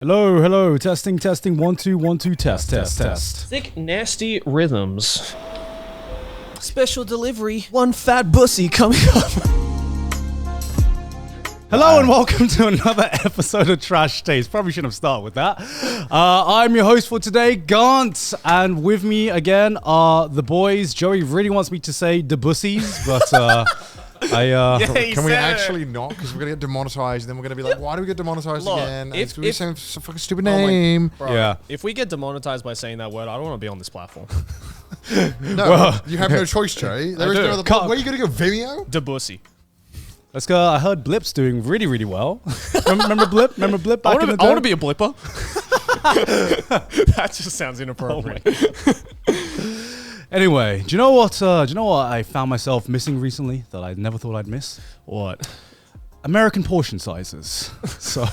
Hello, hello, testing, 1 2 1 2 test. Thick, nasty rhythms. Special delivery, one fat bussy coming up. Hello and welcome to another episode of Trash Taste. Probably shouldn't have started with that. I'm your host for today, Garnt, and with me again are the boys. Joey really wants me to say the bussies, but Can we actually not? Because we're going to get demonetized, and then we're going to be like, why do we get demonetized again? It's going to be some fucking stupid name. Bro, yeah. If we get demonetized by saying that word, I don't want to be on this platform. No, well, you have no choice, Joey. There is no other. Where are you going to go, Vimeo? The bussy. Let's go. I heard Blip's doing really, really well. Remember Blip? Remember Blip back in the day? I want to be a blipper. That just sounds inappropriate. Anyway, do you know what I found myself missing recently that I never thought I'd miss? What? American portion sizes. So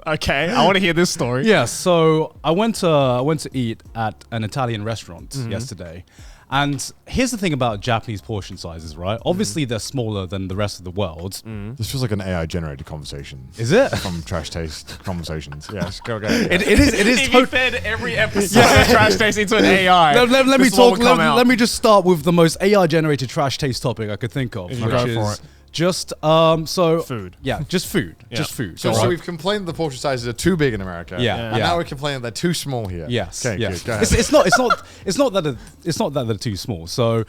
okay, I want to hear this story. yeah, so I went to eat at an Italian restaurant yesterday. And here's the thing about Japanese portion sizes, right? Obviously, they're smaller than the rest of the world. This feels like an AI-generated conversation. Is it? From Trash Taste Conversations. Yes, go. It is. If you fed every episode of Trash Taste into an AI, let me talk. Let me just start with the most AI-generated trash taste topic I could think of, which go for is it. just food. Yeah, just food. Yeah. Just food. So we've complained that the portion sizes are too big in America. Yeah. And now we're complaining that they're too small here. Yes. Okay, yes. good. Go ahead. It's not that they're too small. So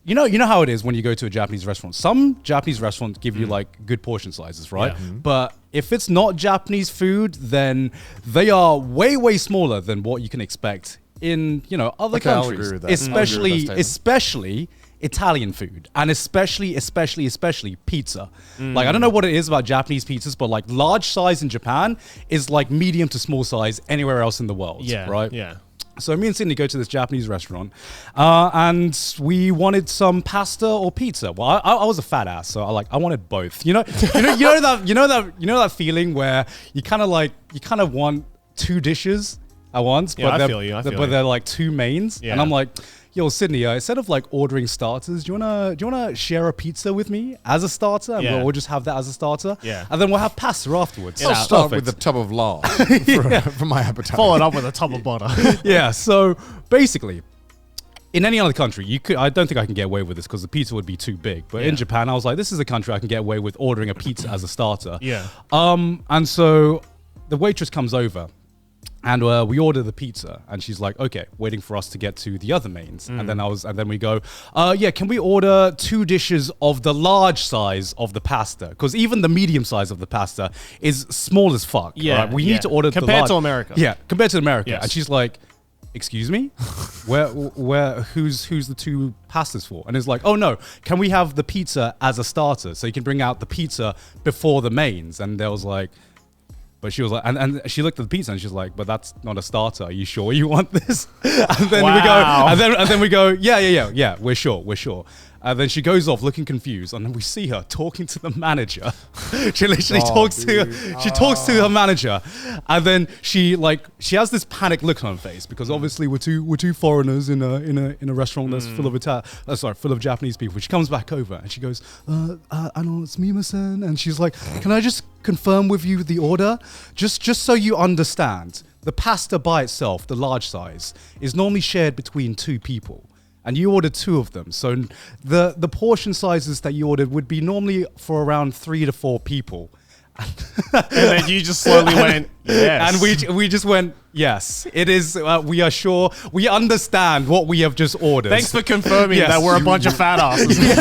you know how it is when you go to a Japanese restaurant. Some Japanese restaurants give you like good portion sizes, right? Yeah. But if it's not Japanese food, then they are way smaller than what you can expect in other Okay, I'll countries, agree with that. especially Italian food, and especially pizza. Like, I don't know what it is about Japanese pizzas, but like large size in Japan is like medium to small size anywhere else in the world. Yeah. Right. Yeah. So me and Sydney go to this Japanese restaurant, and we wanted some pasta or pizza. Well, I was a fat ass, so I wanted both. You know that feeling where you kind of want two dishes at once, Yeah, but I feel you. but they're like two mains, Yeah. and I'm like, yo, Sydney, instead of like ordering starters, do you wanna share a pizza with me as a starter? And Yeah. we'll just have that as a starter. Yeah. And then we'll have pasta afterwards. I'll start with a tub of lard for my appetite. Followed up with a tub of butter. Yeah. So basically, in any other country, I don't think I can get away with this because the pizza would be too big. But in Japan, I was like, this is a country I can get away with ordering a pizza as a starter. Yeah. And so the waitress comes over. And we order the pizza, and she's like, "Okay, waiting for us to get to the other mains." And then we go, "Yeah, can we order 2 dishes of the large size of the pasta? Because even the medium size of the pasta is small as fuck. Yeah, right? We need to order compared to America. Yeah, compared to America." Yes. And she's like, "Excuse me, who's the 2 pastas for?" And it's like, "Oh no, can we have the pizza as a starter? So you can bring out the pizza before the mains." And there was like. But she was like, and she looked at the pizza and she's like, "But that's not a starter. Are you sure you want this?" And then we go, yeah, we're sure. And then she goes off looking confused, and then we see her talking to the manager. She literally talks to her manager, and then she has this panic look on her face because obviously we're two foreigners in a restaurant that's full of Japanese people. She comes back over and she goes, "I know it's Mima-san," and she's like, "Can I just confirm with you the order? Just so you understand, the pasta by itself, the large size, is normally shared between 2 people. And you ordered 2 of them. So the portion sizes that you ordered would be normally for around 3 to 4 people." And then you just slowly went, yes. And we just went, yes, it is. We are sure. We understand what we have just ordered. Thanks for confirming that we're a bunch of fat asses. You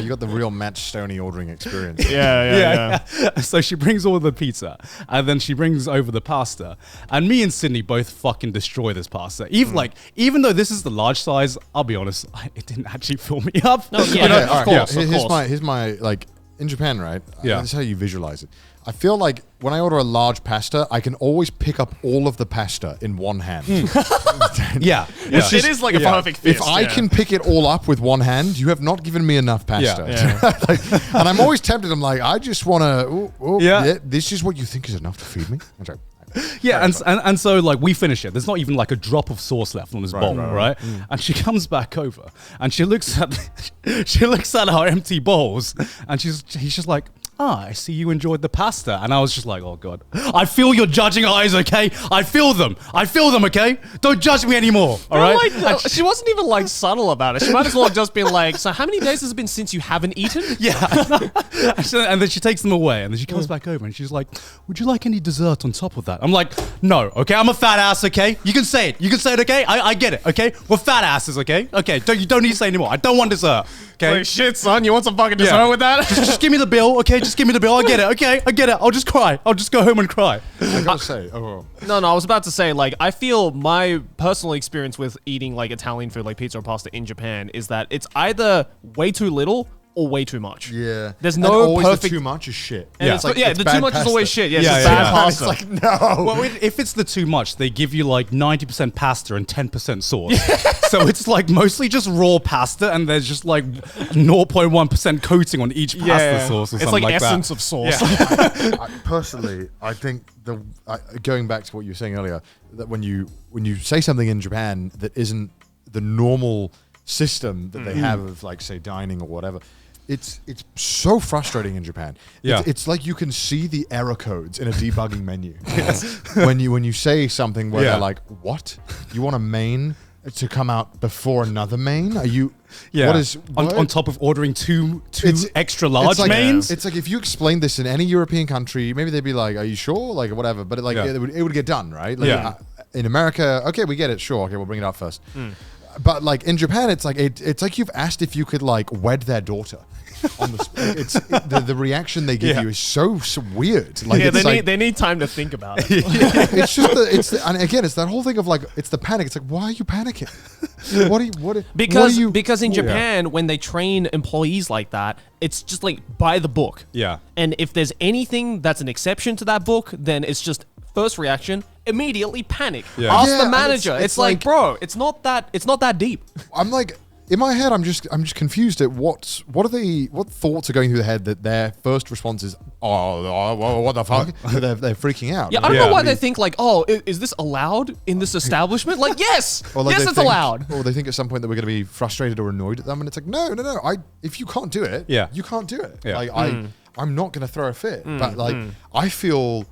got the real Matt Stoney ordering experience. Yeah. So she brings all the pizza, and then she brings over the pasta. And me and Sydney both fucking destroy this pasta. Even though this is the large size, I'll be honest, it didn't actually fill me up. No, yeah, of course. Here's my like in Japan, right? Yeah. This is how you visualize it. I feel like when I order a large pasta, I can always pick up all of the pasta in one hand. Yeah. It is like a perfect fist. If I can pick it all up with one hand, you have not given me enough pasta. Yeah. And I'm always tempted. I'm like, I just want to. Yeah. This is what you think is enough to feed me? I'm sorry. Yeah, and so like we finish it. There's not even like a drop of sauce left on this bowl, right? And she comes back over and she looks at her empty bowls, and he's just like, I see you enjoyed the pasta. And I was just like, oh God. I feel your judging eyes, okay? I feel them, okay? Don't judge me anymore, all right? Like, she wasn't even like subtle about it. She might as well have just been like, so how many days has it been since you haven't eaten? Yeah. And then she takes them away, and then she comes back over, and she's like, would you like any dessert on top of that? I'm like, no, okay? I'm a fat ass, okay? You can say it, okay? I get it, okay? We're fat asses, okay? Okay, you don't need to say anymore. I don't want dessert, okay? Wait, shit, son, you want some fucking dessert with that? Just give me the bill, okay? Just give me the bill. I get it, okay? I get it. I'll just cry. I'll just go home and cry. I gotta say, No, I was about to say, like, I feel my personal experience with eating, like, Italian food, like pizza or pasta in Japan, is that it's either way too little or way too much. Yeah. There's no always perfect... the too much is shit. And It's like, it's the bad too much pasta. is always shit. Yeah, Yeah, it's just yeah, bad yeah. pasta. It's like, no. Well, if it's the too much, they give you like 90% pasta and 10% sauce. So it's like mostly just raw pasta, and there's just like 0.1% coating on each pasta sauce or it's something like like essence that. of sauce. Personally, I think going back to what you were saying earlier, that when you say something in Japan that isn't the normal system that they have of, like, say, dining or whatever, it's so frustrating in Japan. Yeah. It's like you can see the error codes in a debugging menu. when you say something where they're like, what? You want a main to come out before another main? Are you... Yeah. What is... on top of ordering two extra large it's like, mains? It's like if you explained this in any European country, maybe they'd be like, are you sure? Like, whatever. But it would get done, right? Like, in America, okay, we get it. Sure. Okay, we'll bring it up first. But like in Japan, it's like you've asked if you could like wed their daughter. On the reaction they give you is so weird. Like, they need time to think about it. It's just and again, it's that whole thing of like, it's the panic. It's like, why are you panicking? Because in Japan, when they train employees like that, it's just like by the book. Yeah. And if there's anything that's an exception to that book, then it's just first reaction, immediately panic. Yeah. Ask the manager. It's like, bro, it's not that deep. I'm like, in my head, I'm just confused at what thoughts are going through the head that their first response is, oh, what the fuck? they're freaking out. Yeah, I don't know why they think like, oh, is this allowed in this establishment? Like, yes, yes, it's allowed. Or they think at some point that we're going to be frustrated or annoyed at them, and it's like, no. If you can't do it, you can't do it. Yeah. Like, I'm not going to throw a fit, but like, I feel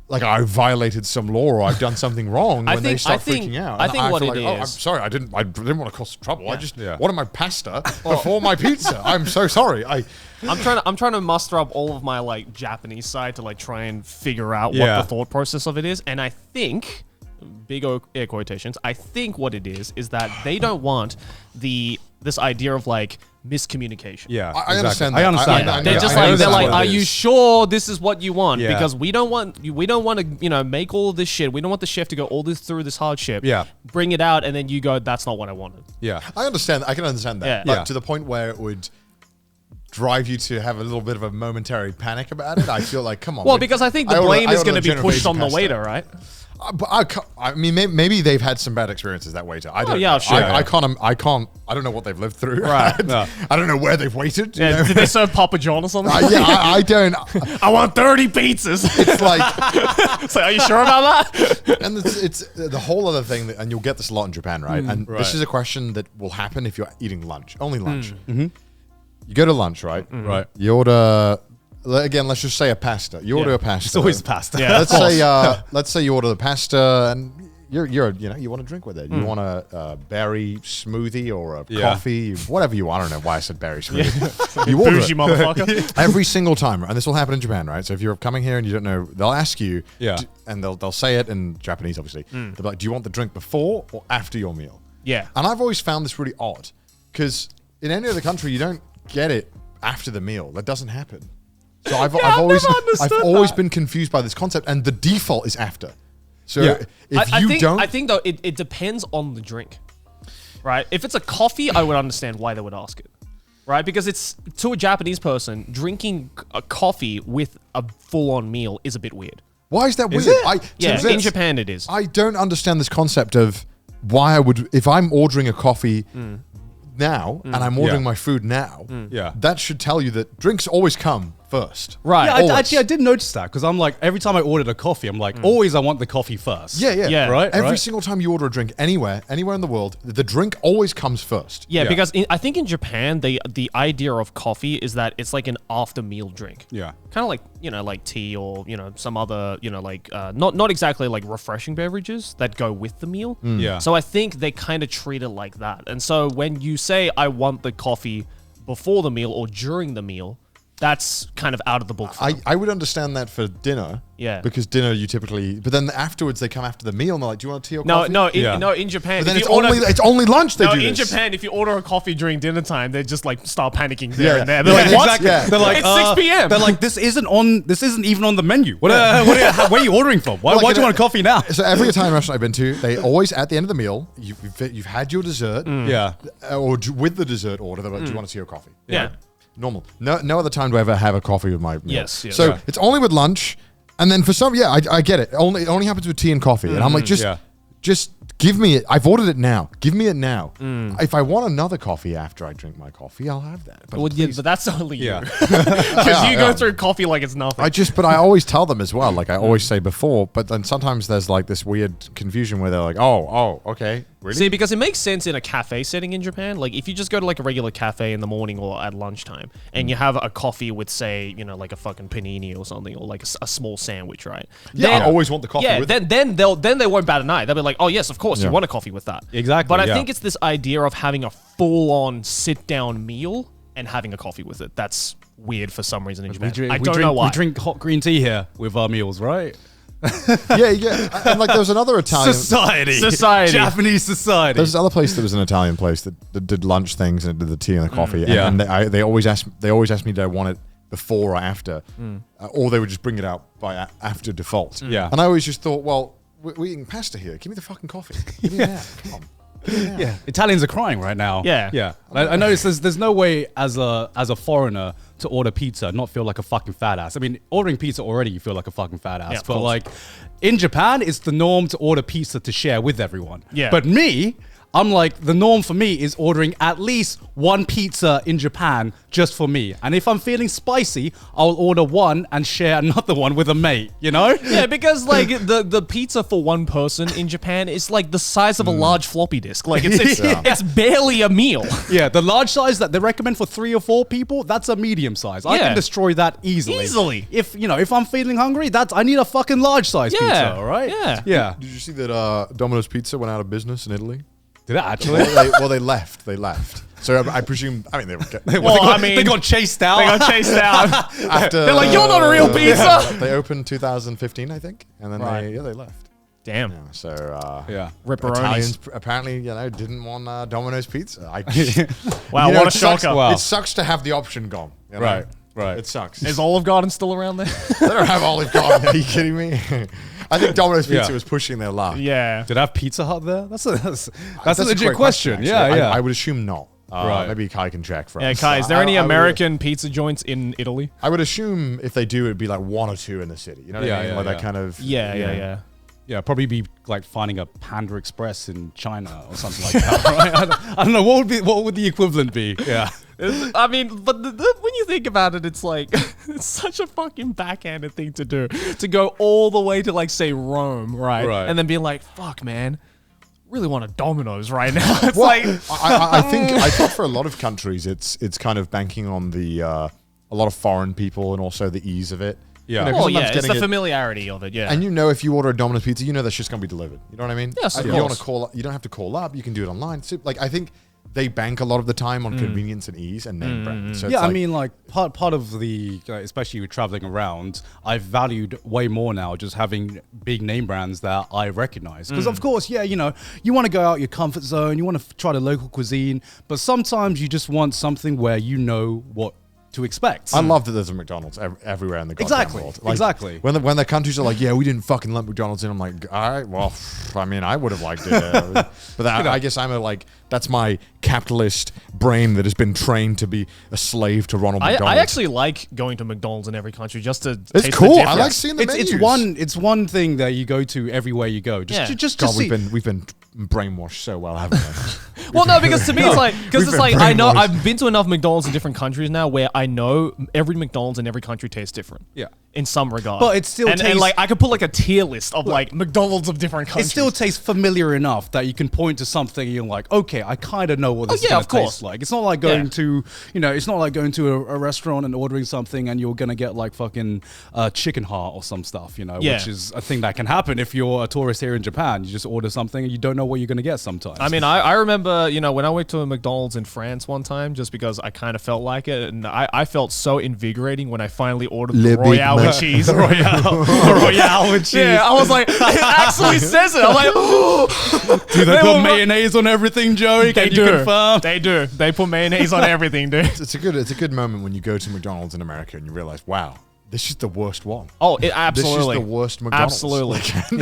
like I violated some law or I've done something wrong when they start freaking out. I think what it is. Oh, I'm sorry, I didn't want to cause trouble. Yeah. I just wanted my pasta before my pizza. I'm so sorry. I'm trying to muster up all of my like Japanese side to like try and figure out what the thought process of it is, and I think, big air quotations, I think what it is that they don't want this idea of like miscommunication. Yeah, I understand that. I understand that. They're just they're like, are you sure this is what you want? Yeah. Because we don't want to, make all this shit. We don't want the chef to go all this through this hardship. Yeah. Bring it out, and then you go, that's not what I wanted. Yeah. I understand. I can understand that. Yeah. But to the point where it would drive you to have a little bit of a momentary panic about it, I feel like, come on. Well, because I think the blame is going to be pushed on the waiter, right? But I mean, maybe they've had some bad experiences that waiter. I don't. Yeah, sure. I can't. I don't know what they've lived through. Right. No. I don't know where they've waited. Yeah. Did they serve Papa John or something? I don't. I want 30 pizzas. It's like. So, are you sure about that? And it's the whole other thing, and you'll get this a lot in Japan, right? And this is a question that will happen if you're eating lunch, only lunch. You go to lunch, right? Right. You order. Again, let's just say a pasta. You order a pasta. It's always pasta. Yeah. Let's say you order the pasta and you want to drink with it. You want a berry smoothie or a coffee, whatever you want. I don't know why I said berry smoothie. You order Bougie it motherfucker. every single time, and this will happen in Japan, right? So if you're coming here and you don't know, they'll ask you, and they'll say it in Japanese, obviously. They'll be like, "Do you want the drink before or after your meal?" Yeah. And I've always found this really odd because in any other country you don't get it after the meal. That doesn't happen. So I've always been confused by this concept, and the default is after. So I think though it depends on the drink, right? If it's a coffee, I would understand why they would ask it, right? Because it's to a Japanese person, drinking a coffee with a full-on meal is a bit weird. Why is that weird? In Japan it is. I don't understand this concept of why I would, if I'm ordering a coffee now and I'm ordering my food now, that should tell you that drinks always come first. Right. Yeah, I did notice that because I'm like, every time I ordered a coffee, I'm like, always I want the coffee first. Yeah. Right? Every single time you order a drink anywhere in the world, the drink always comes first. Yeah, because I think in Japan, the idea of coffee is that it's like an after meal drink. Yeah. Kind of like, like tea or, some other, like, not exactly like refreshing beverages that go with the meal. Yeah. So I think they kind of treat it like that. And so when you say, I want the coffee before the meal or during the meal, that's kind of out of the book for them. I would understand that for dinner. Yeah. Because dinner you typically, but then afterwards they come after the meal and they're like, do you want a tea or coffee? No, in Japan. But then it's only lunch they do in this. Japan, if you order a coffee during dinner time, they just like start panicking Yeah. there and there. They're like, what? Exactly. Yeah. They're like, It's 6 p.m. They're like, this isn't even on the menu. Where are you ordering from? Why do you want a coffee now? So every Italian restaurant I've been to, they always, at the end of the meal, you've had your dessert. Yeah. Or with the dessert order, they're like, do you want a tea or coffee? Yeah. Normal. No other time do I ever have a coffee with my meal. Yes. So Yeah. it's only with lunch, and then for some, I get it. It only happens with tea and coffee, and I'm like, just give me it. I've ordered it now. Give me it now. If I want another coffee after I drink my coffee, I'll have that. But, But that's only Yeah. you. Because you go Yeah. through coffee like it's nothing. but I always tell them as well. Like I always say before, but then sometimes there's like this weird confusion where they're like, oh, okay, really? See, because it makes sense in a cafe setting in Japan. Like, if you just go to like a regular cafe in the morning or at lunchtime, and you have a coffee with, say, like a fucking panini or something, or like a small sandwich, right? Yeah, Then- I always want the coffee with it. then they won't bat an eye. They'll be like, oh yes, of course, you want a coffee with that. Exactly, But I yeah. think it's this idea of having a full-on sit-down meal and having a coffee with it. That's weird for some reason in Japan. I don't know why. We drink hot green tea here with our meals, right? yeah. And like there was another Italian Society. Japanese society. There's another place that was an Italian place that did lunch things and did the tea and the coffee. Yeah. And they always asked me did I want it before or after, or they would just bring it out by after default. Yeah. And I always just thought, well, we're eating pasta here. Give me the fucking coffee. Give me that. Come on. Yeah, Italians are crying right now. Yeah. I noticed there's no way as a foreigner to order pizza and not feel like a fucking fat ass. I mean, ordering pizza already you feel like a fucking fat ass, Yeah, of but course. like in Japan, it's the norm to order pizza to share with everyone. Yeah. But me, I'm like, the norm for me is ordering at least one pizza in Japan just for me. And if I'm feeling spicy, I'll order one and share another one with a mate, you know? Yeah, because like the pizza for one person in Japan is like the size of a large floppy disk. Like it's barely a meal. Yeah, the large size that they recommend for 3 or 4 people, that's a medium size. I Yeah. can destroy that easily. Easily. If I'm feeling hungry, I need a fucking large size pizza, all right? Yeah. Yeah. Did you see that Domino's Pizza went out of business in Italy? Did it actually? They left. They left. So I presume. I mean, they were. They got chased out. They got chased out. After, They're like, you're not a real pizza. They opened 2015 I think, and then Right. they left. Damn. Yeah, so Yeah. Ripperonis. Italians apparently didn't want Domino's Pizza. Wow, You know, what a it sucks- shocker. Wow. It sucks to have the option gone. you know? Right. It sucks. Is Olive Garden still around there? They don't have Olive Garden. Are you kidding me? I think Domino's Pizza Yeah. was pushing their luck. Yeah. Did I have Pizza Hut there? That's a That's legit great question. actually. Yeah. I would assume not. Right. Maybe Kai can check for Yeah, us. Kai, is there I- any I would- American pizza joints in Italy? I would assume if they do, it'd be like 1 or 2 in the city. You know what I mean? Yeah, Like yeah. that kind of. Yeah. Yeah, probably be like finding a Panda Express in China or something like that. Right? I don't know what would the equivalent be. Yeah. I mean, but when you think about it, it's like, it's such a fucking backhanded thing to do. To go all the way to, like, say, Rome, right? Right. And then be like, fuck, man, really want a Domino's right now. It's Well, like, I think for a lot of countries, it's kind of banking on the a lot of foreign people and also the ease of it. Yeah. You know, 'cause oh, sometimes yeah, it's getting the it- familiarity of it, yeah. And if you order a Domino's pizza, that's just going to be delivered. You know what I mean? Yes, of you don't want course. to call up. You don't have to call up. You can do it online. So, like, I think they bank a lot of the time on convenience and ease and name brand. So it's Yeah, I like- mean, like part of the, especially with traveling around, I've valued way more now just having big name brands that I recognize. Because of course, you want to go out your comfort zone, you want to try the local cuisine, but sometimes you just want something where you know what to expect. I love that there's a McDonald's everywhere in the goddamn Exactly, world. exactly. When the countries are like, yeah, we didn't fucking let McDonald's in, I'm like, all right, well, I mean, I would have liked it. But I guess that's my capitalist brain that has been trained to be a slave to Ronald McDonald. I actually like going to McDonald's in every country just to It's taste cool. the I difference. like seeing the menus. It's one thing that you go to everywhere you go. Just Yeah. just God, see. we've been brainwashed so well, haven't we? Well, no, because to me it's like We've been I know brainwashed. I've been to enough McDonald's in different countries now where I know every McDonald's in every country tastes different. Yeah. In some regard. But it still and tastes- like I could put like a tier list of like McDonald's of different It countries. still tastes familiar enough that you can point to something and you're like, okay, I kind of know what this is yeah, going of to course. taste like. It's not like going to, it's not like going to a restaurant and ordering something and you're going to get like fucking chicken heart or some stuff, Yeah. which is a thing that can happen if you're a tourist here in Japan. You just order something and you don't know what you're going to get sometimes. I mean, I remember, when I went to a McDonald's in France one time, just because I kind of felt like it, and I felt so invigorating when I finally ordered Le the Big Royale with Mac. cheese. Royale with cheese. Yeah, I was like, it actually says it. I'm like, do they they put were- mayonnaise on everything, Joey? they Can you do. confirm? They do. They put mayonnaise on everything, dude. It's a good moment when you go to McDonald's in America and you realize, wow, this is the worst one. Oh, absolutely. This is the worst McDonald's. Absolutely.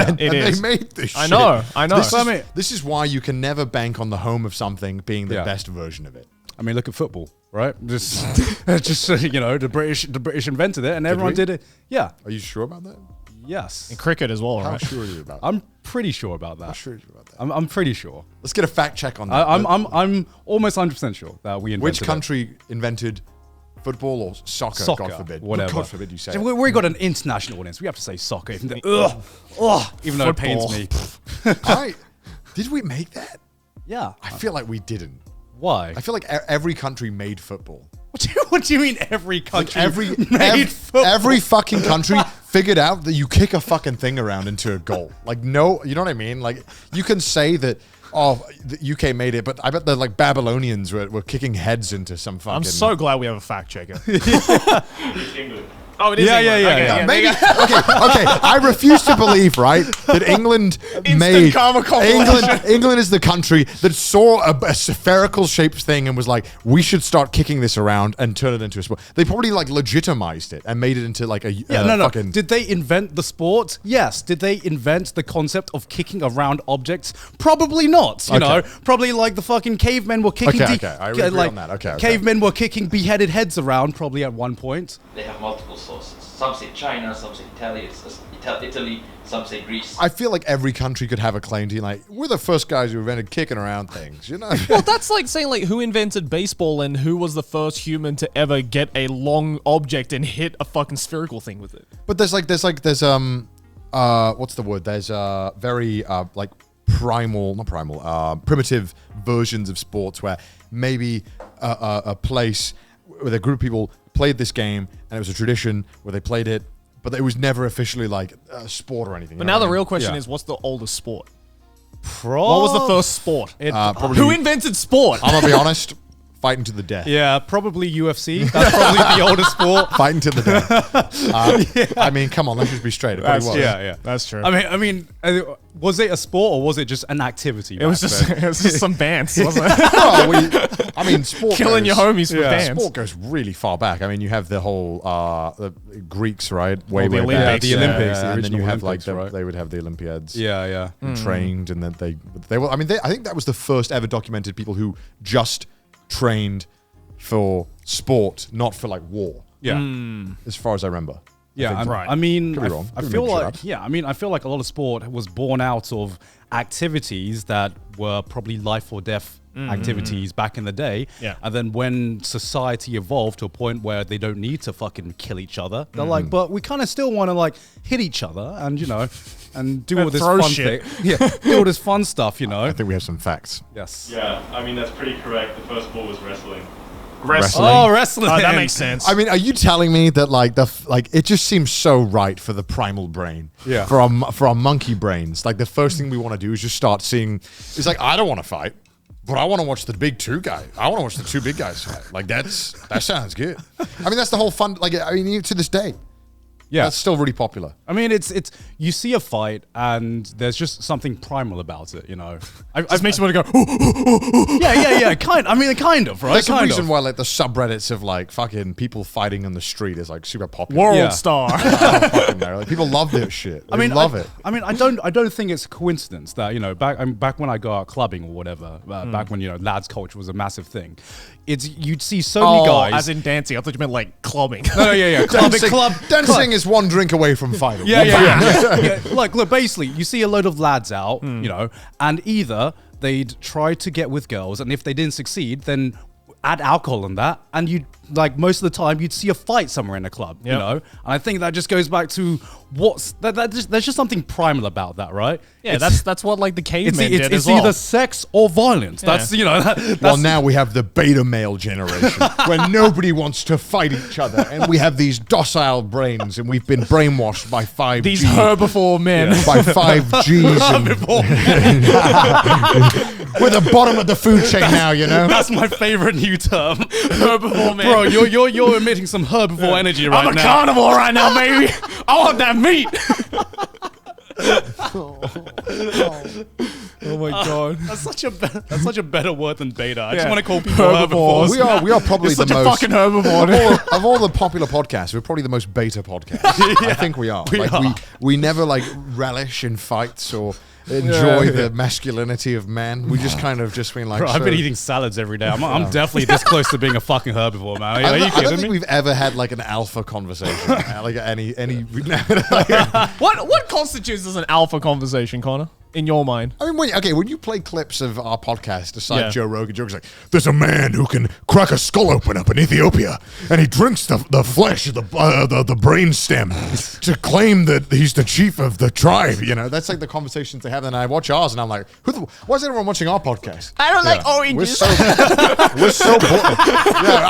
And it is. they made this I shit. know. This is why you can never bank on the home of something being the Yeah. best version of it. I mean, look at football, right? Just the British invented it and everyone we? did it. Yeah. Are you sure about that? Yes. In cricket as well, How right? sure are you about that? I'm pretty sure about that. How sure are you about that? I'm pretty sure. Let's get a fact check on that. I'm almost 100% sure that we invented Which it. country invented football or soccer? Soccer, God forbid. whatever. God forbid you say. So it. we got an international audience. We have to say soccer, even though, even though it pains me. Did we make that? Yeah. I feel like we didn't. Why? I feel like every country made football. What do you mean every country Every football? fucking country figured out that you kick a fucking thing around into a goal. Like, no, you know what I mean? Like, you can say that, the UK made it, but I bet the like Babylonians were kicking heads into some fucking. I'm so glad we have a fact checker. It's England. Oh, it is Yeah, England. yeah, Okay, yeah. Maybe okay. I refuse to believe, right, that England made karma compilation. England is the country that saw a spherical shaped thing and was like, we should start kicking this around and turn it into a sport. They probably like legitimized it and made it into like a No. fucking. Did they invent the sport? Yes. Did they invent the concept of kicking around objects? Probably not. You know, probably like the fucking cavemen were kicking. Okay, I agree on that. Okay. Cavemen were kicking beheaded heads around probably at one point. They have multiple sources. Some say China, some say Italy, some say Greece. I feel like every country could have a claim to like, we're the first guys who invented kicking around things, you know? Well, that's like saying like who invented baseball and who was the first human to ever get a long object and hit a fucking spherical thing with it. But there's what's the word? There's very like primitive versions of sports where maybe a place with a group of people played this game and it was a tradition where they played it, but it was never officially like a sport or anything. But now the real question Yeah. is, what's the oldest sport? What What was the first sport? probably, Who invented sport? I'm gonna be honest, fighting to the death. Yeah, probably UFC. That's probably the oldest sport. Fighting to the death. I mean, come on, let's just be straight. It probably was. Yeah. That's true. I mean, was it a sport or was it just an activity? it was back just then? it was just some bands, wasn't it? Well, sport Killing your goes- homies for bands. Sport goes really far back. I mean, you have the whole the Greeks, right? the Way back. Olympics. Yeah, the Olympics, the and then you original have like Olympics, right? they would have the Olympiads. Yeah. and trained, and then they were. I mean, I think that was the first ever documented people who just trained for sport, not for like war. Yeah. As far as I remember. Yeah, think- Right. I mean, Could be wrong. I Could be feel making shit like, up. yeah, I mean, I feel like a lot of sport was born out of activities that were probably life or death activities back in the day. Yeah. And then when society evolved to a point where they don't need to fucking kill each other, they're like, but we kind of still want to like hit each other and, and do all this throw fun shit. thing. Yeah, do all this fun stuff, I think we have some facts. Yes. Yeah, I mean, that's pretty correct. The first sport was wrestling. Wrestling. Oh, wrestling. Oh, that makes sense. I mean, are you telling me that like it just seems so right for the primal brain? Yeah. For our monkey brains, like the first thing we want to do is just start seeing. It's like, I don't want to fight, but I want to watch the big two guy. I want to watch the two big guys fight. Like that sounds good. I mean, that's the whole fun. Like, I mean, to this day, Yeah. that's still really popular. I mean, it's you see a fight and there's just something primal about it, Just makes you want to go. yeah. Kind of, right? That's the Kind reason of. why like the subreddits of like fucking people fighting on the street is like super popular. World Yeah. star. I don't fucking know. Like, people love this shit. They love it. I mean, I don't think it's a coincidence that back when I go out clubbing or whatever, back when lads culture was a massive thing. You'd see so many guys. as in dancing. I thought you meant like clubbing. No, yeah. Dancing is one drink away from fighting. Yeah. Look, basically, you see a load of lads out, and either they'd try to get with girls, and if they didn't succeed, then add alcohol in that, and you'd like most of the time you'd see a fight somewhere in a club, you know. And I think that just goes back to there's just something primal about that, right? Yeah, that's what like the cavemen did it's as well. either sex or violence. That's that's well, now we have the beta male generation where nobody wants to fight each other, and we have these docile brains, and we've been brainwashed by 5G. These herbivore men. By 5Gs. We're the bottom of the food chain now, you know? That's my favorite new term. Herbivore man. Bro, you're emitting some herbivore energy right now. I'm a carnivore right now, baby. I want that meat. Oh my god, that's such a better word than beta. I just want to call people herbivores. herbivores. We are probably It's the such a most fucking herbivore. of all the popular podcasts. We're probably the most beta podcast. I think we are. We never like relish in fights or enjoy the masculinity of man. We just kind of just been like. Bro, I've been eating salads every day. I'm definitely this close to being a fucking herbivore, man. Are you I don't kidding think me? we've ever had like an alpha conversation. Like any. What constitutes as an alpha conversation, Connor? In your mind? I mean, when you play clips of our podcast, aside Joe Rogan jokes like, there's a man who can crack a skull open up in Ethiopia, and he drinks the flesh of the brain stem to claim that he's the chief of the tribe. You know, that's like the conversations they have. And I watch ours, and I'm like, why is everyone watching our podcast? I don't like oranges. We're so boring.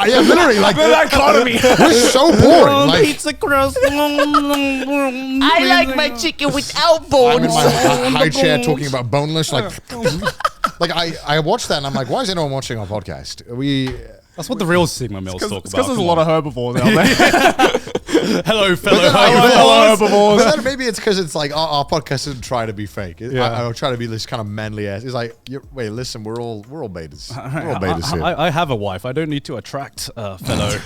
Yeah, literally, like the economy. We're so boring. Like, Pizza crust. I like my chicken without I'm bones. in my high chair talking about boneless, like I watched that and I'm like, why is anyone watching our podcast? That's what the real Sigma males talk about. Because there's a lot of herbivores out there. Hello, fellow herbivores. But then maybe it's because it's like our podcast doesn't try to be fake. I try to be this kind of manly ass. It's like, wait, listen, we're all betas. We're all betas here. I have a wife. I don't need to attract fellow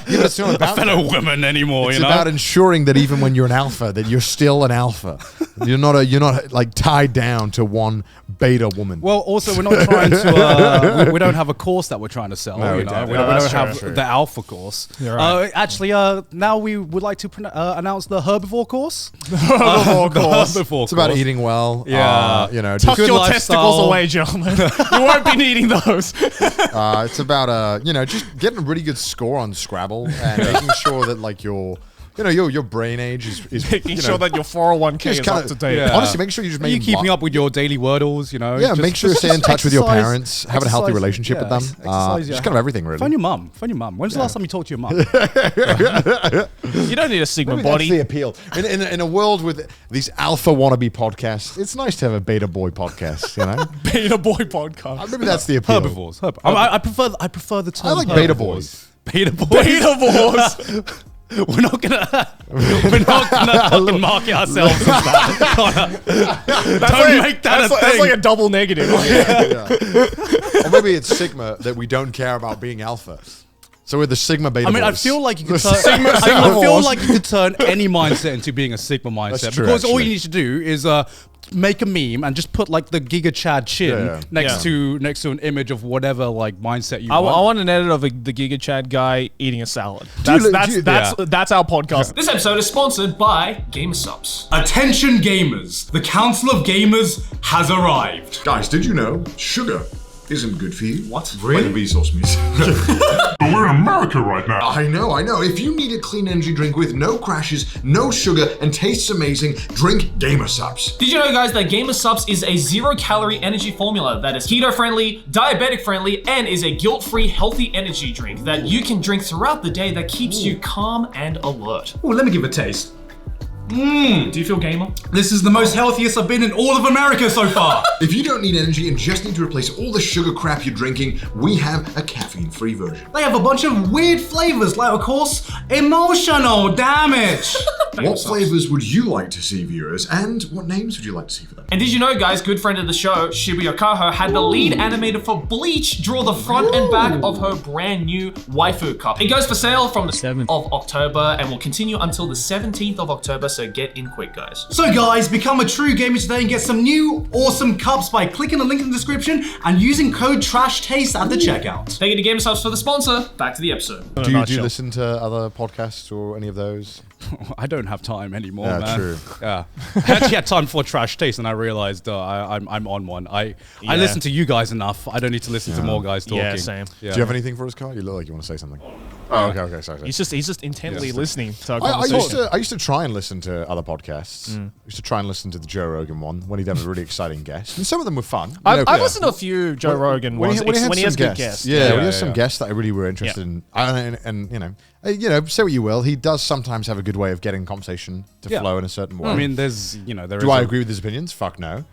It's not about fellow women anymore. It's you know, about ensuring that even when you're an alpha, that you're still an alpha. You're not like tied down to one beta woman. well, also we're not trying to. We don't have a course that we're trying to sell. No, you we know, don't. we No, don't that's have true. the alpha course. You're right. Actually, now we would like to announce the herbivore course. Herbivore course. Herbivore It's about course. eating well. Yeah. You know, Tuck just, your lifestyle. testicles away, gentlemen. You won't be needing those. it's about just getting a really good score on Scrabble and making sure that like your brain age is Making sure that your 401k just is kinda- up to date. Yeah. honestly make sure you just Are you keeping up with your daily wordles? You know, Yeah, Just- make sure you just stay in touch with your exercise- parents, have a healthy exercise- relationship yeah, with them. exercise, Just yeah. kind of everything, really. Phone your mum. Phone your mum. When's the last time you talked to your mum? You don't need a Sigma Maybe that's the body. appeal. In a world with these alpha wannabe podcasts, it's nice to have a beta boy podcast, you know? Beta boy podcast. Maybe that's the appeal. Herbivores. I prefer the term. I like beta herbivores. boys. Beta boys. Herbivores. We're not gonna fucking market ourselves as that. Connor. Don't make that a thing. That's like a double negative. Or maybe it's Sigma that we don't care about being alpha. So we're the Sigma beta I mean, I boys. feel like you could turn. Sigma I feel force. like you could turn any mindset into being a Sigma mindset That's true, because all actually. you need to do is make a meme and just put like the Giga Chad chin next to an image of whatever like mindset you I want. want an edit of the Giga Chad guy eating a salad. you- That's our podcast. This episode is sponsored by GamerSupps. Attention gamers, the Council of Gamers has arrived. Guys, did you know sugar isn't good for you? What? Play the Vsauce music. But we're in America right now. I know. If you need a clean energy drink with no crashes, no sugar, and tastes amazing, drink GamerSupps. Did you know, guys, that GamerSupps is a 0-calorie energy formula that is keto-friendly, diabetic-friendly, and is a guilt-free, healthy energy drink that you can drink throughout the day that keeps you calm and alert. Oh, let me give it a taste. Do you feel gamer? This is the most healthiest I've been in all of America so far. If you don't need energy and just need to replace all the sugar crap you're drinking, we have a caffeine-free version. They have a bunch of weird flavors, like, of course, emotional damage. What flavors would you like to see, viewers, and what names would you like to see for them? And did you know, guys, good friend of the show, Shibuya Kaho, had the lead animator for Bleach draw the front and back of her brand new waifu cup. It goes for sale from the 7th of October and will continue until the 17th of October, so get in quick, guys. So guys, become a true gamer today and get some new awesome cups by clicking the link in the description and using code TRASHTASTE at the checkout. Thank you to GamerSupps for the sponsor. Back to the episode. Do you listen to other podcasts or any of those? I don't have time anymore, Yeah, man. true. Yeah, I actually had time for Trash Taste, and I realized I'm on one. I listen to you guys enough. I don't need to listen to more guys talking. Yeah, same. Yeah. Do you have anything for us, Carl? You look like you want to say something. Oh, okay, sorry. He's just intently listening to our I conversation. used to try and listen to other podcasts. I used to try and listen to the Joe Rogan one when he'd have a really exciting guest, and some of them were fun. I've listened to a few Joe Rogan ones when he has good guests. Yeah, when he has some guests that I really were interested in, and say what you will, he does sometimes have a good way of getting conversation to flow in a certain way. I mean, there Do I agree with his opinions? Fuck no.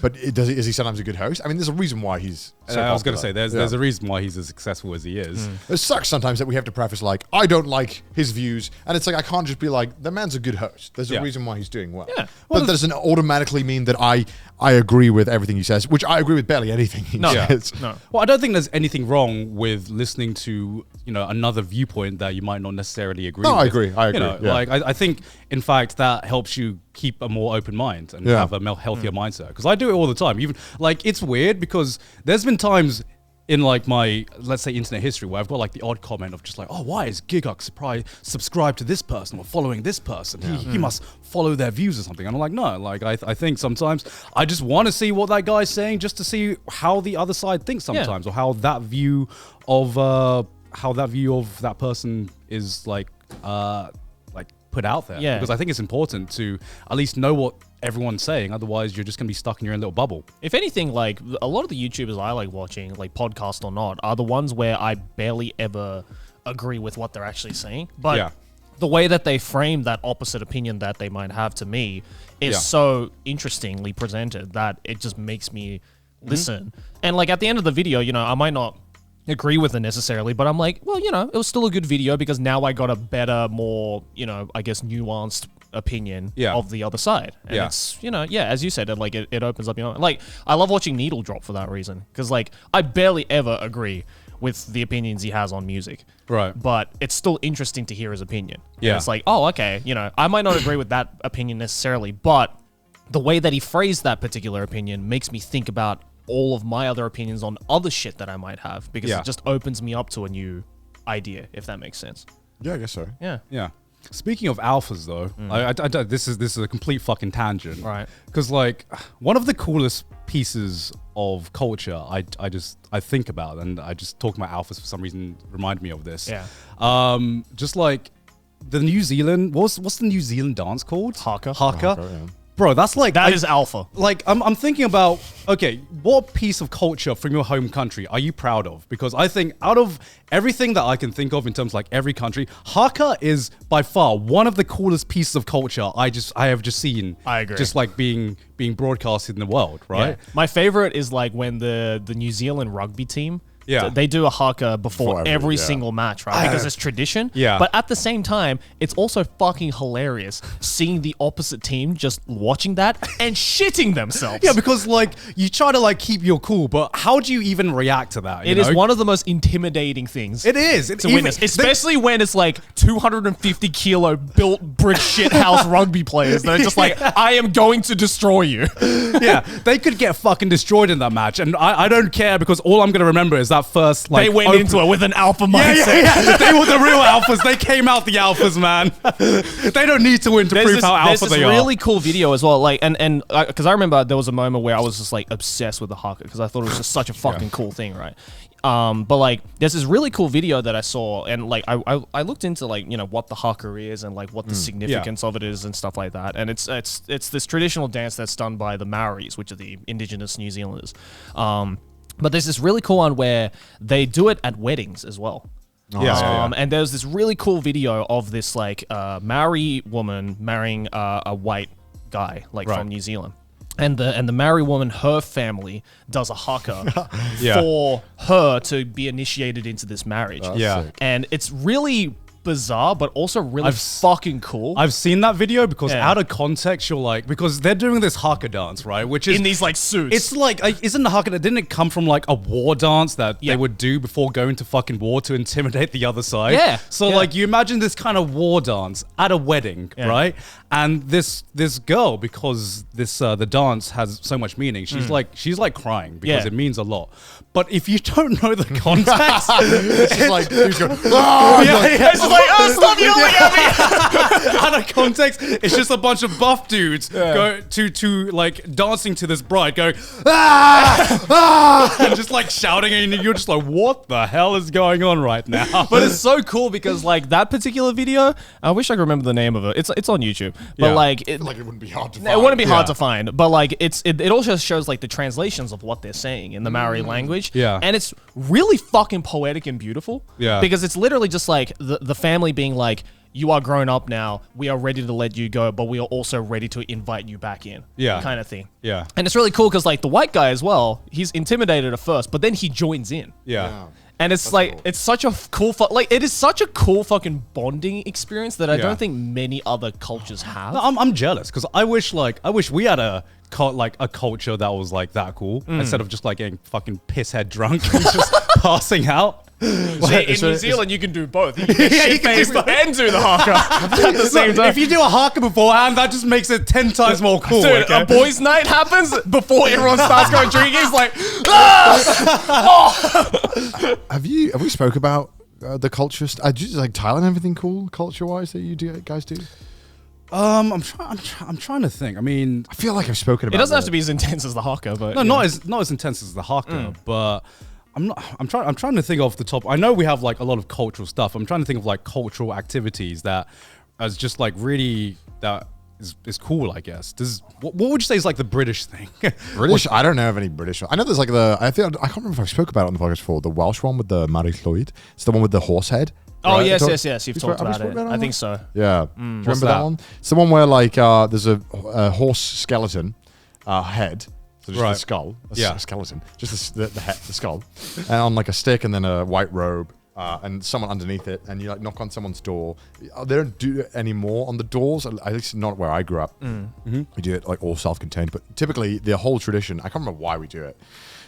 But is he sometimes a good host? I mean, there's a reason why he's so I was going to popular. say, there's a reason why he's as successful as he is. It sucks sometimes that we have to preface like, I don't like his views, and it's like I can't just be like, the man's a good host. There's a reason why he's doing well. Yeah. But that doesn't automatically mean that I agree with everything he says, which I agree with barely anything he says. No. Well, I don't think there's anything wrong with listening to another viewpoint that you might not necessarily agree with. I agree. Like I think, in fact, that helps you keep a more open mind and have a healthier mindset. Because I do it all the time. Even like it's weird because there's been times in like my, let's say, internet history where I've got like the odd comment of just like, oh, why is Giguk subscribed to this person or following this person? He must follow their views or something. And I'm like, no, like I think sometimes I just want to see what that guy's saying just to see how the other side thinks sometimes or how that view of that person is like put out there. Yeah. Because I think it's important to at least know what everyone's saying. Otherwise, you're just going to be stuck in your own little bubble. If anything, like a lot of the YouTubers I like watching, like podcast or not, are the ones where I barely ever agree with what they're actually saying. But the way that they frame that opposite opinion that they might have to me is so interestingly presented that it just makes me listen. And like at the end of the video, I might not agree with it necessarily, but I'm like, well, it was still a good video because now I got a better, more, I guess, nuanced opinion of the other side. And it's, as you said, it opens up, like, I love watching Needle Drop for that reason. Because, like, I barely ever agree with the opinions he has on music. Right. But it's still interesting to hear his opinion. Yeah. And it's like, oh, okay, I might not agree with that opinion necessarily, but the way that he phrased that particular opinion makes me think about all of my other opinions on other shit that I might have because it just opens me up to a new idea, if that makes sense. Yeah, I guess so. Yeah. Speaking of alphas, though, this is a complete fucking tangent, right? Because like one of the coolest pieces of culture I think about, and I just talking about alphas for some reason reminded me of this. Yeah. Just like the New Zealand, what's the New Zealand dance called? Haka. Haka. Bro, that's like... That is alpha. Like, I'm thinking about, okay, what piece of culture from your home country are you proud of? Because I think out of everything that I can think of in terms of like every country, Haka is by far one of the coolest pieces of culture I have just seen. I agree. Just like being broadcasted in the world, right? Yeah. My favorite is like when the New Zealand rugby team, Yeah. they do a haka before every single match, right? Because it's tradition. Yeah. But at the same time, it's also fucking hilarious seeing the opposite team just watching that and shitting themselves. Yeah, because like you try to like keep your cool, but how do you even react to that? It is one of the most intimidating things. It is. To witness, especially when it's like 250 kilo built brick shit house rugby players that are just like, I am going to destroy you. Yeah, they could get fucking destroyed in that match, and I don't care because all I'm gonna remember is that first like they went into it with an alpha mindset. Yeah. They were the real alphas. They came out the alphas, man. They don't need to win to prove how alpha they are. There's this really cool video as well, like, and because I remember there was a moment where I was just like obsessed with the haka because I thought it was just such a fucking cool thing, right? But like, there's this really cool video that I saw, and like, I looked into like, what the haka is and like what the significance of it is and stuff like that. And it's this traditional dance that's done by the Maoris, which are the indigenous New Zealanders. But there's this really cool one where they do it at weddings as well. And there's this really cool video of this like Maori woman marrying a white guy, like from New Zealand. And the Maori woman, her family does a haka for her to be initiated into this marriage. And it's really bizarre, but also really fucking cool. I've seen that video because out of context, you're like, because they're doing this haka dance, right? Which is in these like suits. It's like, isn't the haka, didn't it come from like a war dance that they would do before going to fucking war to intimidate the other side? Yeah. So like, you imagine this kind of war dance at a wedding, right? And this girl, because this the dance has so much meaning, she's like crying because it means a lot. But if you don't know the context, it's just like, he's going, oh! like, oh, stop yelling at me. Out of context, it's just a bunch of buff dudes go to like dancing to this bride, going and just like shouting, and you're just like, what the hell is going on right now? But it's so cool because like that particular video, I wish I could remember the name of it. It's on YouTube, but like I feel like it wouldn't be hard to find. It wouldn't be hard to find, but like it also shows like the translations of what they're saying in the Maori language. Yeah. And it's really fucking poetic and beautiful. Yeah. Because it's literally just like the family being like, you are grown up now, we are ready to let you go, but we are also ready to invite you back in. Yeah. Kind of thing. Yeah. And it's really cool because like the white guy as well, he's intimidated at first, but then he joins in. Yeah. And it's like, it's such a cool, it is such a cool fucking bonding experience that I don't think many other cultures have. No, I'm jealous because I wish we had a culture that was like that cool instead of just like getting fucking pisshead drunk and just passing out. Like, in New Zealand, you can do both. You can get shit-faced and do the haka at the same time. If you do a haka beforehand, that just makes it 10 times more cool. Dude, okay? a boys' night happens before everyone starts going drinking. It's like, ah! Have we spoke about the culture? Like Thailand, everything cool culture-wise that you guys do? I'm trying to think. I mean, I feel like I've spoken about it. Doesn't have to be as intense as the haka, but no, not as intense as the haka, but. I'm trying to think off the top. I know we have like a lot of cultural stuff. I'm trying to think of like cultural activities that is just like really that is cool, I guess. What would you say is like the British thing? British? I don't know of any British. I know there's like I can't remember if I spoke about it on the podcast before. The Welsh one with the Mari Lloyd. It's the one with the horse head. Oh, right? yes. You've talked about it. I think so. Yeah. Do you remember that one? It's the one where like there's a horse skeleton head. So just the skull, a skeleton, just the head, the skull, and on like a stick, and then a white robe, and someone underneath it, and you like knock on someone's door. They don't do it anymore on the doors, at least not where I grew up. We do it like all self-contained, but typically the whole tradition, I can't remember why we do it.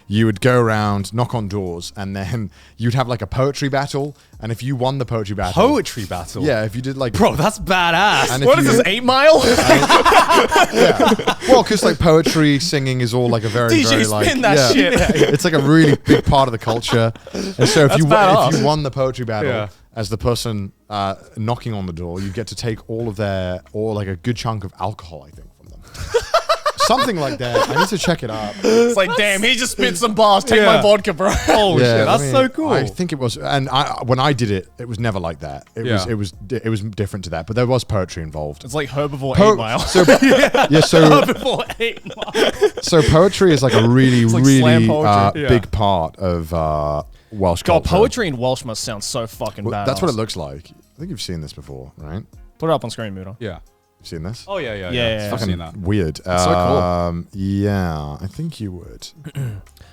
You would go around, knock on doors, and then you'd have like a poetry battle. And if you won the poetry battle, yeah, if you did like, bro, that's badass. And what is this, 8 Mile? Yeah, well, because like poetry, singing is all like a very, DJ very spin like that shit. It's like a really big part of the culture. And so if you won the poetry battle as the person knocking on the door, you get to take all of like a good chunk of alcohol, I think, from them. Something like that. I need to check it up. It's like, damn, he just spit some bars. Take my vodka, bro. Oh shit, that's so cool. I think it was, and when I did it, it was never like that. It was different to that, but there was poetry involved. It's like Herbivore 8 Mile. So Herbivore 8 Mile. So poetry is like a really, really big part of Welsh culture. God, poetry in Welsh must sound so fucking badass. That's what it looks like. I think you've seen this before, right? Put it up on screen, Muda. Yeah. Seen this? Oh yeah. It's fucking that. weird. It's so cool. Yeah, I think you would.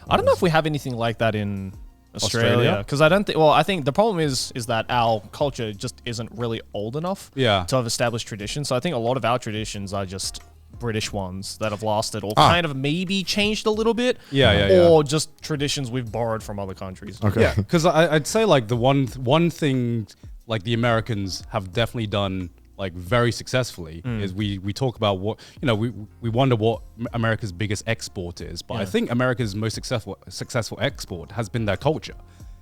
I don't know if we have anything like that in Australia, because I don't think. Well, I think the problem is that our culture just isn't really old enough. To have established traditions. So I think a lot of our traditions are just British ones that have lasted, or kind of maybe changed a little bit. Or just traditions we've borrowed from other countries. Okay. Yeah, because I'd say like the one thing like the Americans have definitely done like very successfully is we talk about what, you know, we wonder what America's biggest export is, but I think America's most successful export has been their culture.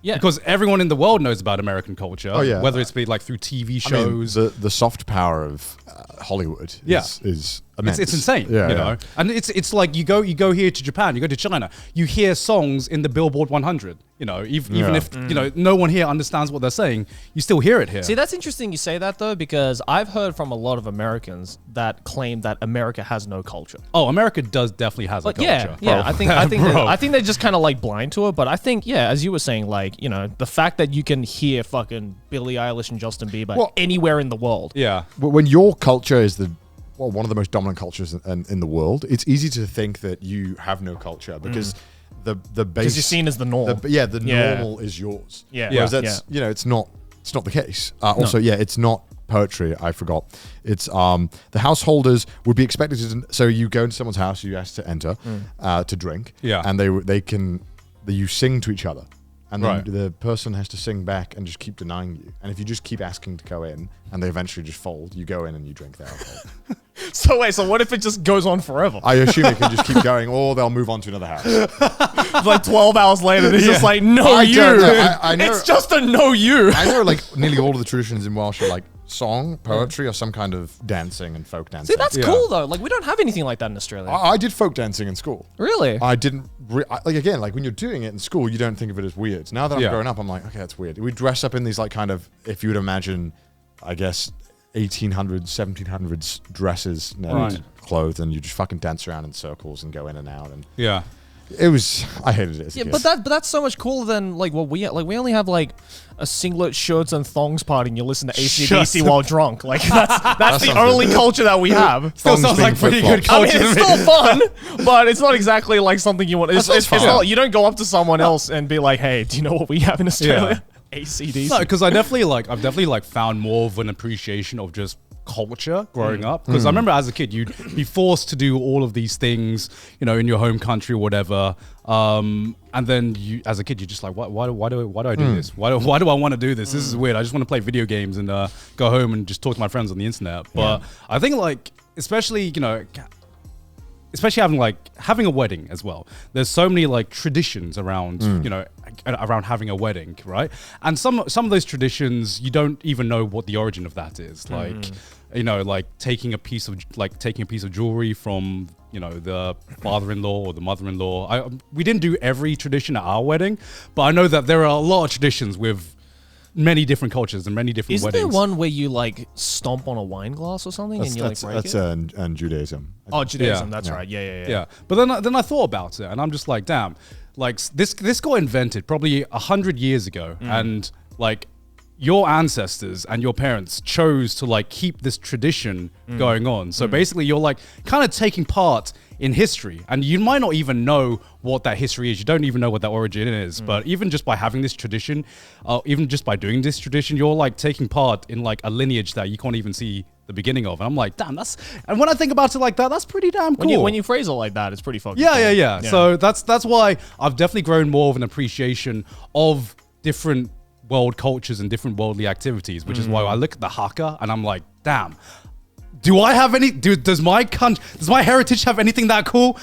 Yeah, because everyone in the world knows about American culture. Oh, yeah. Whether it's be like through TV shows. I mean, the soft power of Hollywood is immense. It's insane. You know, and it's like you go here to Japan, you go to China, you hear songs in the Billboard 100. You know, even if you know no one here understands what they're saying, you still hear it here. See, that's interesting you say that though, because I've heard from a lot of Americans that claim that America has no culture. Oh, America definitely has a culture. Yeah. I think they're just kind of like blind to it. But I think, as you were saying, like, you know, the fact that you can hear fucking Billie Eilish and Justin Bieber anywhere in the world. Yeah. When your culture is one of the most dominant cultures in the world, it's easy to think that you have no culture because the base, because you're seen as the norm. The normal is yours. Whereas that's you know, it's not the case. Also, it's not poetry. I forgot. It's the householders would be expected to. So you go into someone's house, you ask to enter to drink. Yeah, and you sing to each other. And then the person has to sing back and just keep denying you. And if you just keep asking to go in and they eventually just fold, you go in and you drink their alcohol. So what if it just goes on forever? I assume it can just keep going, or they'll move on to another house. like 12 hours later, it's just like, no, I you. don't know. I know. It's just a no, you. I know like nearly all of the traditions in Welsh are like song, poetry, or some kind of dancing and folk dancing. See, that's cool though. Like, we don't have anything like that in Australia. I did folk dancing in school. Really? I didn't, like again, like when you're doing it in school, you don't think of it as weird. Now that I'm growing up, I'm like, okay, that's weird. We dress up in these like kind of, if you would imagine, I guess, 1800s, 1700s dresses and clothes, and you just fucking dance around in circles and go in and out. And it was, I hated it as a kid. But that's so much cooler than like what we only have like a singlet, shirts, and thongs party, and you listen to AC/DC while drunk. Like that's the only culture that we have. Still sounds like pretty good culture. I mean, it's still fun, but it's not exactly like something you want. It's not, you don't go up to someone else and be like, "Hey, do you know what we have in Australia?" AC/DC. No, because I've definitely found more of an appreciation of just culture growing up. Because I remember as a kid, you'd be forced to do all of these things, you know, in your home country or whatever. And then you, as a kid, you're just like, why do I do this? Why do I want to do this? This is weird. I just want to play video games and go home and just talk to my friends on the internet. But I think like, especially, you know, especially having a wedding as well. There's so many like traditions around, you know, around having a wedding, right? And some of those traditions, you don't even know what the origin of that is. Like, you know, like taking a piece of jewelry from, you know, the father-in-law or the mother-in-law. We didn't do every tradition at our wedding, but I know that there are a lot of traditions with many different cultures and many different weddings. Is there one where you like stomp on a wine glass or something and you like break it? That's Judaism. Oh, Judaism. That's right. Yeah. But then I thought about it, and I'm just like, damn, like this got invented probably 100 years ago, and like your ancestors and your parents chose to like keep this tradition going on. So basically, you're like kind of taking part in history, and you might not even know what that history is. You don't even know what that origin is. But even just by having this tradition, even just by doing this tradition, you're like taking part in like a lineage that you can't even see the beginning of. And I'm like, damn, and when I think about it like that, that's pretty damn cool. When you phrase it like that, it's pretty fucking cool. Yeah. So that's why I've definitely grown more of an appreciation of different world cultures and different worldly activities, which is why I look at the Haka and I'm like, damn, do I have any? Does my heritage have anything that cool?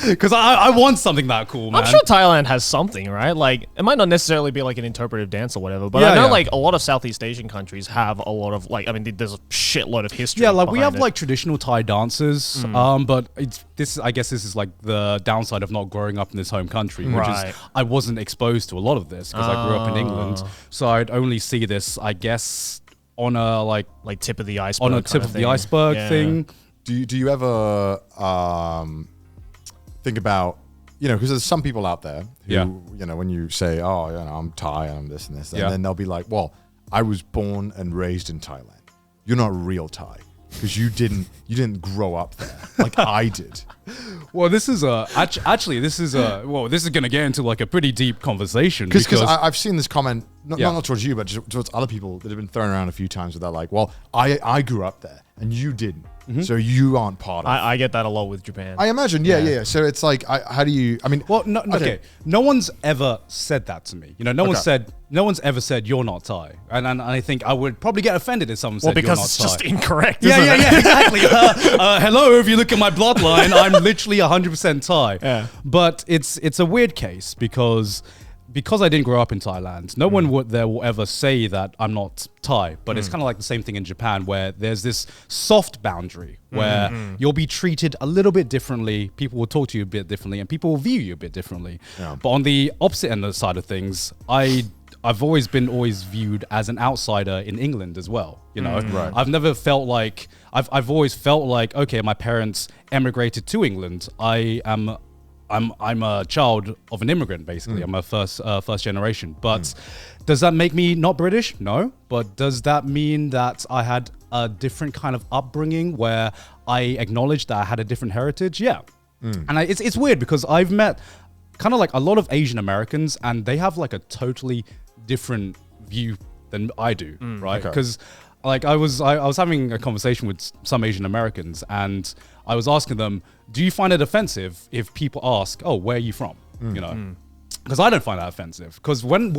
Because I want something that cool, man. I'm sure Thailand has something, right? Like, it might not necessarily be like an interpretive dance or whatever, but I know like a lot of Southeast Asian countries have a lot of like, I mean, there's a shitload of history. Yeah, like we have like traditional Thai dances, but I guess this is like the downside of not growing up in this home country, which is I wasn't exposed to a lot of this because I grew up in England, so I'd only see this, I guess, on a like tip of the iceberg, thing. Do you ever think about, you know, because there's some people out there who, you know, when you say, oh, you know, I'm Thai, I'm this and this, and then they'll be like, well, I was born and raised in Thailand. You're not real Thai because you didn't grow up there like I did. Well, this is actually this is gonna get into like a pretty deep conversation because I've seen this comment not towards you but just towards other people that have been thrown around a few times where they're like, well, I grew up there and you didn't, so you aren't part of it. I get that a lot with Japan. I imagine, yeah. So it's like, how do you? I mean, well, okay. No one's ever said that to me. You know, no one's ever said you're not Thai, and I think I would probably get offended if someone said you're not Thai. Because it's just incorrect. Yeah, exactly. Hello, if you look at my bloodline, I'm literally 100% Thai. Yeah. But it's a weird case because I didn't grow up in Thailand, no one will ever say that I'm not Thai, but it's kind of like the same thing in Japan where there's this soft boundary where you'll be treated a little bit differently, people will talk to you a bit differently, and people will view you a bit differently. Yeah. But on the opposite end of the side of things, I've always been viewed as an outsider in England as well. You know, I've never felt like, I've always felt like, okay, my parents emigrated to England. I'm a child of an immigrant, basically. I'm a first generation. But does that make me not British? No. But does that mean that I had a different kind of upbringing where I acknowledged that I had a different heritage? Yeah. And it's weird because I've met kind of like a lot of Asian Americans and they have like a totally different view than I do, right? Because like I was having a conversation with some Asian Americans and I was asking them, do you find it offensive if people ask, oh, where are you from? You know, because I don't find that offensive. Because when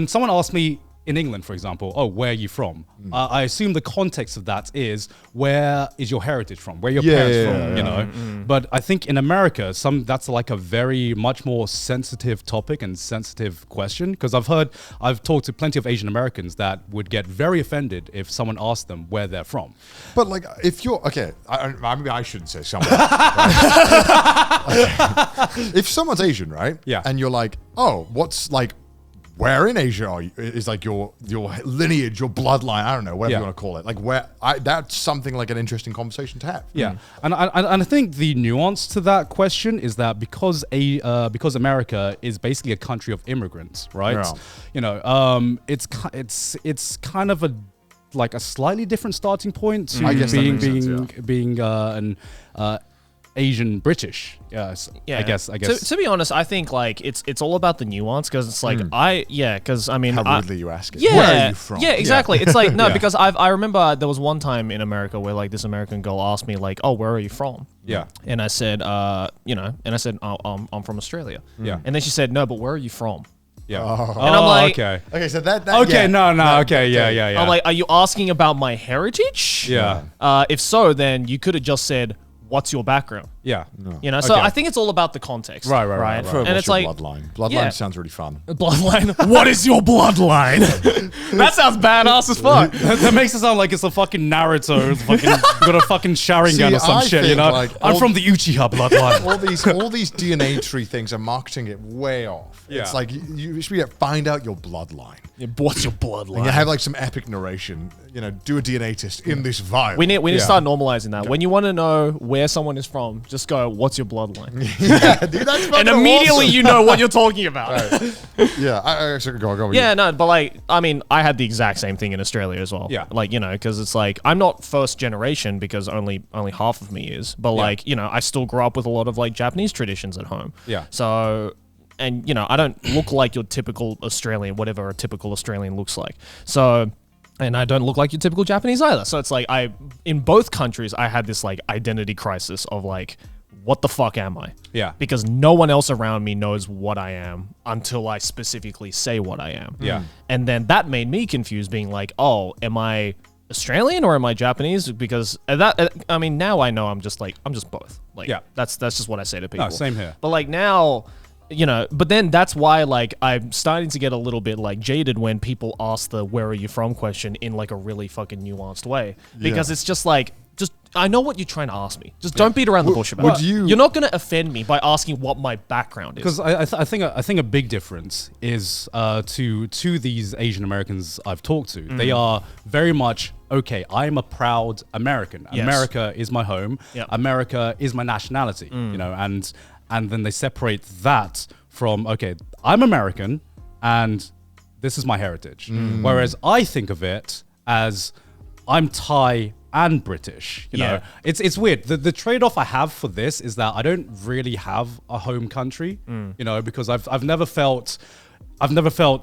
someone asks me in England, for example, oh, where are you from? I assume the context of that is, where is your heritage from? Where are your parents from? You know, But I think in America, that's like a very much more sensitive topic and sensitive question, because I've talked to plenty of Asian Americans that would get very offended if someone asked them where they're from. But like, if you're okay, maybe I shouldn't say someone. If someone's Asian, right? Yeah. And you're like, oh, what's like, where in Asia are you? Is like your lineage, your bloodline? I don't know, whatever you want to call it. Like that's something like an interesting conversation to have. Yeah, and I think the nuance to that question is that because America is basically a country of immigrants, right? Yeah. You know, it's kind of a slightly different starting point to I guess being an Asian British. Yes, Yeah, I guess. To be honest, I think like it's all about the nuance, because it's like because I mean, How rudely you ask it. yeah, Where are you from? Yeah, exactly. It's like no, because I remember there was one time in America where like this American girl asked me like, oh, where are you from? Yeah. And I said, oh, I'm from Australia. Yeah. And then she said, no, but where are you from? Yeah. And I'm like, okay. Okay, so that Okay, yeah. okay, yeah. I'm like, are you asking about my heritage? Yeah. If so, then you could have just said, what's your background? Yeah. You know, so Okay. I think it's all about the context. Right. And What's it's your like bloodline. Bloodline Yeah. sounds really fun. bloodline. What is your bloodline? That sounds badass as fuck. That makes it sound like it's a fucking Naruto. It's fucking got a fucking Sharingan or some I shit, you think, know? like, I'm from the Uchiha bloodline. all these DNA tree things are marketing it way off. Yeah. It's like you should find out your bloodline. Yeah, what's your bloodline? And you have like some epic narration. You know, do a DNA test in this vial. We need to start normalizing that. When you want to know where someone is from, just go, what's your bloodline? Yeah, dude, that's fucking And immediately awesome. you know what you're talking about. Yeah, I actually go. Yeah, no, but like, I mean, I had the exact same thing in Australia as well. Yeah. Like, you know, because it's like, I'm not first generation because only half of me is. But like, you know, I still grew up with a lot of like Japanese traditions at home. Yeah. So, and you know, I don't look like your typical Australian, whatever a typical Australian looks like. So, and I don't look like your typical Japanese either. So it's like, in both countries, I had this like identity crisis of like, what the fuck am I? Yeah. Because no one else around me knows what I am until I specifically say what I am. Yeah. And then that made me confused, being like, oh, am I Australian or am I Japanese? Because I mean, now I know I'm just both. Like, Yeah. that's just what I say to people. No, same here. But like now, you know, but then that's why like I'm starting to get a little bit like jaded when people ask the "where are you from" question in like a really fucking nuanced way, because it's just like, I know what you're trying to ask me. Just don't beat around the bush about it. You're not going to offend me by asking what my background is. Because I think a big difference is to these Asian Americans I've talked to. They are very much, okay, I'm a proud American. Yes. America is my home. Yep. America is my nationality. You know, and then they separate that from, okay, I'm American and this is my heritage. Whereas I think of it as I'm Thai and British, you know. It's weird. The trade-off I have for this is that I don't really have a home country, you know, because I've never felt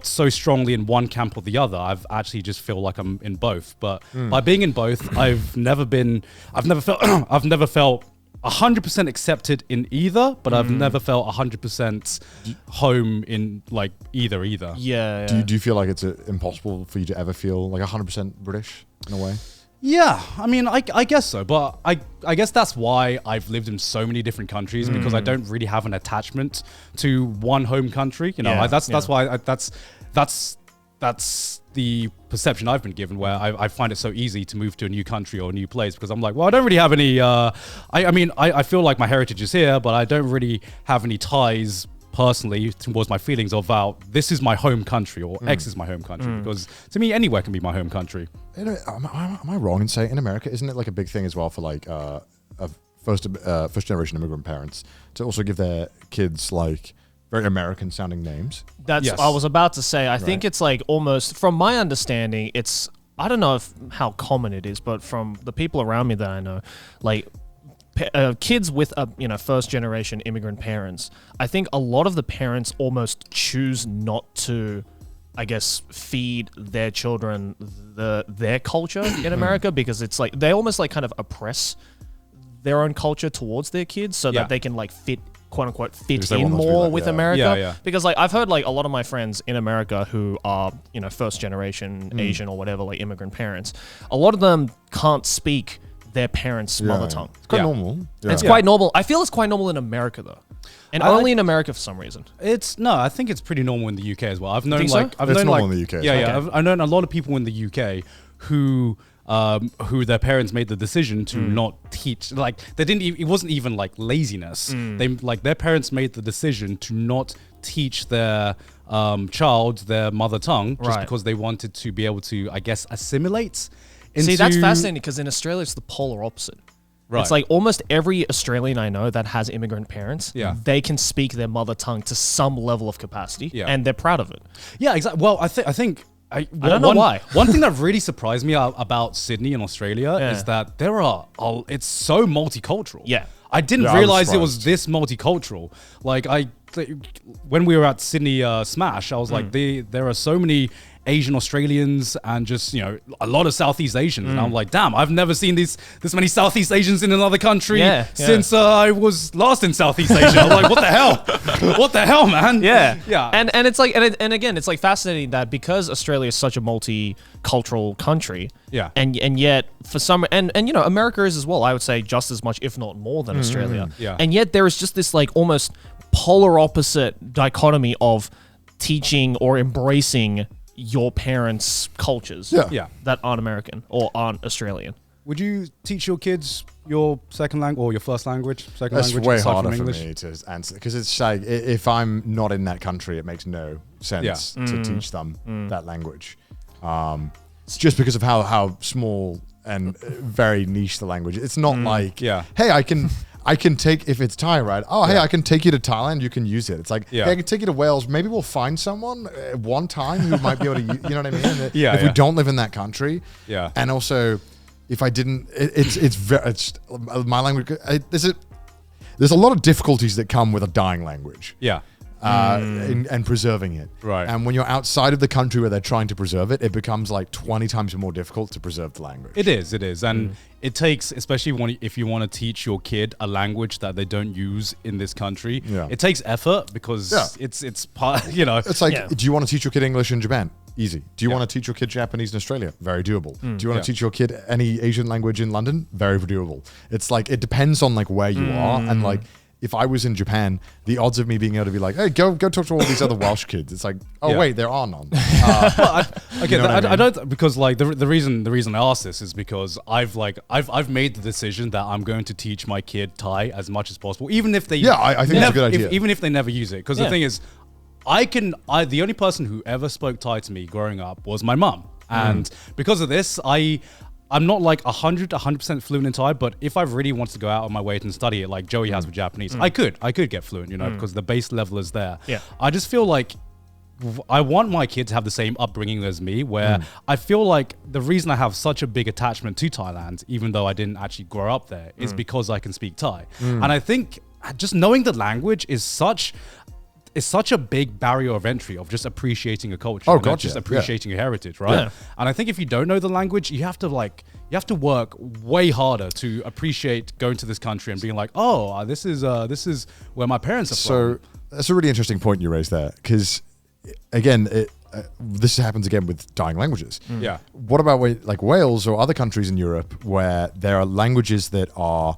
so strongly in one camp or the other. I've actually just feel like I'm in both. But by being in both, I've never felt 100% accepted in either, but I've never felt 100% home in like either. Yeah. Do you feel like it's impossible for you to ever feel like 100% British in a way? Yeah, I mean, I guess so, but I guess that's why I've lived in so many different countries, because I don't really have an attachment to one home country. You know, that's why that's the perception I've been given, where I find it so easy to move to a new country or a new place, because I'm like, well, I don't really have any. I feel like my heritage is here, but I don't really have any ties personally towards my feelings about this is my home country or X is my home country, because to me anywhere can be my home country. Am I wrong in saying in America, isn't it like a big thing as well for like first generation immigrant parents to also give their kids like very American sounding names? That's I was about to say. I think it's like almost, from my understanding, it's, I don't know how common it is, but from the people around me that I know, like kids with first generation immigrant parents, I think a lot of the parents almost choose not to, I guess, feed their children their culture in America, because it's like they almost like kind of oppress their own culture towards their kids so that they can like quote unquote fit in more with America. Because like I've heard like a lot of my friends in America who are, you know, first generation Asian or whatever, like immigrant parents, a lot of them can't speak their parents' mother tongue. It's quite normal. Yeah. It's quite normal. I feel it's quite normal in America though, and only in America for some reason. I think it's pretty normal in the UK as well. I've known It's normal in the UK. I've known a lot of people in the UK who their parents made the decision to not teach. Like they didn't. It wasn't even like laziness. Their parents made the decision to not teach their child their mother tongue just because they wanted to be able to, I guess, assimilate. See, that's fascinating because in Australia it's the polar opposite. Right. It's like almost every Australian I know that has immigrant parents, they can speak their mother tongue to some level of capacity, and they're proud of it. Yeah, exactly. Well, I think. I don't know why. One thing that really surprised me about Sydney and Australia is that it's so multicultural. Yeah. I didn't realize it was this multicultural. Like when we were at Sydney Smash, I was like, there are so many Asian Australians and just, a lot of Southeast Asians. And I'm like, damn, I've never seen this many Southeast Asians in another country since I was last in Southeast Asia. I'm like, what the hell? What the hell, man? Yeah. Yeah. And it's like, and again, it's like fascinating that because Australia is such a multicultural country. Yeah. And yet for some, and America is as well, I would say just as much, if not more than Australia. Yeah. And yet there is just this like almost polar opposite dichotomy of teaching or embracing your parents' cultures that aren't American or aren't Australian. Would you teach your kids your second language or your first language? That's way harder for me to answer because it's like if I'm not in that country, it makes no sense to teach them that language. It's just because of how small and very niche the language. It's not like, hey, I can take, if it's Thai, right? Oh, hey, I can take you to Thailand. You can use it. It's like, hey, I can take you to Wales. Maybe we'll find someone one time who might be able to, you know what I mean? If we don't live in that country. Yeah. And also, if I didn't, it's my language. There's a lot of difficulties that come with a dying language. Yeah. And preserving it. Right. And when you're outside of the country where they're trying to preserve it, it becomes like 20 times more difficult to preserve the language. It is. And it takes, especially if you want to teach your kid a language that they don't use in this country, it takes effort because it's part, It's like, do you want to teach your kid English in Japan? Easy. Do you want to teach your kid Japanese in Australia? Very doable. Do you want to teach your kid any Asian language in London? Very doable. It's like, it depends on like where you are and like, if I was in Japan, the odds of me being able to be like, hey, go talk to all these other Welsh kids. It's like, wait, there are none. I don't, because like the reason I ask this is because I've made the decision that I'm going to teach my kid Thai as much as possible, even if they I think it's a good idea. Even if they never use it, because the thing is, the only person who ever spoke Thai to me growing up was my mum, and because of this, I'm not like 100% fluent in Thai, but if I really wanted to go out of my way and study it like Joey has with Japanese, I could get fluent, because the base level is there. Yeah. I just feel like I want my kid to have the same upbringing as me, where I feel like the reason I have such a big attachment to Thailand, even though I didn't actually grow up there, is because I can speak Thai. And I think just knowing the language is such a big barrier of entry of just appreciating a culture, just appreciating a heritage, right? Yeah. And I think if you don't know the language, you have to work way harder to appreciate going to this country and being like, oh, this is where my parents are from. So that's a really interesting point you raised there, because again, this happens again with dying languages. Yeah. What about like Wales or other countries in Europe where there are languages that are,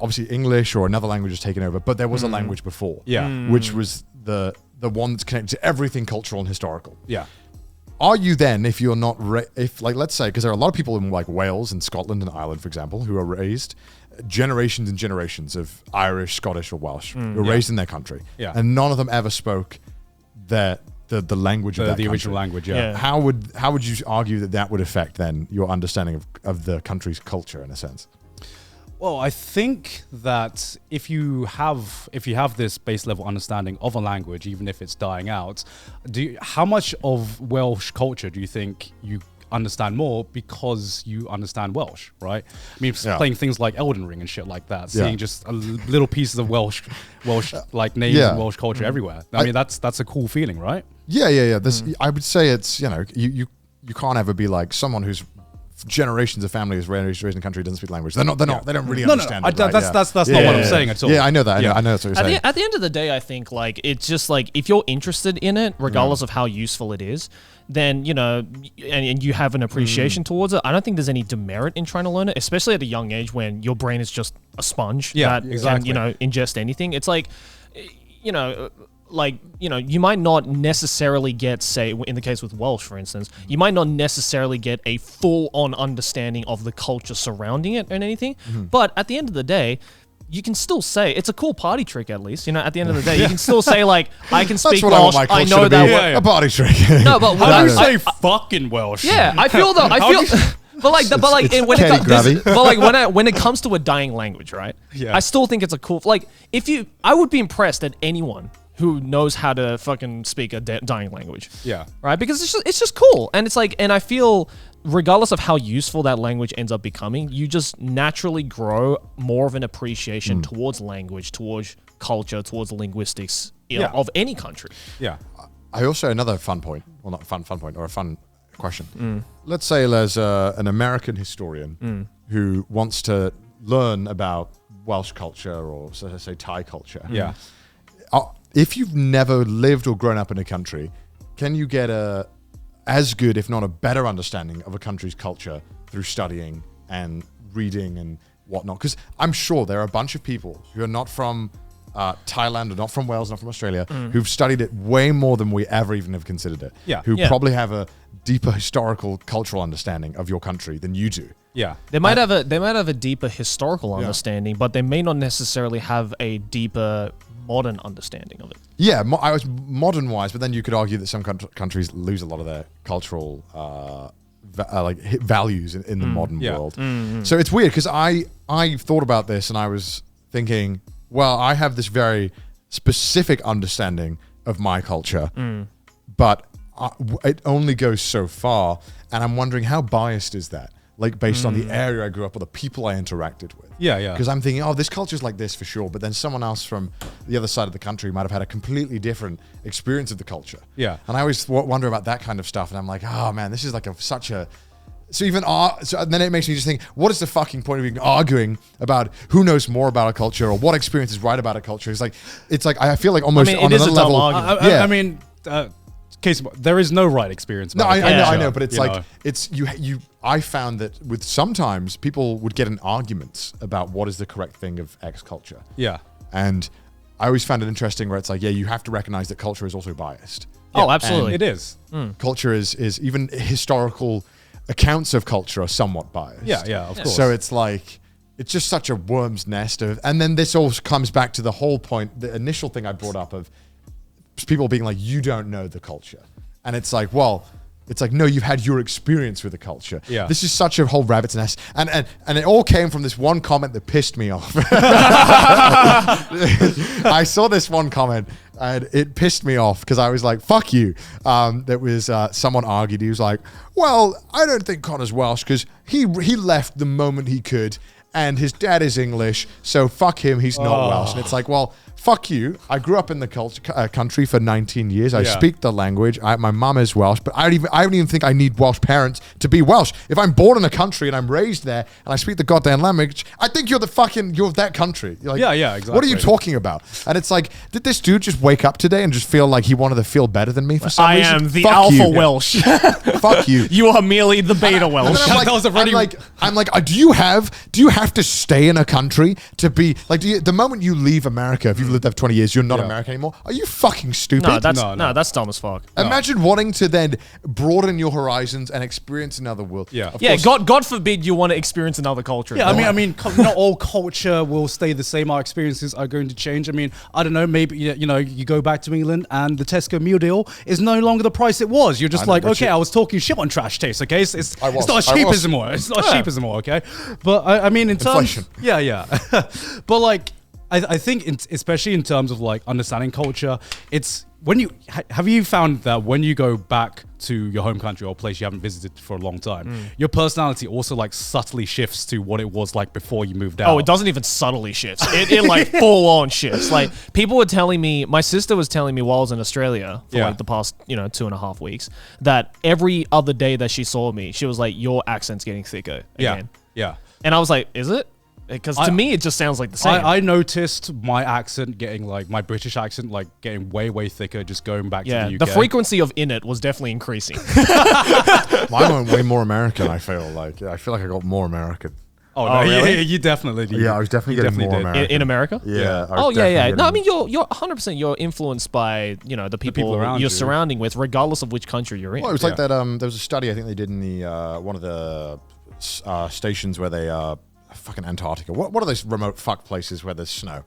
obviously English or another language is taken over, but there was a language before, which was the one that's connected to everything cultural and historical. Yeah. Are you then, if you're not, let's say, because there are a lot of people in like Wales and Scotland and Ireland, for example, who are raised generations and generations of Irish, Scottish, or Welsh, who were raised in their country, and none of them ever spoke the language of that the original language. Yeah. How would you argue that would affect then your understanding of the country's culture in a sense? Well, I think that if you have this base level understanding of a language, even if it's dying out, how much of Welsh culture do you think you understand more because you understand Welsh, right? I mean, playing things like Elden Ring and shit like that, seeing just little pieces of Welsh like names and Welsh culture everywhere. I mean, that's a cool feeling, right? Yeah. I would say it's, you can't ever be like someone who's generations of families raised in a country doesn't speak language. They don't really understand it. That's not what I'm saying at all. Yeah, I know that. I know that's what you're saying. At the end of the day, I think like it's just like if you're interested in it, regardless of how useful it is, then and you have an appreciation towards it. I don't think there's any demerit in trying to learn it, especially at a young age when your brain is just a sponge that can ingest anything. It's like you might not necessarily get, say, in the case with Welsh, for instance, you might not necessarily get a full-on understanding of the culture surrounding it and anything. But at the end of the day, you can still say it's a cool party trick. At least, at the end of the day, you can still say like, I can speak Welsh. I know that a party trick. No, but how do you say fucking Welsh? Yeah, I feel though. When it comes to a dying language, right? Yeah. I still think it's a cool. Like, I would be impressed at anyone who knows how to fucking speak a dying language. Yeah. Right? Because it's just cool. And it's like, and I feel regardless of how useful that language ends up becoming, you just naturally grow more of an appreciation towards language, towards culture, towards linguistics of any country. Yeah. I also, another fun point, well, not a fun point, or a fun question. Let's say there's an American historian who wants to learn about Welsh culture or, say, Thai culture. Yeah. If you've never lived or grown up in a country, can you get as good, if not a better understanding of a country's culture through studying and reading and whatnot? Because I'm sure there are a bunch of people who are not from Thailand or not from Wales, not from Australia, who've studied it way more than we ever even have considered it. Yeah. Who probably have a deeper historical, cultural understanding of your country than you do. Yeah. They might have a deeper historical understanding, but they may not necessarily have a deeper modern understanding of it. Yeah, I was modern wise, but then you could argue that some countries lose a lot of their cultural values in the modern world. So it's weird because I thought about this and I was thinking, well, I have this very specific understanding of my culture, but it only goes so far, and I'm wondering how biased is that? Like based on the area I grew up or the people I interacted with. Yeah, yeah. Because I'm thinking, this culture's like this for sure, but then someone else from the other side of the country might have had a completely different experience of the culture. Yeah. And I always wonder about that kind of stuff, and I'm like, oh man, this is like such a... So then it makes me just think, what is the fucking point of even arguing about who knows more about a culture or what experience is right about a culture? It's like I feel like almost on another level. I mean, there is no right experience. No, I know, but it's I found that with sometimes people would get in arguments about what is the correct thing of X culture. Yeah. And I always found it interesting where it's like, you have to recognize that culture is also biased. Oh, absolutely. And it is. Culture is even historical accounts of culture are somewhat biased. Yeah, of course. So it's like, it's just such a worm's nest of, and then this all comes back to the whole point, the initial thing I brought up of people being like, you don't know the culture. And it's like, well, no, you've had your experience with the culture. Yeah. This is such a whole rabbit's nest. And it all came from this one comment that pissed me off. I saw this one comment and it pissed me off because I was like, fuck you. That was someone argued. He was like, well, I don't think Connor's Welsh because he left the moment he could and his dad is English, so fuck him, he's not Welsh. And it's like, well, fuck you. I grew up in the country for 19 years. I speak the language. My mum is Welsh, but I don't even think I need Welsh parents to be Welsh. If I'm born in a country and I'm raised there and I speak the goddamn language, I think you're that country. You're like, yeah, exactly. What are you talking about? And it's like, did this dude just wake up today and just feel like he wanted to feel better than me for some reason? I am the alpha Welsh. Fuck you. You are merely the beta Welsh. I'm like, do you have to stay in a country to be like? The moment you leave America, if you've lived there for 20 years, you're not American anymore. Are you fucking stupid? No, that's dumb as fuck. Imagine wanting to then broaden your horizons and experience another world. Yeah, God forbid you want to experience another culture. Yeah, I mean, not all culture will stay the same. Our experiences are going to change. I mean, I don't know. Maybe you go back to England and the Tesco meal deal is no longer the price it was. You're just like, okay, I was talking shit on trash taste. Okay, it's not as cheap as anymore. It's not as cheap as anymore. Okay, but I mean, in terms, but like. I think, especially in terms of like understanding culture, it's when you have you found that when you go back to your home country or a place you haven't visited for a long time, your personality also like subtly shifts to what it was like before you moved out? Oh, it doesn't even subtly shifts. It like full on shifts. Like people were telling me, my sister was telling me while I was in Australia for like the past 2.5 weeks, that every other day that she saw me, she was like, "Your accent's getting thicker again." Yeah. And I was like, "Is it?" Because to me, it just sounds like the same. I noticed my accent getting like my British accent like getting way thicker just going back to the UK. The frequency of "in it" was definitely increasing. Mine went way more American. I feel like I got more American. Oh no, really? You definitely did. Yeah, I was definitely getting more American. In America? Yeah. Oh yeah. No, I mean you're 100%. You're influenced by the people around you're you. surrounding with, regardless of which country you're in. Well, it was like that. There was a study I think they did in the one of the stations where they fucking Antarctica. What are those remote fuck places where there's snow?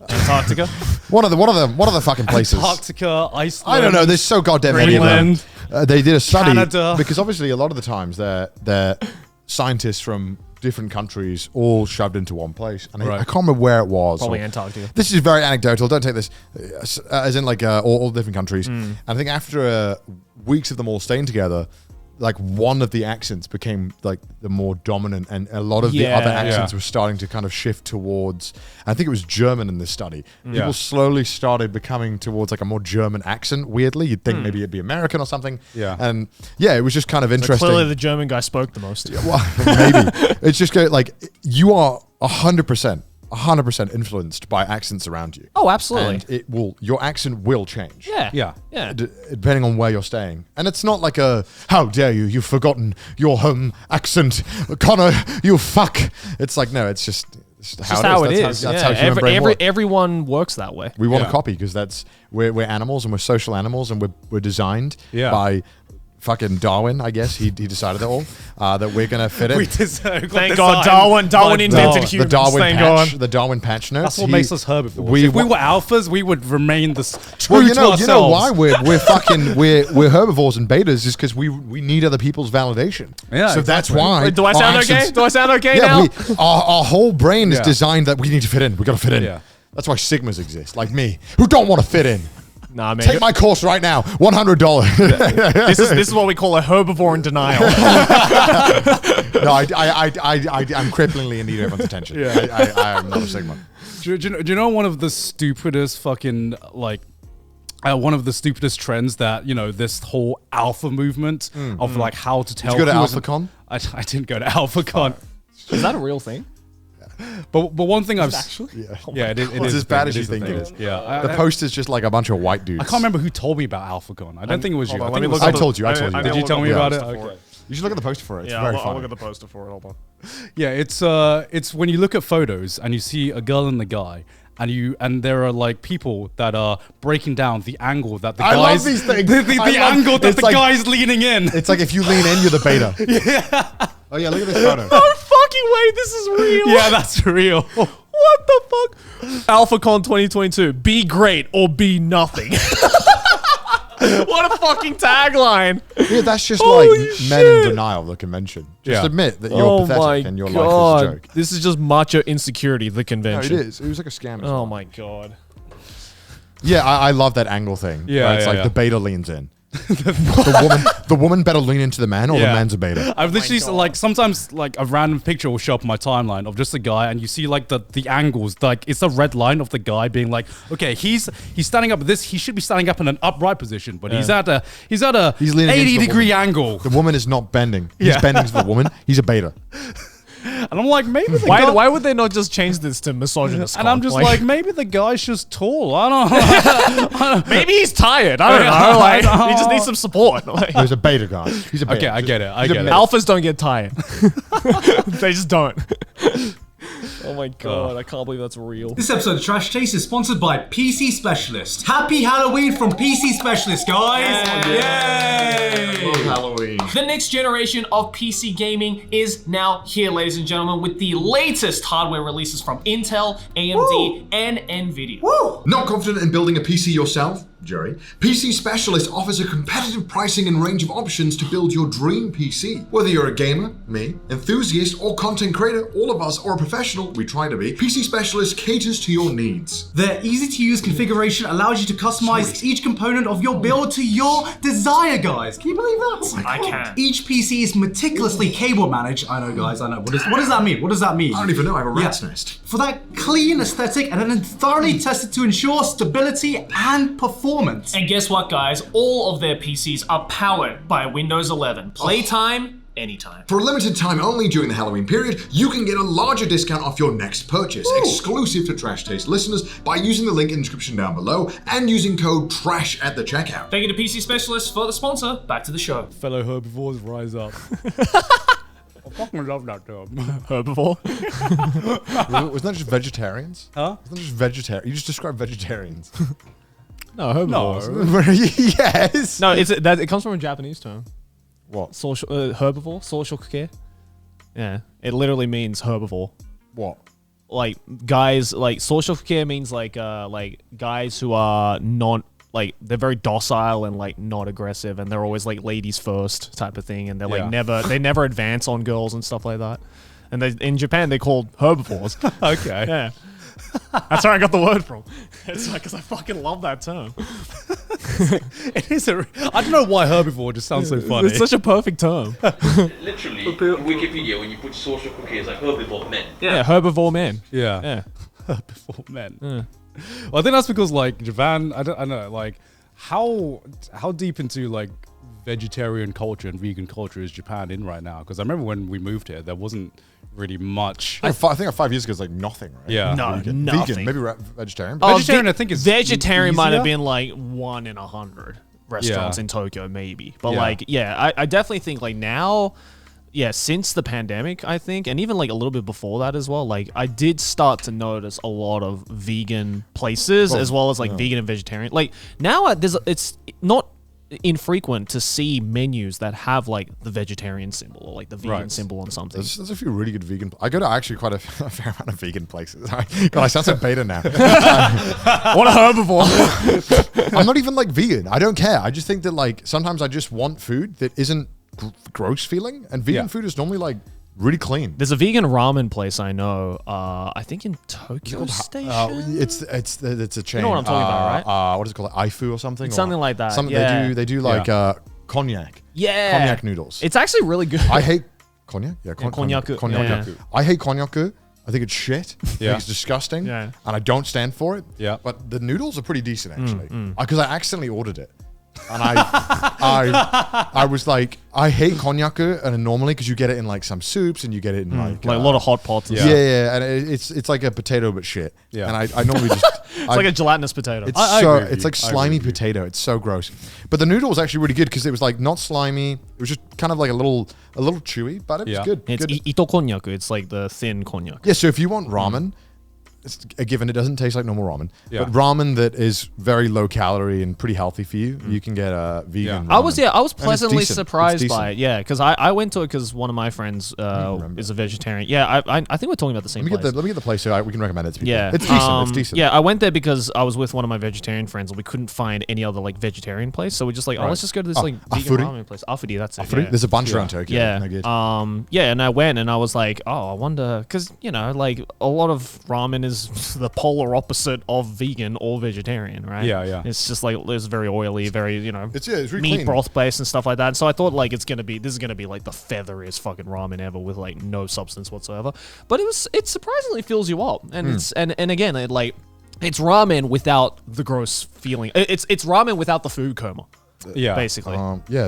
Antarctica. One of the fucking places. Antarctica, Iceland. I don't know. There's so goddamn many of Greenland. them. They did a study Canada. because obviously a lot of the times they're scientists from different countries all shoved into one place, and I can't remember where it was. Probably Antarctica. This is very anecdotal. Don't take this as in like all different countries. And I think after weeks of them all staying together, like one of the accents became like the more dominant, and a lot of the other accents were starting to kind of shift towards, I think it was German in this study. People slowly started becoming towards like a more German accent. Weirdly, you'd think maybe it'd be American or something. Yeah. And yeah, it was just kind of interesting. Clearly the German guy spoke the most. Well, maybe. It's just like you are 100% influenced by accents around you. Oh, absolutely. And your accent will change. Yeah. Depending on where you're staying. And it's not like how dare you, you've forgotten your home accent, Connor, you fuck. It's like, no, it's just how it is. That's how human brain works. Everyone works that way. We want to copy because we're animals and we're social animals, and we're designed by fucking Darwin, I guess. He decided it all. That we're gonna fit in. Thank God, Darwin invented humans. The Darwin patch notes. That's what makes us herbivores. If we were alphas, we would remain true to ourselves. You know why we're herbivores and betas is because we need other people's validation. Yeah, so that's why. Do I sound okay? Do I sound okay now? Our whole brain is designed that we need to fit in. We gotta fit in. Yeah. That's why sigmas exist, like me, who don't want to fit in. Nah, man. Take my course right now. $100. This is what we call a herbivore in denial. No, I'm cripplingly in need of everyone's attention. Yeah. I am not a Sigma. Do you know one of the stupidest fucking one of the stupidest trends that this whole alpha movement of like how to tell. Did you go to AlphaCon? I didn't go to AlphaCon. Is that a real thing? But one thing I've actually it is it's as bad as you think it is. Yeah, the poster's just like a bunch of white dudes. I can't remember who told me about AlphaCon. I don't think it was you. I told you. Did you tell me about it? Okay. You should look at the poster for it. It's very funny. I'll look at the poster for it. Hold on. Yeah, it's when you look at photos and you see a girl and the guy. And there are like people that are breaking down the angle that the guys. I love these things. The angle that the guy's leaning in. It's like if you lean in, you're the beta. Yeah. Oh yeah, look at this photo. No fucking way, this is real. Yeah, that's real. What the fuck? AlphaCon 2022. Be great or be nothing. What a fucking tagline. Yeah, that's just like men in denial of the convention. Just admit that you're pathetic and your life is a joke. This is just macho insecurity, the convention. No, it is. It was like a scam. Oh my God. Yeah, I love that angle thing. Yeah, it's like the beta leans in. the woman better lean into the man, or the man's a beta. I've literally sometimes like a random picture will show up on my timeline of just a guy, and you see like the angles, like it's a red line of the guy being like, okay, he's standing up at this, he should be standing up in an upright position, but he's at a 80-degree angle. The woman is not bending. He's bending to the woman. He's a beta. And I'm like, maybe why would they not just change this to misogynist? And I'm just like, maybe the guy's just tall. I don't know. Maybe he's tired. I don't know. Like, he just needs some support. Like, he's a beta guy. He's a beta. Okay, I get it. Alphas don't get tired. They just don't. Oh my God, I can't believe that's real. This episode of Trash Taste is sponsored by PC Specialist. Happy Halloween from PC Specialist, guys! Yay! Love Halloween. The next generation of PC gaming is now here, ladies and gentlemen, with the latest hardware releases from Intel, AMD, and Nvidia. Not confident in building a PC yourself? Jerry. PC Specialist offers a competitive pricing and range of options to build your dream PC. Whether you're a gamer, me, enthusiast, or content creator, all of us, or a professional, we try to be, PC Specialist caters to your needs. Their easy-to-use configuration allows you to customize each component of your build to your desire, guys. Can you believe that? I can. Each PC is meticulously cable managed. I know, guys, I know. What does that mean? What does that mean? I don't even know, I have a rat's nest. For that clean aesthetic and then thoroughly tested to ensure stability and performance. And guess what, guys? All of their PCs are powered by Windows 11. Playtime, anytime. For a limited time only during the Halloween period, you can get a larger discount off your next purchase, exclusive to Trash Taste listeners, by using the link in the description down below and using code TRASH at the checkout. Thank you to PC Specialist for the sponsor. Back to the show. Fellow herbivores, rise up. I fucking love that term. Herbivore. Wasn't that just vegetarians? Huh? Wasn't that just vegetarian? You just described vegetarians. No, herbivore. Yes. No, it comes from a Japanese term. What? Social herbivore, social care. Yeah, it literally means herbivore. What? Like guys, like social care means like guys who are not like they're very docile and like not aggressive, and they're always like ladies first type of thing, and they're like never advance on girls and stuff like that. And in Japan they're called herbivores. Okay. Yeah. That's where I got the word from. It's like because I fucking love that term. It is I don't know why herbivore just sounds so funny. It's such a perfect term. Literally, Wikipedia, when you put social cookie, it's like herbivore men. Yeah, herbivore men. Yeah. Herbivore men. Yeah. Well, I think that's because like Japan, I don't know, like how deep into like vegetarian culture and vegan culture is Japan in right now? Because I remember when we moved here, there wasn't really much. I think 5 years ago it's like nothing, right? Yeah. No, vegan. nothing. Vegan, maybe vegetarian. Oh, vegetarian, I think is vegetarian might have easier. been like 1 in 100 restaurants in Tokyo, maybe. But Yeah. I definitely think like now, since the pandemic, I think, and even like a little bit before that as well, like I did start to notice a lot of vegan places as well as like vegan and vegetarian. Like now it's not infrequent to see menus that have like the vegetarian symbol or like the vegan symbol on something. There's a few really good vegan. I go to actually quite a fair amount of vegan places. God, I sound so beta now. What a herbivore! I'm not even like vegan. I don't care. I just think that like sometimes I just want food that isn't gross feeling, and vegan food is normally like really clean. There's a vegan ramen place I know. I think in Tokyo Station. It's a chain. You know what I'm talking about, right? What is it called? Like Ifu or something? Something like that. They do like cognac. Yeah. Cognac noodles. It's actually really good. I hate cognac. Yeah, Konnyaku. Cognac. Yeah. I hate konnyaku. I think it's shit. I Yeah. think it's disgusting. Yeah. And I don't stand for it. Yeah. But the noodles are pretty decent actually. Because I accidentally ordered it. And I was like, I hate konnyaku, and normally because you get it in like some soups and you get it in like a lot of hot pots. And yeah, and it's like a potato but shit. Yeah. And I normally just It's like a gelatinous potato. It's I so agree with it's you. like slimy potato. It's so gross. But the noodle was actually really good because it was like not slimy. It was just kind of like a little chewy, but it was good. It's good. ito konnyaku. It's like the thin konnyaku. Yeah, so if you want ramen, it's a given it doesn't taste like normal ramen. Yeah. But ramen that is very low calorie and pretty healthy for you, you can get a vegan ramen. I was And it's pleasantly decent. It's surprised by decent. it. Yeah, because I went to it because one of my friends is a vegetarian. Yeah, I think we're talking about the same place. Let me get the place so we can recommend it to people. Yeah, It's decent. It's decent. Yeah, I went there because I was with one of my vegetarian friends and we couldn't find any other like vegetarian place. So we just like, let's just go to this like vegan Afuri? ramen place. Afuri, that's it. Afuri? Yeah. There's a bunch around Tokyo. Yeah. They're good. Yeah, and I went and I was like, oh, I wonder, because like a lot of ramen is the polar opposite of vegan or vegetarian, right? Yeah. It's just like it's very oily, very It's really meat clean. broth based and stuff like that. So I thought like this is gonna be like the featheriest fucking ramen ever with like no substance whatsoever. But it surprisingly fills you up, and it's and again it's ramen without the gross feeling. It's ramen without the food coma. Yeah. Basically.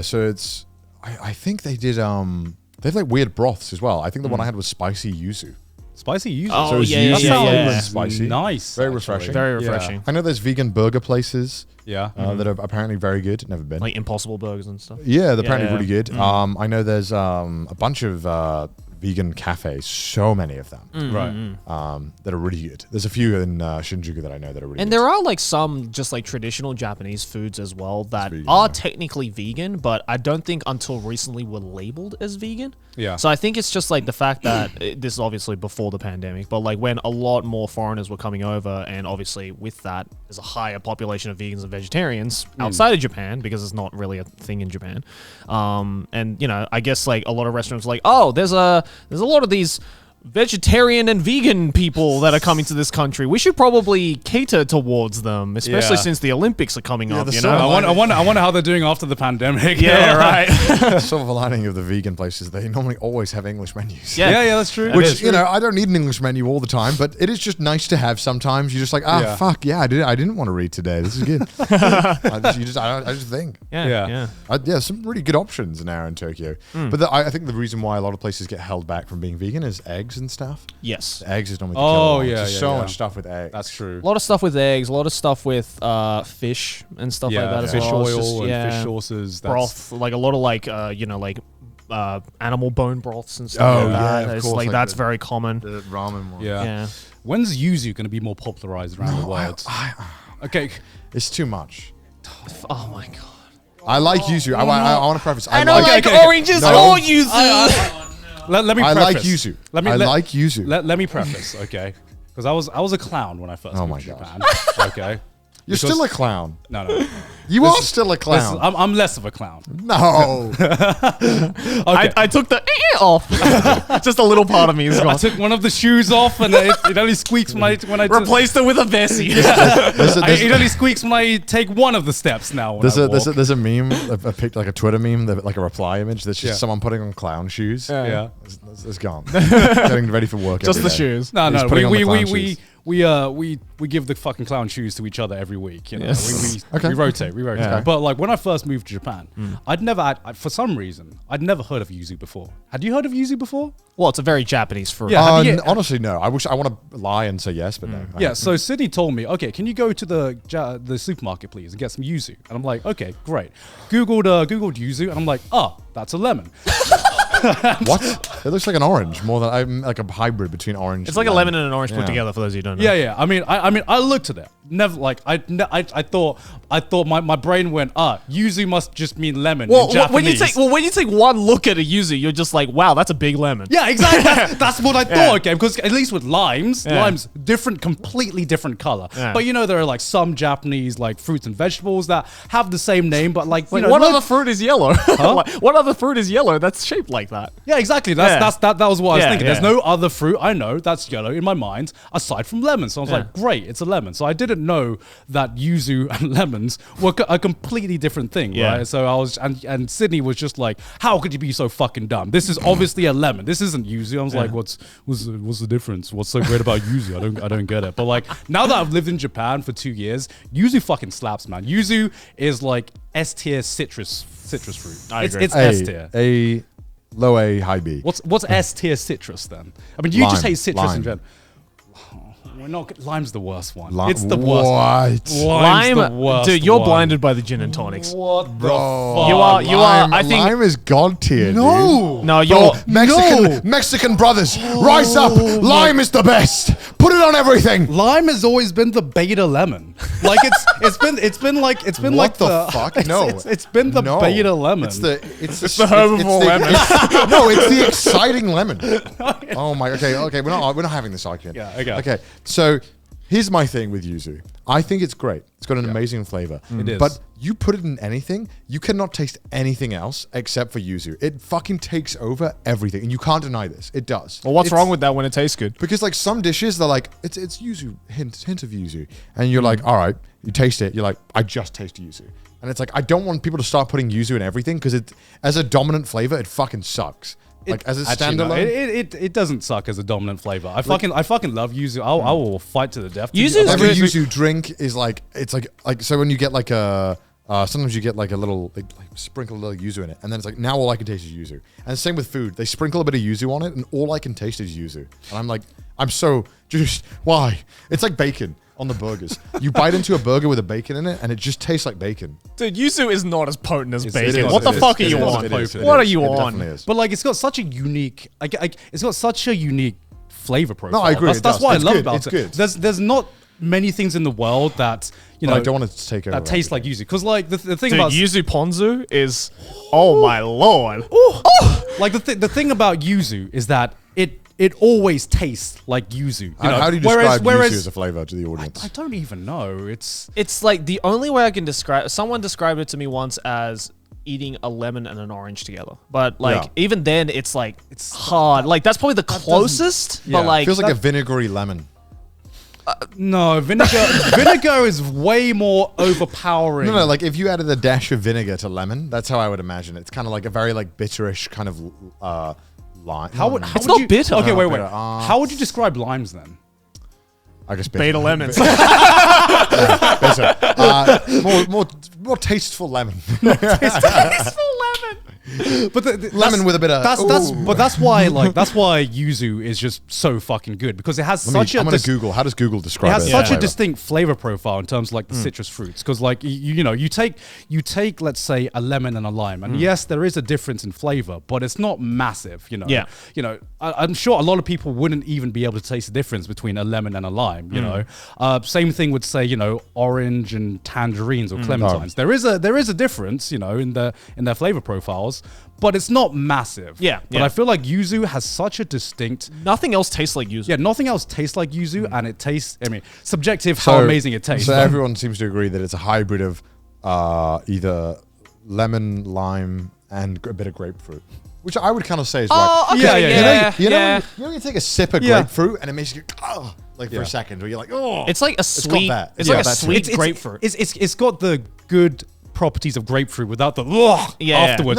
So it's I think they did they have like weird broths as well. I think the one I had was spicy yuzu. Spicy yuzu. Oh, So it's yeah, yuzu yeah. and spicy. Nice. Very actually. refreshing. Very Yeah. refreshing. I know there's vegan burger places Yeah. that are apparently very good. Never been. Like Impossible Burgers and stuff. Yeah, they're apparently yeah. really good. I know there's a bunch of vegan cafes, so many of them, Right. that are really good. There's a few in Shinjuku that I know that are really And good. there are like some just like traditional Japanese foods as well that vegan, are yeah. technically vegan, but I don't think until recently were labeled as vegan. Yeah. So I think it's just like the fact that this is obviously before the pandemic, but like when a lot more foreigners were coming over, and obviously with that, there's a higher population of vegans and vegetarians outside of Japan because it's not really a thing in Japan. And you know, I guess like a lot of restaurants are like, oh, there's a lot of these vegetarian and vegan people that are coming to this country. We should probably cater towards them, especially since the Olympics are coming up. You know, I wonder how they're doing after the pandemic. Yeah, right. Silver lining of the vegan places, they normally always have English menus. Yeah, that's true. Which, you know, I don't need an English menu all the time, but it is just nice to have sometimes. You're just like, fuck, yeah, I didn't want to read today. This is good. I just think. Yeah. Some really good options now in Tokyo. But I think the reason why a lot of places get held back from being vegan is eggs and stuff. Yes. The eggs is normally the killer one. There's so yeah. much stuff with eggs. That's true. A lot of stuff with eggs, a lot of stuff with fish and stuff like that as fish well. It's oil just, and fish sauces. broth, like a lot of like animal bone broths and stuff like that. of It's course, like like that's the- very common. The ramen one. Yeah. When's yuzu going to be more popularized around the world? Okay. It's too much. Oh my god. I like yuzu. I want to preface. I don't like oranges or yuzu. Let me I preface. like yuzu. I like yuzu. Let me preface, okay? Because I was a clown when I first moved to Japan. Okay. You're still a clown. No. You are still a clown. I'm less of a clown. No. Okay. I took the off. Just a little part of me is I gone. took one of the shoes off, and it only squeaks when I Replaced it with a Vessi. it only squeaks when I take one of the steps now. There's a meme, a pic, like a Twitter meme, like a reply image that's just someone putting on clown shoes. Yeah. It's gone. Getting ready for work. Just every the day. shoes. No, He's putting on the clown we shoes. we give the fucking clown shoes to each other every week. You know, Yes. we rotate. Yeah. But like when I first moved to Japan, for some reason, I'd never heard of yuzu before. Had you heard of yuzu before? Well, it's a very Japanese fruit. Yeah. Honestly, no. I want to lie and say yes, but no. Yeah, so Sydney told me, okay, can you go to the supermarket, please, and get some yuzu? And I'm like, okay, great. Googled yuzu, and I'm like, that's a lemon. What? It looks like an orange more than I'm like a hybrid between orange. It's like a lemon and an orange put together. For those of you who don't know. Yeah. I mean, I looked at it. Never like I thought my brain went, yuzu must just mean lemon. Well, in Japanese. when you take one look at a yuzu, you're just like, wow, that's a big lemon. Yeah, exactly. That's what I thought. Okay, because at least with limes, completely different color. Yeah. But you know, there are like some Japanese like fruits and vegetables that have the same name, but like you know, what other fruit is yellow? Like, what other fruit is yellow that's shaped like that? Yeah, exactly. That was what I was thinking. Yeah. There's no other fruit I know that's yellow in my mind aside from lemon. So I was like, great, it's a lemon. So I didn't know that yuzu and lemons were a completely different thing, right? So I was, and Sydney was just like, how could you be so fucking dumb? This is obviously a lemon. This isn't yuzu. I was like, what's the difference? What's so great about yuzu? I don't get it. But like now that I've lived in Japan for 2 years, yuzu fucking slaps, man. Yuzu is like S tier citrus fruit. I agree. It's S tier. A low A, high B. What's S tier citrus then? I mean, you just hate citrus in general. Lime's the worst one. It's the worst. What? Lime, the worst dude, you're one. blinded by the gin and tonics. What the Bro, fuck? You are. I think. lime is god tier. No. No, you're. Mexican brothers, rise up! Lime is the best. Put it on everything. Lime has always been the beta lemon. Like it's been like What like the fuck? No, it's been the beta lemon. It's the herbivore lemon. No, it's the exciting lemon. Oh my. Okay. We're not having this argument. Yeah. Okay. So here's my thing with yuzu. I think it's great. It's got an amazing flavor. It is. But you put it in anything, you cannot taste anything else except for yuzu. It fucking takes over everything, and you can't deny this. It does. Well, what's wrong with that when it tastes good? Because like some dishes, they're like, it's yuzu, hint of yuzu. And you're like, all right, you taste it. You're like, I just taste yuzu. And it's like, I don't want people to start putting yuzu in everything because it, as a dominant flavor, it fucking sucks. Like as a standalone, it doesn't suck as a dominant flavor. I fucking love yuzu. I will fight to the death. Every yuzu drink is like, it's like so when you get like a sometimes you get like a little like sprinkle a little yuzu in it, and then it's like now all I can taste is yuzu. And the same with food. They sprinkle a bit of yuzu on it, and all I can taste is yuzu. And I'm like, I'm so just why? It's like bacon. on the burgers. You bite into a burger with a bacon in it, and it just tastes like bacon. Dude, Yuzu is not as potent as bacon. is, What the it fuck is, are you it is, on? it is, it What are is. you It on? definitely is. But like, it's got such a unique, it's got such a unique flavor profile. No, I agree, That's, it that's does. what It's I love good, about it's it. good. There's not many things in the world that you know I don't want to take over. that taste like yuzu. Because like the thing Dude, about Yuzu Ponzu is, oh my lord. like the thing about yuzu is that it always tastes like yuzu. You know? How do you describe yuzu as a flavor to the audience? I don't even know. It's Like the only way I can describe. Someone described it to me once as eating a lemon and an orange together. But like even then, it's like it's hard. Like that's probably the closest. yeah. But like Feels like a vinegary lemon. no vinegar is way more overpowering. No, like if you added a dash of vinegar to lemon, that's how I would imagine it. It's kind of like a very like bitterish kind of lime. It's not bitter. Okay, wait. bitter. How would you describe limes then? I guess beta lemons. more tasteful lemon. But Lemon with a bit of that's why yuzu is just so fucking good because it has I'm gonna Google. How does Google describe it? It has such a distinct flavor profile in terms of like the citrus fruits. Because like you take let's say a lemon and a lime, and yes, there is a difference in flavor, but it's not massive. Yeah. I'm sure a lot of people wouldn't even be able to taste the difference between a lemon and a lime. You know, same thing would say orange and tangerines or clementines. There is a difference in their flavor profiles. But it's not massive. Yeah, But I feel like yuzu has such a distinct... Nothing else tastes like yuzu. Yeah, nothing else tastes like yuzu, and it tastes... I mean, subjective how amazing it tastes. So everyone seems to agree that it's a hybrid of either lemon, lime, and a bit of grapefruit. Which I would kind of say is right. Okay, You know when you take a sip of grapefruit and it makes you for a second, where you're like, oh. It's like a sweet... It's like a sweet grapefruit. It's got the good properties of grapefruit without the afterwards.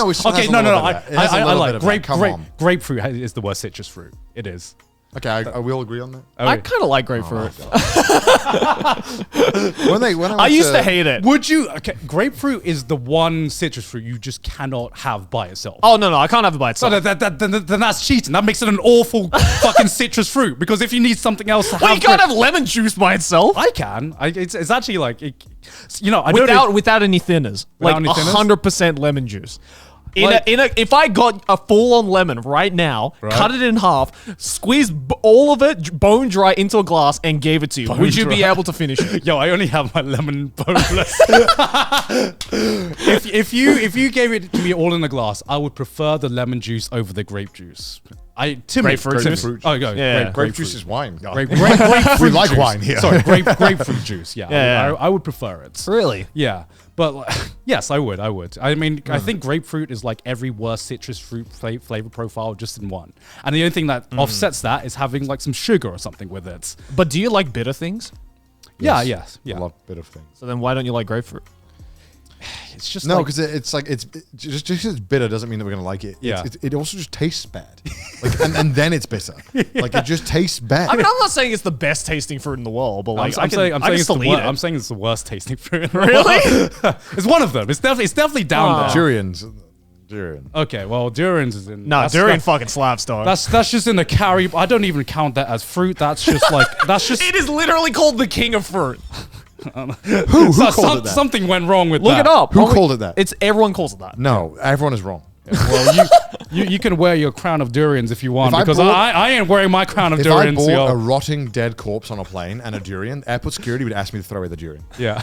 No, I like grapefruit is the worst citrus fruit. It is. Okay, I will agree on that. I kind of like grapefruit. I used to hate it. Would you? Okay, grapefruit is the one citrus fruit you just cannot have by itself. Oh no, I can't have it by itself. So then that's cheating. That makes it an awful fucking citrus fruit. Because if you need something else to have, you can't have lemon juice by itself. I can. It's actually like, without any thinners, like 100% lemon juice. If I got a full-on lemon right now, cut it in half, squeeze all of it bone dry into a glass, and gave it to you, would you be able to finish it? Yo, I only have my lemon boneless. if you gave it to me all in a glass, I would prefer the lemon juice over the grape juice. Grapefruit juice. Oh, go. Yeah. Grape juice is wine. Grapefruit We like juice. wine here. Sorry, grapefruit juice. Yeah, I would prefer it. Really? Yeah. But yes, I would. I mean, I think grapefruit is like every worst citrus fruit flavor profile just in one. And the only thing that offsets that is having like some sugar or something with it. But do you like bitter things? Yes. I love bitter things. So then why don't you like grapefruit? It's just because it's just because it's bitter doesn't mean that we're gonna like it. Yeah. It also just tastes bad. and then it's bitter. Like it just tastes bad. I mean, I'm not saying it's the best tasting fruit in the world, but like I'm saying it's the worst tasting fruit. Really? It's one of them. It's definitely down there. Durian. Okay, well, durians is in. No, durian fucking slaps, dog. That's just in the carry. I don't even count that as fruit. That's just like It is literally called the king of fruit. Who called it that? Something went wrong with Look that. it up. Who called it that? It's everyone calls it that. No, everyone is wrong. Well, you can wear your crown of durians if you want, because I ain't wearing my crown of durians. If I bought a rotting dead corpse on a plane and a durian, airport security would ask me to throw away the durian. Yeah.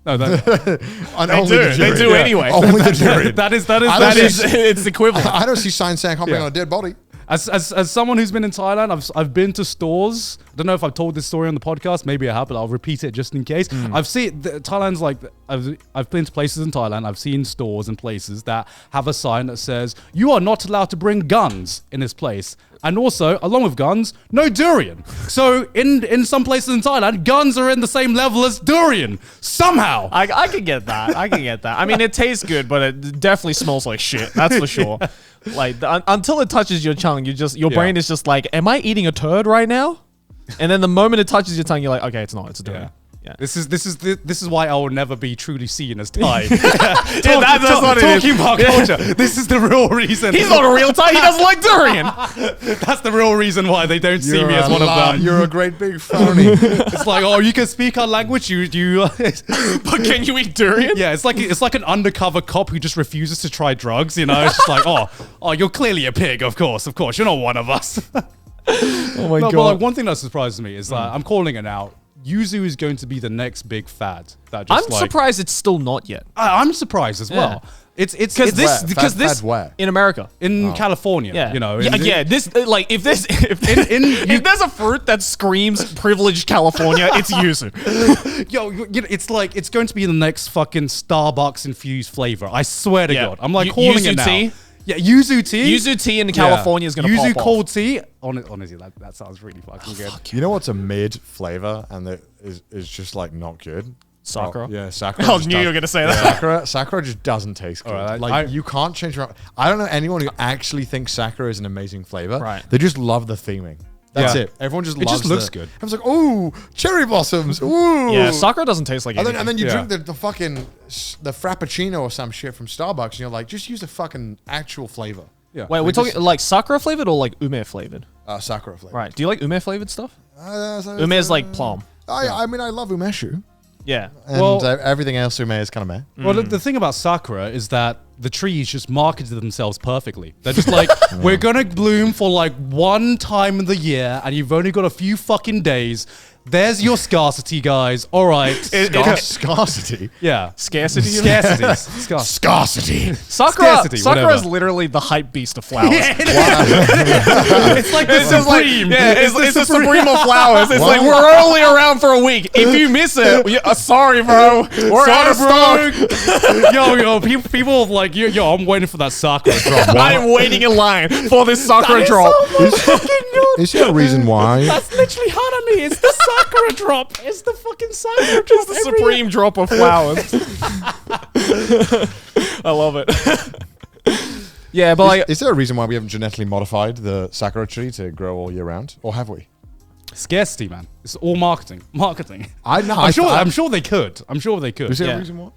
No, they do anyway. Only the durian. that is it's equivalent. I don't see signs saying I can't bring on a dead body. As someone who's been in Thailand, I've been to stores. I don't know if I've told this story on the podcast. Maybe I have, but I'll repeat it just in case. I've seen Thailand's like I've been to places in Thailand. I've seen stores and places that have a sign that says you are not allowed to bring guns in this place, and also along with guns, no durian. So in some places in Thailand, guns are in the same level as durian somehow. I can get that. I mean, it tastes good, but it definitely smells like shit. That's for sure. Like until it touches your tongue, your brain is just like, am I eating a turd right now? And then the moment it touches your tongue, you're like, okay, it's not. It's a durian. Yeah. This is why I will never be truly seen as Thai. That's what it is. Talking about culture. This is the real reason. He's not a real Thai. He doesn't like durian. That's the real reason why they don't see me as one of them. You're a great big phony. It's like, oh, you can speak our language. You. But can you eat durian? Yeah, it's like an undercover cop who just refuses to try drugs. You know, it's just like, oh, you're clearly a pig. Of course, you're not one of us. Oh my god! But like, one thing that surprises me is that I'm calling it out. Yuzu is going to be the next big fad. That just I'm surprised it's still not yet. I'm surprised as well. It's because this where? in America, in California. yeah, you know, this like if there's a fruit that screams privileged California, it's yuzu. Yo, it's like it's going to be the next fucking Starbucks infused flavor. I swear to God, I'm like calling it now. Tea? Yeah, yuzu tea. Yuzu tea in California is gonna yuzu pop cold off. tea. Honestly, that sounds really fucking good. You know what's a mid flavor and that is just like not good? Sakura. Oh, yeah, Sakura. I knew you were gonna say that. Sakura just doesn't taste good. Right, like you can't change around. I don't know anyone who actually thinks Sakura is an amazing flavor. Right. They just love the theming. That's it. Everyone just loves just looks good. Everyone's like, ooh, cherry blossoms. Ooh. Yeah, Sakura doesn't taste like And anything. then you drink the fucking the Frappuccino or some shit from Starbucks, and you're like, just use a fucking actual flavor. Yeah. Wait, we're talking like Sakura flavored or like ume flavored? Sakura flavor. Right. Do you like ume flavored stuff? Ume is like plum. I mean, I love umeshu. Yeah. And everything else ume is kind of meh. Well, the thing about Sakura is that the trees just marketed themselves perfectly. They're just like, we're gonna bloom for like one time in the year, and you've only got a few fucking days. There's your scarcity, guys. All right. Scarcity? Yeah. Scarcity? Scarcity. Sakura is whatever. literally the hype beast of flowers. It's like the Supreme. It's the Supreme of flowers. It's like, we're only around for a week. If you miss it, sorry, bro. We're out of stock. Yo, people like, yo, I'm waiting for that Sakura drop. I'm waiting in line for this Sakura drop. Is there a reason why? That's literally Hanami. It's the Sakura drop. It's the fucking Sakura drop. It's the supreme drop of flowers. I love it. Yeah, but like, is there a reason why we haven't genetically modified the Sakura tree to grow all year round? Or have we? Scarcity, man. It's all marketing. I'm sure they could. Is there a reason why?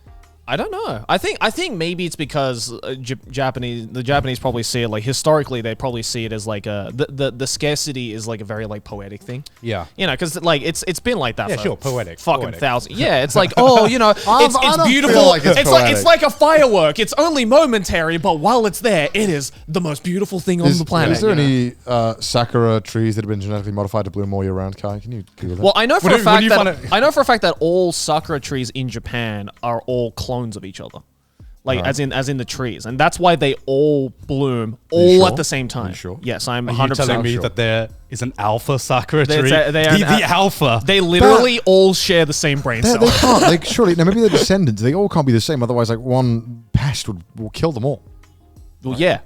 I don't know. I think maybe it's because the Japanese probably see it like historically they probably see it as like the scarcity is like a very like poetic thing. Yeah. You know, because like it's been like that. Yeah, for sure, poetic. Fucking thousands. Yeah, it's like, oh, you know, it's don't beautiful. feel like It's like a firework. It's only momentary, but while it's there, it is the most beautiful thing on the planet. Is there any Sakura trees that have been genetically modified to bloom all year round, Kai? Can you Google that? Well, I know for a fact that all Sakura trees in Japan are all clones of each other, like as in the trees, and that's why they all bloom all at the same time. Are you sure? Yes, I'm 100% Are you telling me sure. that there is an alpha Sakura tree? The alpha. They literally all share the same brain cell. They can't. Like, surely, maybe they're descendants. They all can't be the same. Otherwise, like one pest will kill them all. Well, yeah.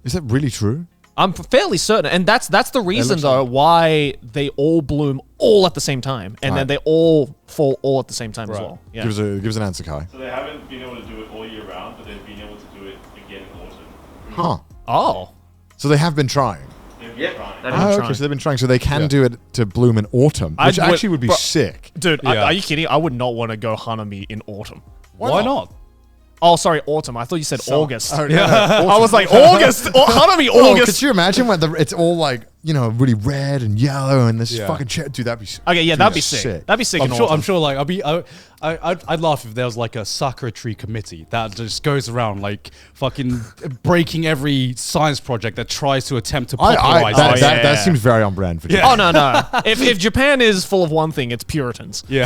Is that really true? I'm fairly certain, and that's the reason though why they all bloom all at the same time, and then they all fall all at the same time as well. Yeah. Give us an answer, Kai. So they haven't been able to do it all year round, but they've been able to do it again in autumn. Huh. Oh. So they have been trying. Yep. Okay, so they've been trying. So they can do it to bloom in autumn, which actually would be sick. Dude, are you kidding? I would not want to go Hanami in autumn. Why not? Oh, sorry, autumn. I thought you said August. Oh, yeah. I was like, August? Hanami, August. Could you imagine when it's all like, you know, really red and yellow and this fucking shit? Dude, that'd be sick. Okay, yeah, that'd be sick. That'd be sick. I'm sure. Like, I'd laugh if there was like a Sakura tree committee that just goes around like fucking breaking every science project that tries to attempt to popularize it. That seems very on brand for Japan. Oh no. If Japan is full of one thing, it's Puritans. Yeah.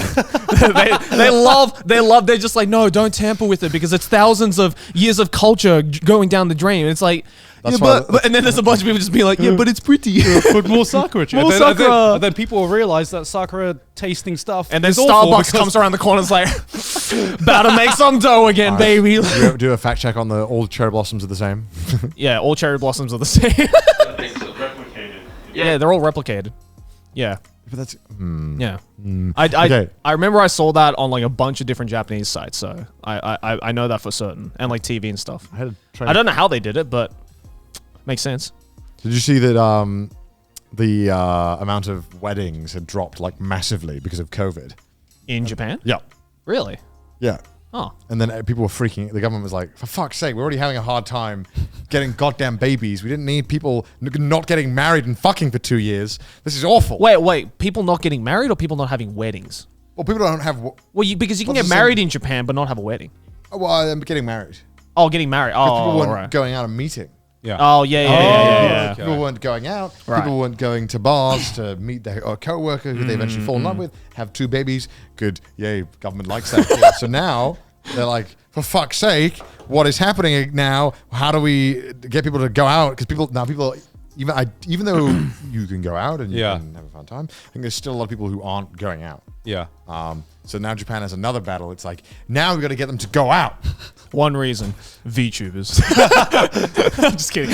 They're just like, no, don't tamper with it because it's thousands of years of culture going down the drain. It's like, and then there's a bunch of people just being like, yeah, but it's pretty. Put more Sakura tree. More Sakura. And then people will realize that Sakura tasting stuff. And then Starbucks comes around the corner and is like, about to make some dough again, baby. Do a fact check on all cherry blossoms are the same. Yeah, all cherry blossoms are the same. Replicated. Yeah, they're all replicated. Yeah. But that's yeah. Okay. I remember I saw that on like a bunch of different Japanese sites, so I know that for certain, and like TV and stuff. I don't know how they did it, but makes sense. Did you see that the amount of weddings had dropped like massively because of COVID? In Japan? Yeah. Really? Yeah. Oh. And then people were freaking. The government was like, for fuck's sake, we're already having a hard time getting goddamn babies. We didn't need people not getting married and fucking for 2 years. This is awful. Wait. People not getting married or people not having weddings? Well, people don't have. Well, because you can get married in Japan but not have a wedding. Oh, well, I'm getting married. Oh, getting married. Oh, people weren't right. going out and meeting. Yeah. Oh, yeah. Okay. People weren't going out. Right. People weren't going to bars to meet their co-worker who they eventually fall in love with, have 2 babies. Good. Yay, government likes that. Yeah. So now they're like, for fuck's sake, what is happening now? How do we get people to go out? Because people, even though you can go out and you can have a fun time, I think there's still a lot of people who aren't going out. Yeah. So now Japan has another battle. It's like, now we've got to get them to go out. One reason. VTubers. I'm just kidding.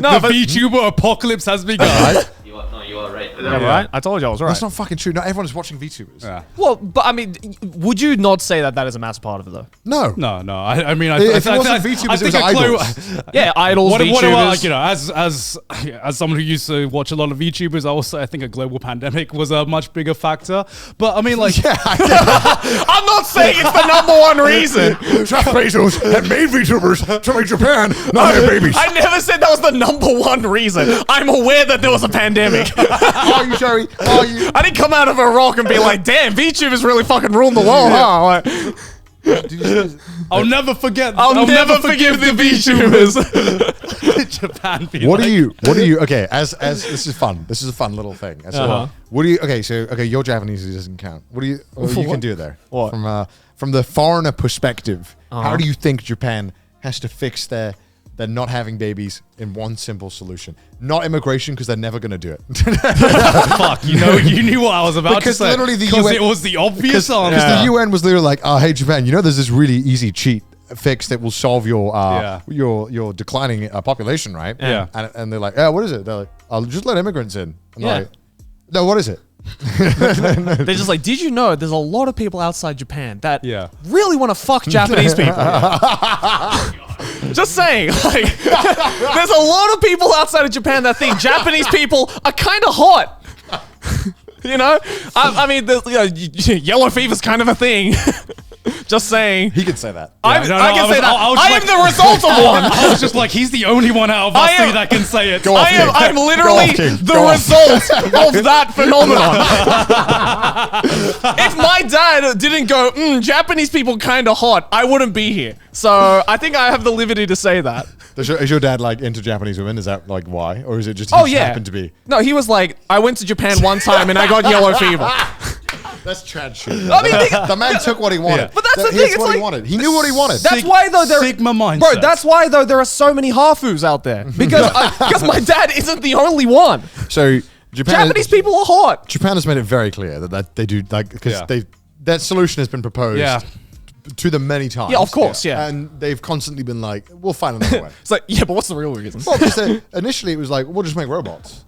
No, the VTuber apocalypse has begun. You are right. Yeah, right? I told you I was right. That's not fucking true. Not everyone is watching VTubers. Yeah. Well, but I mean, would you not say that is a massive part of it, though? No. No. I mean, if it wasn't VTubers, it was idols. Yeah, idols, what VTubers. You know, as someone who used to watch a lot of VTubers, I think a global pandemic was a much bigger factor. But I mean, like, I'm not saying it's the number one reason. Jeff Bezos had made VTubers to make Japan not have babies. I never said that was the number one reason. I'm aware that there was a pandemic. Are you, Joey? Are you? I didn't come out of a rock and be like, damn, VTubers really fucking ruined the world, huh? Like, I'll never forget. I'll never forgive the VTubers. Japan. What do you? Okay, as this is fun. This is a fun little thing. So, what do you? Okay, your Japanese doesn't count. What do you? You can do it there. What? From the foreigner perspective, how do you think Japan has to fix their not having babies in one simple solution? Not immigration, because they're never going to do it. Fuck, you knew what I was about to say. Literally the UN, UN, it was the obvious answer. Because the UN was literally like, hey Japan, there's this really easy cheat fix that will solve your declining population, right? Yeah. And they're like, what is it? They're like, I'll just let immigrants in. I'm like, no, what is it? They're just like, did you know there's a lot of people outside Japan that really want to fuck Japanese people? Just saying, like, there's a lot of people outside of Japan that think Japanese people are kind of hot. I mean, yellow fever's kind of a thing. Just saying. He could say that. I can say that. I am the result of one. I was just like, he's the only one out of us 3 that can say it. I'm literally the result of that phenomenon. If my dad didn't go, Japanese people kind of hot, I wouldn't be here. So I think I have the liberty to say that. Is your dad like into Japanese women? Is that like why? Or is it just happened to be? No, he was like, I went to Japan one time and I got yellow fever. That's trad shit. I mean, the man took what he wanted. But that's the thing. It's what like, he wanted. He knew what he wanted. That's why though there Sigma mindset. Bro, that's why though there are so many Hafus out there. Because my dad isn't the only one. So Japanese people are hot. Japan has made it very clear that they do, like, because that solution has been proposed to them many times. Yeah, of course, And they've constantly been like, we'll find another way. It's like, but what's the real reason? Well, because initially it was like, we'll just make robots.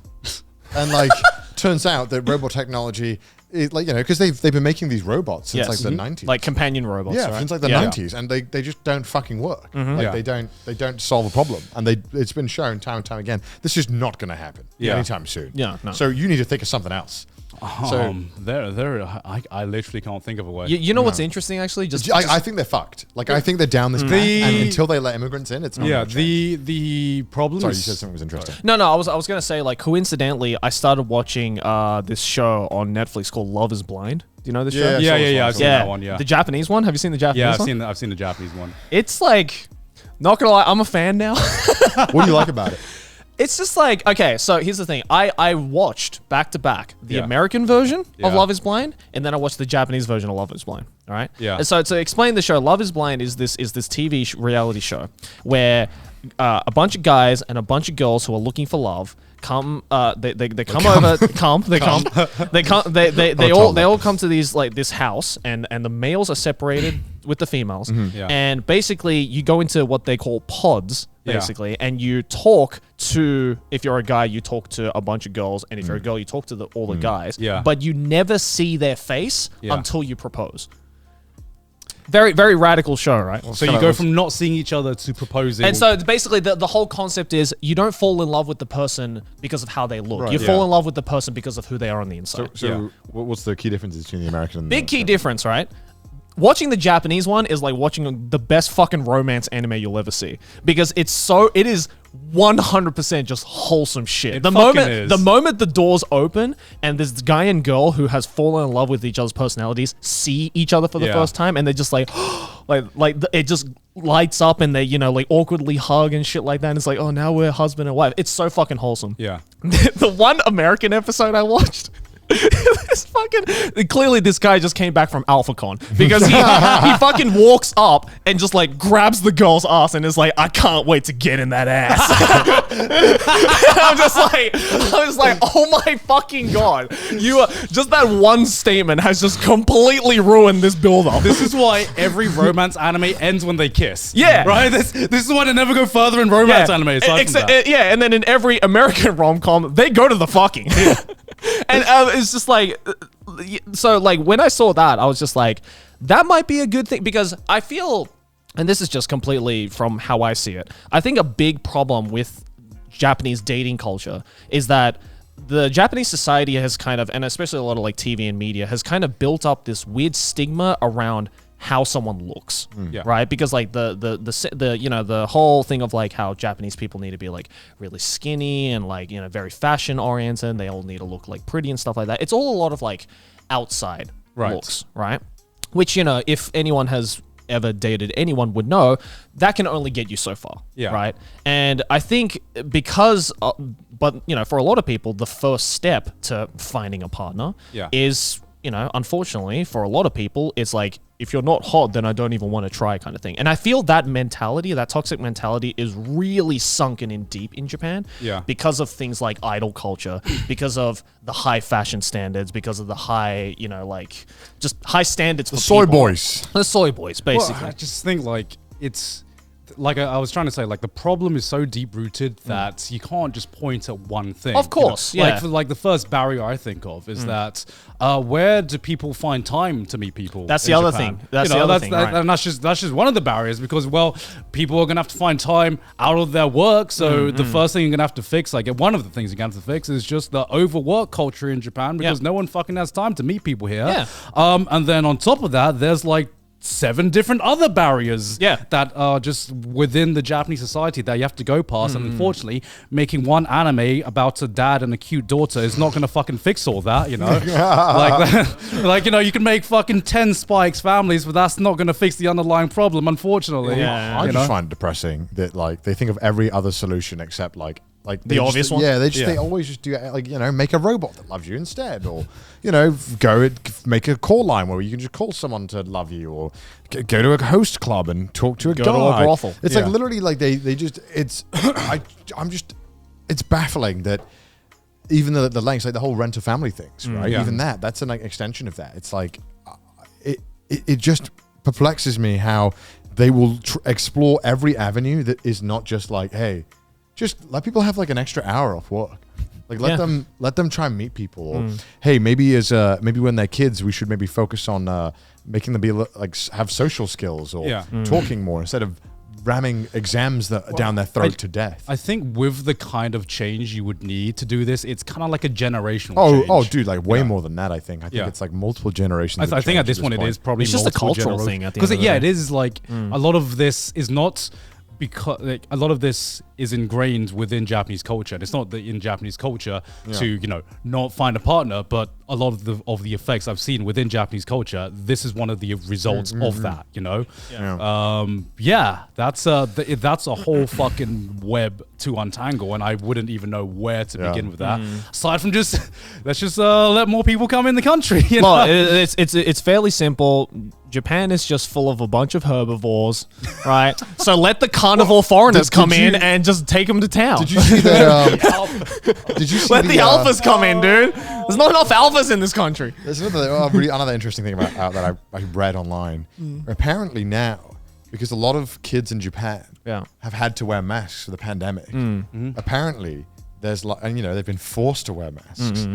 And like, turns out that robot technology is like, because they've been making these robots since like the 90s. Like companion robots, right? Since like the 90s. And they just don't fucking work. Like they don't solve a problem. And it's been shown time and time again, this is not going to happen anytime soon. Yeah, no. So you need to think of something else. I literally can't think of a way. You know what's interesting, actually? I think they're fucked. Like, I think they're down this path, and until they let immigrants in, it's not gonna change. The problem. Sorry, you said something was interesting. No, I was gonna say, like, coincidentally, I started watching this show on Netflix called Love Is Blind. Do you know this show? Yeah. I've seen that one. Yeah, the Japanese one. Have you seen the Japanese one? I've seen the Japanese one. It's like, not gonna lie, I'm a fan now. What do you like about it? It's just like, okay, so here's the thing. I watched back to back the American version of Love Is Blind, and then I watched the Japanese version of Love Is Blind. All right. Yeah. And so to explain the show, Love Is Blind is this TV reality show where a bunch of guys and a bunch of girls who are looking for love come. They all come to these this house, and the males are separated with the females, and basically you go into what they call pods. Basically, and you talk to, if you're a guy, you talk to a bunch of girls, and if you're a girl, you talk to all the guys. Yeah. But you never see their face until you propose. Very, very radical show, right? So you go from not seeing each other to proposing. And so basically the whole concept is you don't fall in love with the person because of how they look. Right. You fall in love with the person because of who they are on the inside. So what's the key differences between the American and Big key difference, right? Watching the Japanese one is like watching the best fucking romance anime you'll ever see, because it is 100% just wholesome shit. The moment the doors open and this guy and girl who has fallen in love with each other's personalities see each other for the first time, and they're just like, it just lights up, and they like awkwardly hug and shit like that. And it's like, oh, now we're husband and wife. It's so fucking wholesome. Yeah. The one American episode I watched. Clearly this guy just came back from AlphaCon, because he fucking walks up and just like grabs the girl's ass and is like, I can't wait to get in that ass. I'm just like, oh my fucking god, just that one statement has just completely ruined this build-up. This is why every romance anime ends when they kiss. Yeah, right. This is why they never go further in romance anime. And then in every American rom-com they go to the fucking. And it's just like, so like when I saw that, I was just like, that might be a good thing, because I feel, and this is just completely from how I see it, I think a big problem with Japanese dating culture is that the Japanese society has kind of, and especially a lot of like TV and media, has kind of built up this weird stigma around how someone looks, right? Because like the whole thing of like how Japanese people need to be like really skinny and like, very fashion oriented, and they all need to look like pretty and stuff like that. It's all a lot of like outside looks, right? Which, if anyone has ever dated anyone would know, that can only get you so far, right? And I think because, but for a lot of people, the first step to finding a partner is, unfortunately for a lot of people, it's like, if you're not hot, then I don't even want to try, kind of thing. And I feel that mentality, that toxic mentality, is really sunken in deep in Japan. Yeah. Because of things like idol culture, because of the high fashion standards, because of the high, just high standards for the soy people. boys. The soy boys, basically. Well, I just think it's like I was trying to say, like the problem is so deep rooted that you can't just point at one thing. Of course, Like the first barrier I think of is that where do people find time to meet people? That's the other thing. That's the other thing, right. And that's just one of the barriers, because people are gonna have to find time out of their work. So the first thing you're gonna have to fix, like one of the things you're gonna have to fix, is just the overwork culture in Japan, because no one fucking has time to meet people here. Yeah. And then on top of that, there's like 7 different other barriers that are just within the Japanese society that you have to go past. And unfortunately, making one anime about a dad and a cute daughter is not going to fucking fix all that, you can make fucking 10 Spikes families, but that's not going to fix the underlying problem, unfortunately. I just find it depressing that like they think of every other solution except like the obvious one. Yeah, they always just do make a robot that loves you instead, or make a call line where you can just call someone to love you, or go to a host club and talk to a guy. Go to a brothel. It's like literally like they just it's it's baffling that even the lengths, like the whole rent a family things, right? Yeah. Even that's an extension of that. It's like it just perplexes me how they will explore every avenue that is not just like, hey, just let people have like an extra hour off work. Like let them try and meet people. Or hey, maybe when they're kids, we should maybe focus on making them be like have social skills or talking more instead of ramming exams down their throat to death. I think with the kind of change you would need to do this, it's kind of like a generational change. Oh, dude, like way more than that. I think it's like multiple generations. I think at this point it is probably it's just a cultural thing at the end of the day. It is like a lot of this is not. Because a lot of this is ingrained within Japanese culture, and it's not that in Japanese culture to not find a partner, but a lot of the effects I've seen within Japanese culture, this is one of the results of that. That's a whole fucking web to untangle, and I wouldn't even know where to begin with that. Aside from let's just let more people come in the country. Well, it's fairly simple. Japan is just full of a bunch of herbivores, right? So let the carnivore foreigners come in and just take them to town. Did you see that? Did you see let the alphas come in, dude? There's not enough alphas in this country. There's another interesting thing about that I read online. Apparently now, because a lot of kids in Japan have had to wear masks for the pandemic, apparently there's they've been forced to wear masks.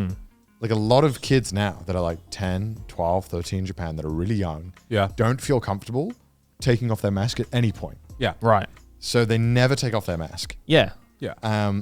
like a lot of kids now that are like 10, 12, 13 in Japan that are really young, don't feel comfortable taking off their mask at any point. Yeah. Right. So they never take off their mask. Yeah. Yeah.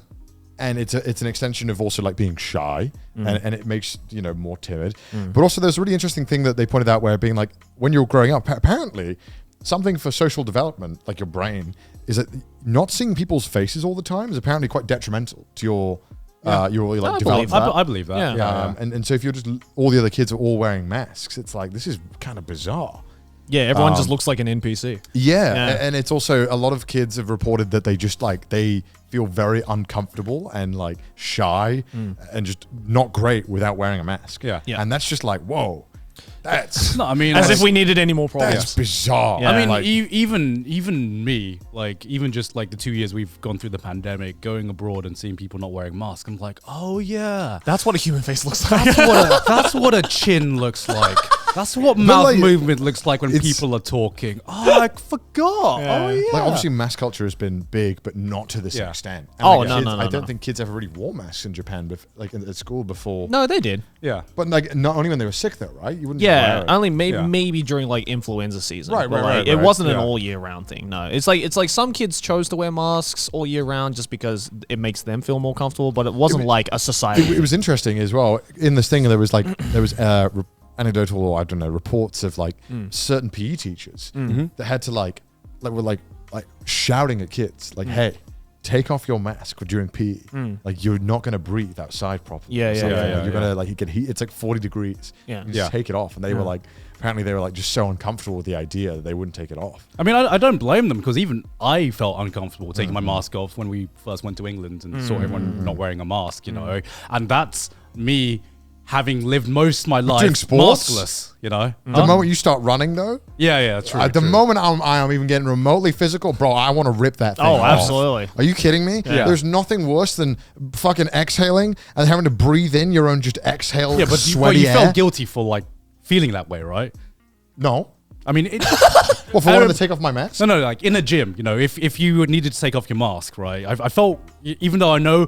And it's an extension of also like being shy, and it makes more timid. But also there's a really interesting thing that they pointed out where being like when you're growing up, apparently something for social development, like your brain, is that not seeing people's faces all the time is apparently quite detrimental to your development. I believe that. Yeah. And so if you're just all the other kids are all wearing masks, it's like this is kind of bizarre. Yeah, everyone just looks like an NPC. Yeah, and it's also a lot of kids have reported that they just like they feel very uncomfortable and like shy and just not great without wearing a mask. Yeah. And that's just like, whoa, that's no, I mean, as if we needed any more problems. That's bizarre. I mean, like, even me, like even just like the 2 years we've gone through the pandemic, going abroad and seeing people not wearing masks, I'm like, oh yeah, that's what a human face looks like. That's what a chin looks like. That's what mouth movement looks like when people are talking. Oh, I forgot. Yeah. Oh yeah. Like obviously, mask culture has been big, but not to this extent. And I don't think kids ever really wore masks in Japan, like at school before. No, they did. Yeah, but like not only when they were sick, though, right? You wouldn't. Yeah, only maybe during like influenza season. Right. It wasn't an all year round thing. No, it's like some kids chose to wear masks all year round just because it makes them feel more comfortable. But it wasn't like a society. It was interesting as well. In this thing, there was anecdotal, or I don't know, reports of like certain PE teachers that had to were shouting at kids like, "Hey, take off your mask during PE. Like you're not going to breathe outside properly. Yeah. You're going to like get heat. It's like 40 degrees. Yeah. You just take it off." And they were like, apparently they were like just so uncomfortable with the idea that they wouldn't take it off. I mean, I don't blame them because even I felt uncomfortable taking my mask off when we first went to England and saw everyone not wearing a mask, and that's me having lived most of my life maskless, The moment you start running, though, true. At the moment I'm even getting remotely physical, bro, I want to rip that thing off. Absolutely. Are you kidding me? Yeah. There's nothing worse than fucking exhaling and having to breathe in your own just exhale. Yeah, but you felt guilty for like feeling that way, right? No. I mean, for wanting to take off my mask? No, like in a gym, if you needed to take off your mask, right? I felt, even though I knew,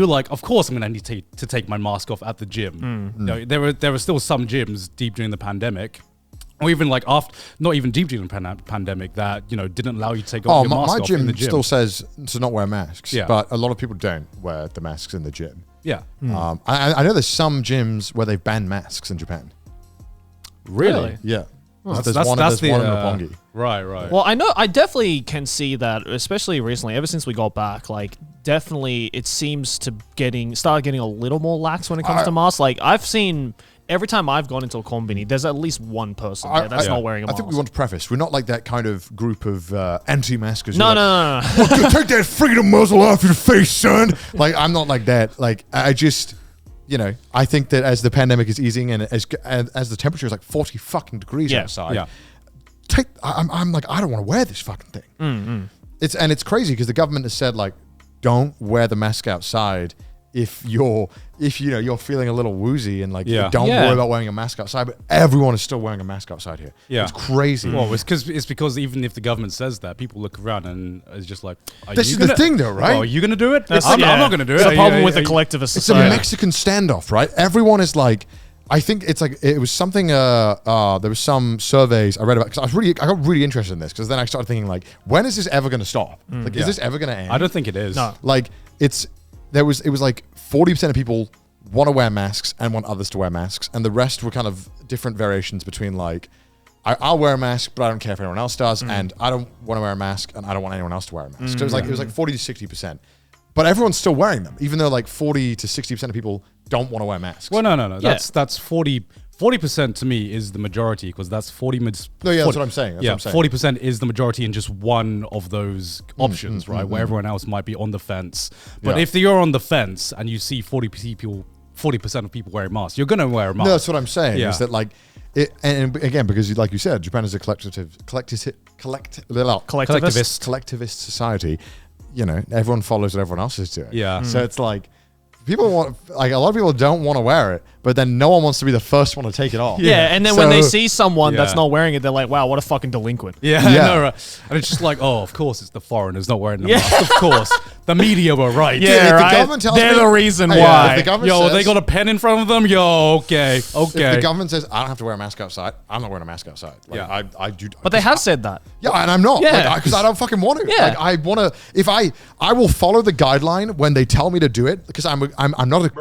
like, of course I'm going to need to take my mask off at the gym. There were still some gyms deep during the pandemic, or even like after, not even deep during the pandemic, that didn't allow you to take off your mask off in the gym. Still says to not wear masks, Yeah. but a lot of people don't wear the masks in the gym. Yeah. I know there's some gyms where they've banned masks in Japan. Really? Yeah. Oh, there's one in Roppongi. Right. Well, I definitely can see that, especially recently, ever since we got back, like definitely it seems to start getting a little more lax when it comes to masks. Like I've seen every time I've gone into a combini, there's at least one person there that's not wearing a mask. I think we want to preface, we're not like that kind of group of anti-maskers. No. Well, take that freaking muzzle off your face, son. Like I'm not like that. Like I just... I think that as the pandemic is easing and as the temperature is like 40 fucking degrees outside, I'm like, I don't want to wear this fucking thing. It's crazy because the government has said like, don't wear the mask outside if you're feeling a little woozy and like don't worry about wearing a mask outside, but everyone is still wearing a mask outside here. It's crazy. Well, it's because even if the government says that, people look around and it's just like, this is the thing though, right? Oh, are you gonna do it? I'm not gonna do it. It's a problem with the collectivist society. It's a Mexican standoff, right? Everyone is like, I think it's like, it was something, there was some surveys I read about, because I got really interested in this, because then I started thinking like, when is this ever gonna stop? Is this ever gonna end? I don't think it is. No. Like it was like 40% of people want to wear masks and want others to wear masks, and the rest were kind of different variations between like, I'll wear a mask, but I don't care if anyone else does, and I don't want to wear a mask, and I don't want anyone else to wear a mask. So it was like 40 to 60%, but everyone's still wearing them, even though like 40 to 60% of people don't want to wear masks. Well, no. That's 40% to me is the majority, because that's 40 minutes. No, yeah, that's what I'm saying. That's what I'm saying. 40% is the majority in just one of those options, right? Where everyone else might be on the fence. But if you're on the fence and you see 40% of people wearing masks, you're going to wear a mask. No, that's what I'm saying. Is that like, and again, because like you said, Japan is a collectivist society. Everyone follows what everyone else is doing. Yeah. So it's like, people want, like, a lot of people don't want to wear it, but then no one wants to be the first one to take it off. Yeah, and then when they see someone that's not wearing it, they're like, wow, what a fucking delinquent. Yeah, no, right. And it's just like, oh, of course it's the foreigners not wearing the mask. Of course. The media were right. Yeah, If right? the government tells They're me, the reason Hey, why. if the government Yo, says, they got a pen in front of them? Yo, okay. if the Okay. government says, I don't have to wear a mask outside, I'm not wearing a mask outside. Like, Yeah. I do. But they have said that. Yeah, and I'm not. Yeah. Because I don't fucking want to. Yeah. Like, I want to, if I will follow the guideline when they tell me to do it, because I'm not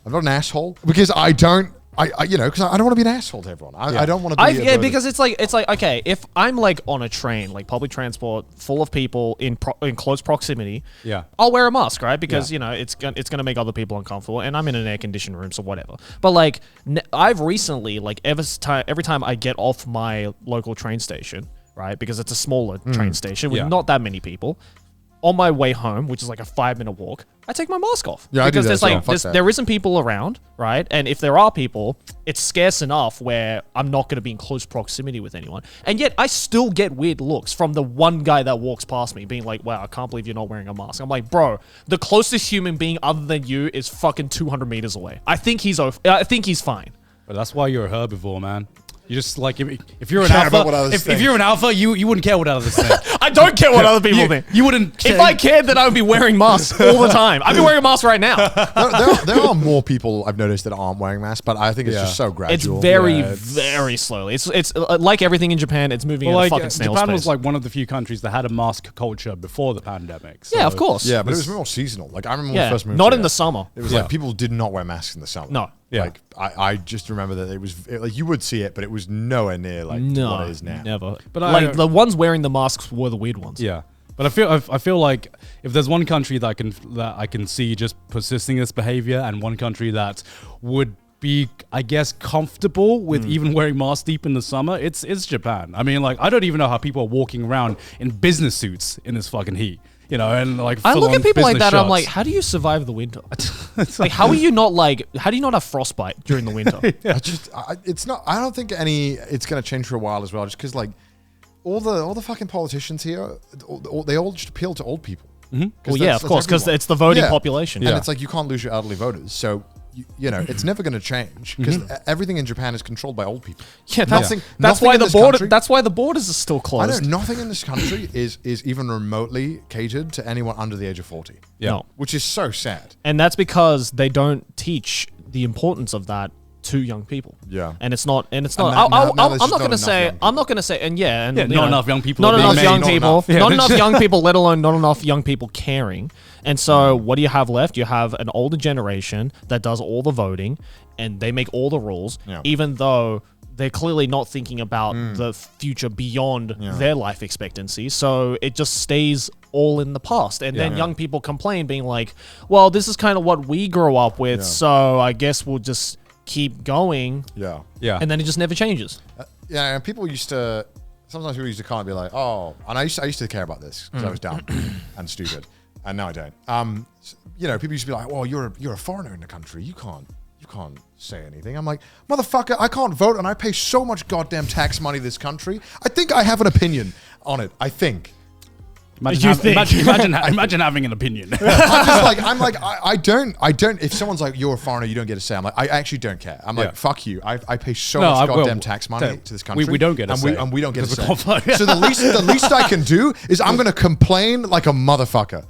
an asshole, because I don't want to be an asshole to everyone. I don't want to be. Because it's like okay, if I'm like on a train, like public transport, full of people in close proximity, I'll wear a mask, right? Because it's gonna make other people uncomfortable, and I'm in an air conditioned room, so whatever. But like I've recently, like every time I get off my local train station, right? Because it's a smaller train station with not that many people. On my way home, which is like a 5-minute walk, I take my mask off. Yeah, because I do that there's there isn't people around, right? And if there are people, it's scarce enough where I'm not going to be in close proximity with anyone. And yet I still get weird looks from the one guy that walks past me being like, wow, I can't believe you're not wearing a mask. I'm like, bro, the closest human being other than you is fucking 200 meters away. I think he's fine. But that's why you're a herbivore, man. You just like if you're an alpha, if you're an alpha, you wouldn't care what others think. I don't care what other people think. You wouldn't. If I cared, then I would be wearing masks all the time. I'd be wearing a mask right now. there are more people I've noticed that aren't wearing masks, but I think it's just so gradual. It's very slowly. It's like everything in Japan. It's moving at a fucking snail's Japan pace. was like one of the few countries that had a mask culture before the pandemic. So yeah, of course. Yeah, but it was more seasonal. Like I remember when we first moved not here, in the summer. It was like people did not wear masks in the summer. No. Yeah. Like I just remember that it was like you would see it, but it was nowhere near like what it is now. Never. But like the ones wearing the masks were the weird ones. Yeah. But I feel like if there's one country that I can see just persisting this behavior, and one country that would be, I guess, comfortable with even wearing masks deep in the summer, it's Japan. I mean, like, I don't even know how people are walking around in business suits in this fucking heat. You know, and like I look at people like that, shots. I'm like, how do you survive the winter? Like, how do you not have frostbite during the winter? I don't think it's going to change for a while as well, just because like all the fucking politicians here, they all just appeal to old people. Well, yeah, of course, because it's the voting population. And it's like you can't lose your elderly voters. So, it's never going to change because everything in Japan is controlled by old people. Yeah, that's why the borders are still closed. I know nothing in this country is even remotely catered to anyone under the age of 40. Yeah. No. Which is so sad. And that's because they don't teach the importance of that to young people. Yeah. And it's not. I'm not going to say. not enough young people. Not enough young people. Not enough young people. Let alone not enough young people caring. And so, what do you have left? You have an older generation that does all the voting, and they make all the rules, even though they're clearly not thinking about the future beyond their life expectancy. So it just stays all in the past. And then young people complain, being like, well, this is kind of what we grew up with, so I guess we'll just keep going. Yeah. And then it just never changes. And people sometimes people used to kind of be like, oh, and I used to care about this because I was dumb and stupid. And now I don't. People used to be like, well, you're a foreigner in the country. You can't say anything. I'm like, motherfucker, I can't vote and I pay so much goddamn tax money to this country. I think I have an opinion on it. I think. Imagine having an opinion. I don't. If someone's like, you're a foreigner, you don't get a say. I'm like, I actually don't care. I'm like, fuck you. I pay so much goddamn tax money to this country. We don't get a say. And we don't get a say. So the least I can do is I'm going to complain like a motherfucker.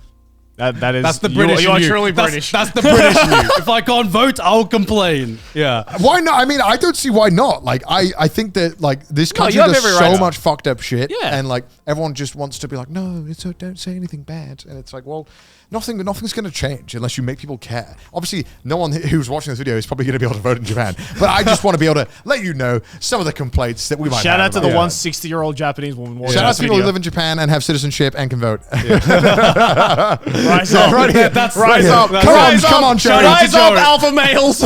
That's the British. You are truly British. That's the British you. If I can't vote, I'll complain. Yeah. Why not? I mean, I don't see why not. Like, I think that like this country does so much fucked up shit, and like everyone just wants to be like, no, don't say anything bad, and it's like, well, nothing's going to change unless you make people care. Obviously, no one who's watching this video is probably going to be able to vote in Japan, but I just want to be able to let you know some of the complaints that we might have. Shout out to the 160-year-old Japanese woman. Shout out to people who live in Japan and have citizenship and can vote. Rise up. Right here. Rise up. Come on, Rise up, alpha males.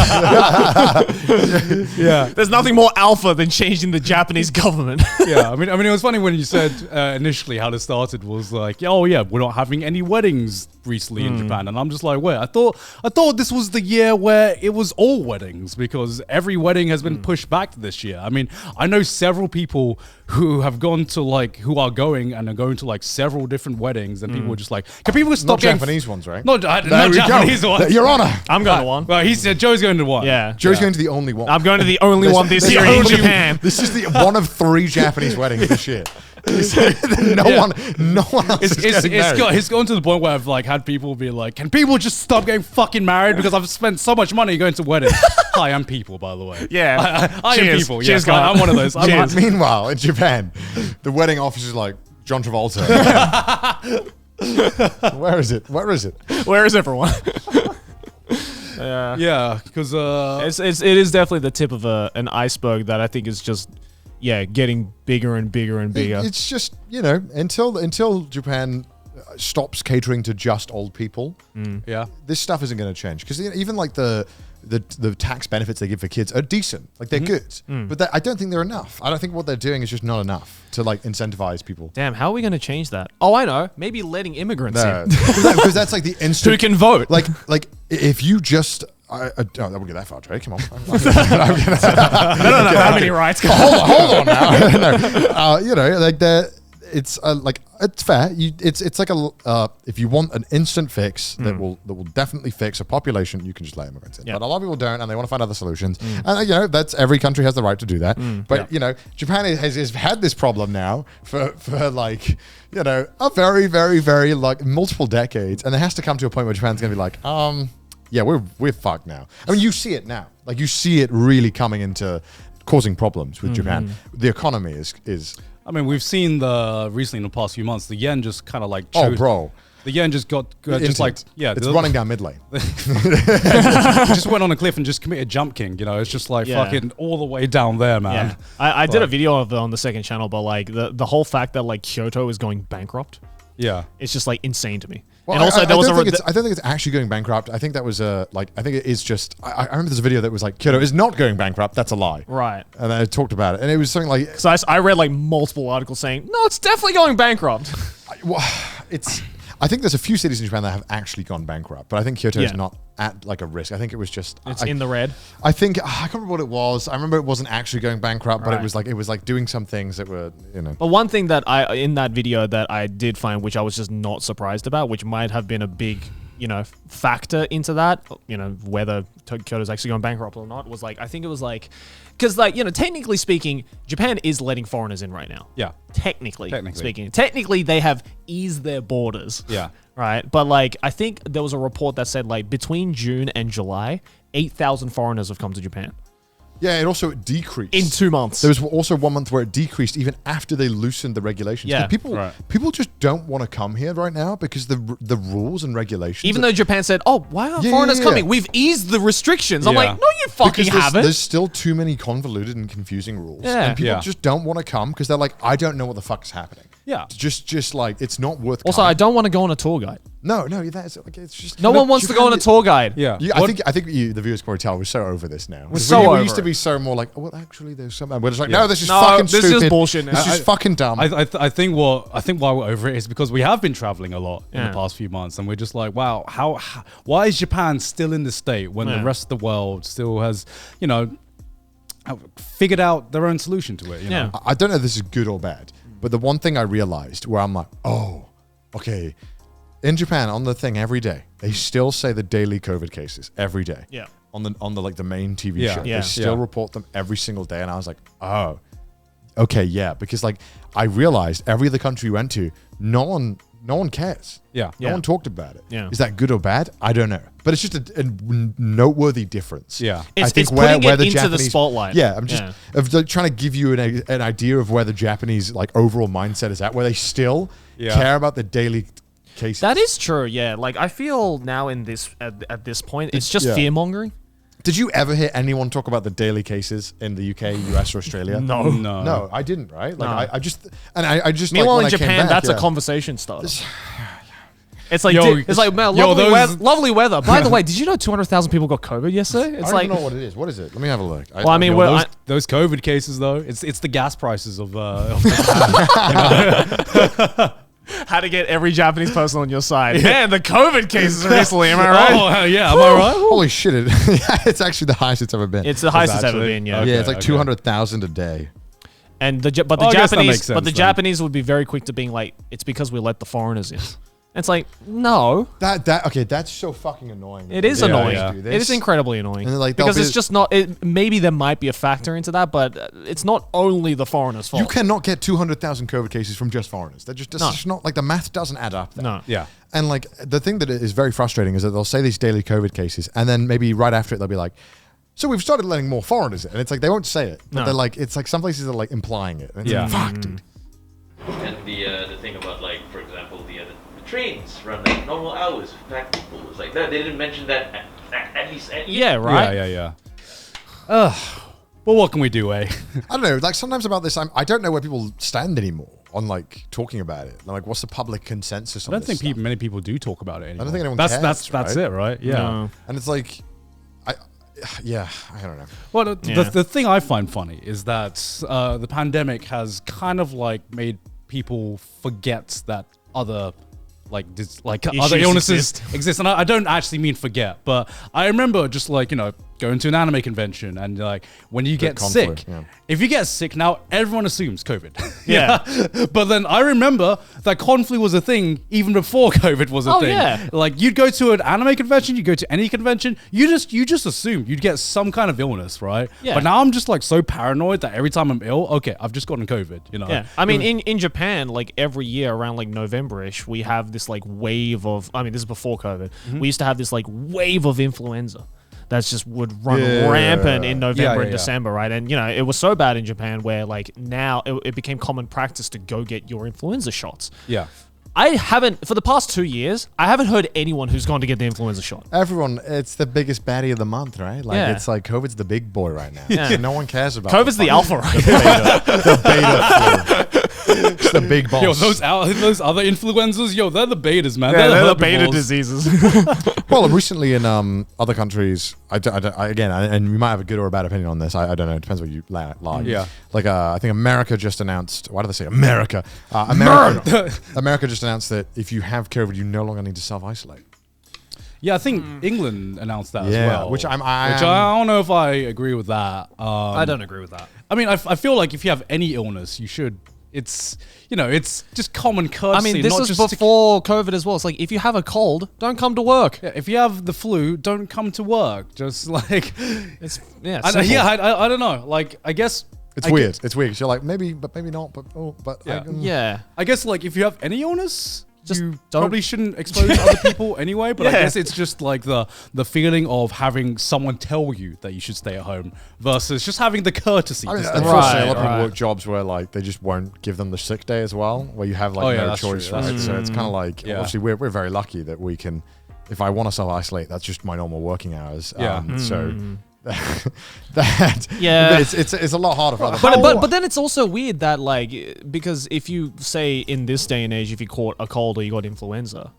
There's nothing more alpha than changing the Japanese government. I mean, it was funny when you said initially how this started was like, oh yeah, we're not having any weddings recently in Japan, and I'm just like, wait, I thought this was the year where it was all weddings, because every wedding has been pushed back this year. I mean, I know several people who have gone to who are going to several different weddings, and people were just like, can people stop Japanese ones, right? Not There not we go. Japanese ones. Your Honor. I'm going to one. Well, he said Joe's going to one. Yeah. Joe's going to the only one. I'm going to the only one this year in Japan. This is the one of 3 Japanese weddings this year. No one else is getting married. It's gone to the point where I've like had people be like, "Can people just stop getting fucking married because I've spent so much money going to weddings?" Hi, I'm people, by the way. Yeah. I am Cheers. people. Cheers, Yes, I'm one of those. Meanwhile, in Japan, the wedding officer is like John Travolta. Where is it? Where is it? Where is everyone? Yeah, because it is definitely the tip of an iceberg that I think is just getting bigger and bigger and bigger. It's just, you know, until Japan stops catering to just old people, this stuff isn't going to change. Because even like the tax benefits they give for kids are decent, like they're good, but I don't think they're enough. I don't think what they're doing is just not enough to like incentivize people. Damn, how are we going to change that? Oh, I know. Maybe letting immigrants in. Because that's like the instant. Who can vote? Like if you just. I won't get that far, Trey. Come on. I don't know how many rights. Hold on now. You know, like it's it's fair. It's like if you want an instant fix that will definitely fix a population, you can just let immigrants in. Yep. But a lot of people don't, and they want to find other solutions. And you know, that's every country has the right to do that. But you know, Japan has had this problem now for like, you know, a very, very, very like multiple decades, and there has to come to a point where Japan's gonna be like, yeah, we're fucked now. I mean, you see it now. Like you see it really coming into causing problems with Japan. The economy is. I mean, we've seen recently in the past few months, the yen just kind of like. Oh, bro. The yen just got just like it's running down mid lane. Just went on a cliff and just committed jump king. You know, it's just like fucking all the way down there, man. Yeah. I did a video of it on the second channel, but like the whole fact that like Kyoto is going bankrupt. Yeah, it's just like insane to me. Well, and also, I don't think it's actually going bankrupt. I think that was I think it is just. I remember there's a video that was like Kyoto is not going bankrupt. That's a lie. Right. And I talked about it, and it was something like. So I read like multiple articles saying no, it's definitely going bankrupt. I think there's a few cities in Japan that have actually gone bankrupt, but I think Kyoto is not at like a risk. I think it was just it's in the red. I think I can't remember what it was. I remember it wasn't actually going bankrupt, but it was like doing some things that were, you know. But one thing that in that video that I did find, which I was just not surprised about, which might have been a big, you know, factor into that, you know, whether Kyoto's actually going bankrupt or not, was like, I think it was like, because like, you know, technically speaking, Japan is letting foreigners in right now. Yeah. Technically speaking. Technically, they have eased their borders. Yeah. Right. But like, I think there was a report that said like between June and July, 8,000 foreigners have come to Japan. Yeah, it also decreased. In 2 months. There was also 1 month where it decreased even after they loosened the regulations. Yeah. People just don't want to come here right now because the rules and regulations. Even though Japan said, oh, why aren't foreigners coming? We've eased the restrictions. I'm like, no, you fucking haven't. There's still too many convoluted and confusing rules. Yeah. And people just don't want to come because they're like, I don't know what the fuck's happening. Yeah. Just like, it's not worth Also, coming. I don't want to go on a tour guide. No, that's like, it's just no one wants to go on a tour guide. Yeah, I think the viewers can probably tell we're so over this now. We used to be so more like, oh, well, actually, there's something. We're just like, no, this is fucking stupid. This is bullshit. This is fucking dumb. I think why we're over it is because we have been traveling a lot in the past few months, and we're just like, wow, why is Japan still in this state when the rest of the world still has, you know, figured out their own solution to it? You know? I don't know if this is good or bad, but the one thing I realized where I'm like, oh, okay. In Japan, on the thing every day, they still say the daily COVID cases every day. Yeah. On the like the main TV show, they still report them every single day, and I was like, oh, okay, yeah, because like I realized every other country we went to, no one cares. Yeah. No one talked about it. Yeah. Is that good or bad? I don't know, but it's just a noteworthy difference. Yeah. I think where the into Japanese, the spotlight. Yeah. I'm just trying to give you an idea of where the Japanese like overall mindset is at, where they still care about the daily cases. That is true, yeah. Like I feel now in this at this point, it's just fear mongering. Did you ever hear anyone talk about the daily cases in the UK, US, or Australia? No, I didn't. Right? Like I just. Meanwhile, like, in Japan, that's a conversation starter. It's like, man, lovely weather. By the way, did you know 200,000 people got COVID yesterday? It's I don't know what it is. What is it? Let me have a look. Well, I mean, those COVID cases though, it's the gas prices of. How to get every Japanese person on your side. Man, the COVID cases recently, am I right? Oh, yeah, am I right? Holy shit. It's actually the highest it's ever been. It's the highest it's ever been, yeah. Okay, it's like 200,000 a day. And the Japanese would be very quick to being like, it's because we let the foreigners in. It's like, no. Okay, that's so fucking annoying. It is annoying. Yeah. It is incredibly annoying. And like, because it's just not, maybe there might be a factor into that, but it's not only the foreigners' fault. You cannot get 200,000 COVID cases from just foreigners. That's just not, like, the math doesn't add up there. No. Yeah. And like, the thing that is very frustrating is that they'll say these daily COVID cases, and then maybe right after it, they'll be like, so we've started letting more foreigners in. And it's like, they won't say it. But they're like, it's like some places are like implying it. And it's like, fuck, dude. And the thing about, like, for example, the trains run like normal hours with packed people. It's like that. They didn't mention that at least. Yeah, right. Yeah. Well, what can we do, eh? I don't know. Like, sometimes about this, I don't know where people stand anymore on like talking about it. Like, what's the public consensus on I don't this think stuff? many people do talk about it anymore. I don't think anyone that's cares. That's it, right? Yeah. No. And it's like, I don't know. Well, the thing I find funny is that the pandemic has kind of like made people forget that other other illnesses exist. And I don't actually mean forget, but I remember just like, going to an anime convention and like when you get sick, if you get sick now, everyone assumes COVID. Yeah. But then I remember that conflu was a thing even before COVID was a thing. Yeah. Like you'd go to an anime convention, you go to any convention, you just assume you'd get some kind of illness, right? Yeah. But now I'm just like so paranoid that every time I'm ill, okay, I've just gotten COVID, Yeah. I mean, in Japan, like every year around like November-ish, we have this like wave of, this is before COVID. We used to have this like wave of influenza. That's just would run rampant in November and December, right? And, it was so bad in Japan where, like, now it became common practice to go get your influenza shots. Yeah. I haven't, for the past 2 years, I haven't heard anyone who's gone to get the influenza shot. Everyone, it's the biggest baddie of the month, right? Like, it's like COVID's the big boy right now. Yeah. No one cares about COVID's the alpha, right? The beta flu. It's the big boss. Yo, those other influenzas, they're the betas, man. Yeah, they're the beta diseases. Well, recently in other countries, again, and you might have a good or a bad opinion on this. I don't know. It depends what you like. Yeah. Like, I think America just announced. Why do they say America? America just announced that if you have COVID, you no longer need to self-isolate. Yeah, I think England announced that as well. Which I don't know if I agree with that. I don't agree with that. I mean, I feel like if you have any illness, you should. It's it's just common courtesy. I mean, this not was just before COVID as well. It's like if you have a cold, don't come to work. Yeah, if you have the flu, don't come to work. Just like it's I don't know. Like I guess it's weird. It's weird. So you're like maybe, but maybe not. But I guess like if you have any illness, you probably shouldn't expose other people anyway. But I guess it's just like the feeling of having someone tell you that you should stay at home versus just having the courtesy. I mean, unfortunately, a lot of people work jobs where like they just won't give them the sick day as well, where you have like no choice, right? So it's kind of like obviously we're very lucky that we can. If I want to self-isolate, that's just my normal working hours. So. It's a lot harder for other people. But then it's also weird that like because if you say in this day and age if you caught a cold or you got influenza,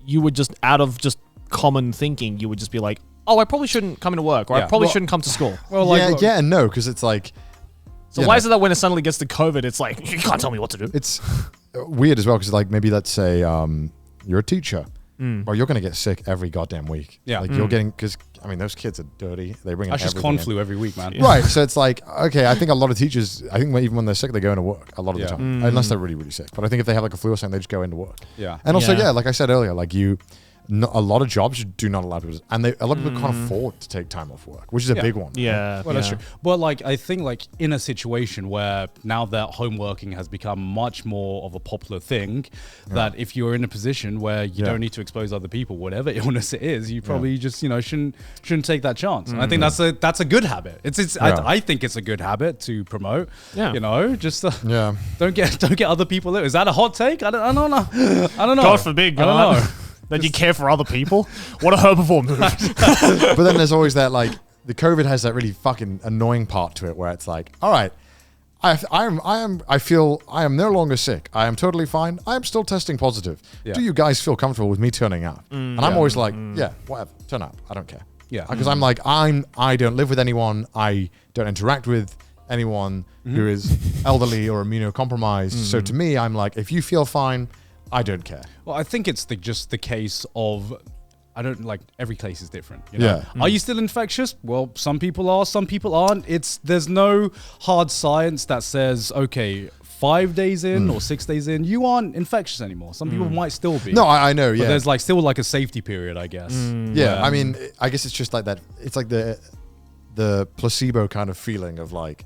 you would just out of just common thinking you would just be like, oh, I probably shouldn't come into work or I probably shouldn't come to school. Well, like, yeah and no, because it's like. So why is it that when it suddenly gets to COVID, it's like you can't tell me what to do? It's weird as well because like maybe let's say you're a teacher. Well, you're going to get sick every goddamn week. Yeah. Like you're getting, because, those kids are dirty. They bring in just conflu every week, man. Right. So it's like, okay, I think a lot of teachers, even when they're sick, they go into work a lot of the time. Unless they're really, really sick. But I think if they have like a flu or something, they just go into work. Yeah. And also, like I said earlier, like a lot of jobs do not allow people to, and a lot of people can't afford to take time off work, which is a big one. Yeah. Well, that's true. But like, I think like in a situation where now that home working has become much more of a popular thing, that if you're in a position where you don't need to expose other people, whatever illness it is, you probably just, shouldn't take that chance. And I think that's a good habit. I think it's a good habit to promote. Yeah. Just don't get other ill. Is that a hot take? I don't know. I don't know. God forbid, I don't know. That you care for other people? What a herbivore move. But then there's always that, like, the COVID has that really fucking annoying part to it where it's like, all right, I feel I am no longer sick. I am totally fine. I am still testing positive. Yeah. Do you guys feel comfortable with me turning up? And I'm always like, whatever, turn up. I don't care. Yeah. Because I'm like, I don't live with anyone. I don't interact with anyone who is elderly or immunocompromised. So to me, I'm like, if you feel fine, I don't care. Well, I think it's just the case of, I don't like, every case is different. Are you still infectious? Well, some people are, some people aren't. There's no hard science that says, okay, 5 days in or 6 days in, you aren't infectious anymore. Some people might still be. No, I know. Yeah, but there's like still like a safety period, I guess. Yeah, I mean, I guess it's just like that. It's like the placebo kind of feeling of like,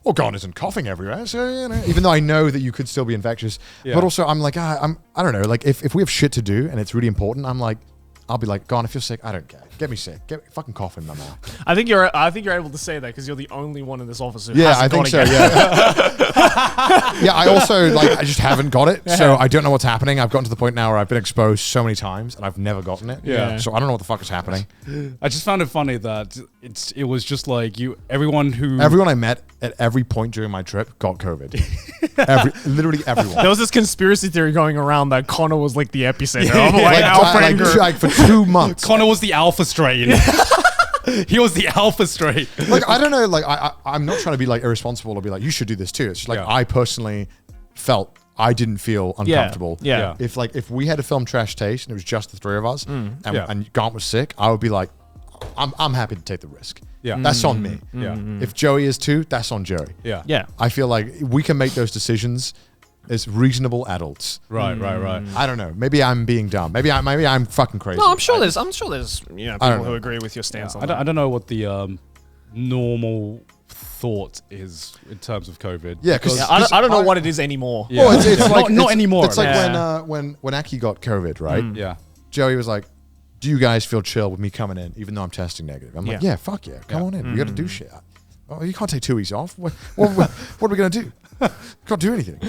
well, Garnt isn't coughing everywhere, so you know. Even though I know that you could still be infectious, but also I'm like, I don't know. Like if we have shit to do and it's really important, I'm like, I'll be like, Garnt, if you're sick, I don't care. Get me sick. Get fucking cough in my mouth. I think you're able to say that because you're the only one in this office who Yeah, I hasn't think got so. it yet. Yeah, I also like I just haven't got it, so I don't know what's happening. I've gotten to the point now where I've been exposed so many times and I've never gotten it. Yeah. So I don't know what the fuck is happening. I just found it funny that it was just like everyone I met at every point during my trip got COVID. Literally everyone. There was this conspiracy theory going around that Connor was like the epicenter of like our friend group. Like for 2 months. Connor was the alpha strain. He was the alpha strain. Like I don't know. Like I'm not trying to be like irresponsible or be like you should do this too. It's just like I personally felt I didn't feel uncomfortable. Yeah. If we had to film Trash Taste and it was just the three of us and Garnt was sick, I would be like, I'm happy to take the risk. Yeah. That's on me. Yeah. If Joey is too, that's on Joey. Yeah. Yeah. I feel like we can make those decisions as reasonable adults. Right. I don't know. Maybe I'm being dumb. Maybe I'm fucking crazy. No, I'm sure there's people who agree with your stance on that. I don't know what the normal thought is in terms of COVID. Yeah, because I don't know what it is anymore. Yeah. Well, it's like not anymore. It's like when Aki got COVID, right? Yeah. Joey was like, "Do you guys feel chill with me coming in, even though I'm testing negative?" I'm like, "Yeah, fuck yeah, come on in. We got to do shit. Oh, you can't take 2 weeks off. What are we gonna do? Can't do anything."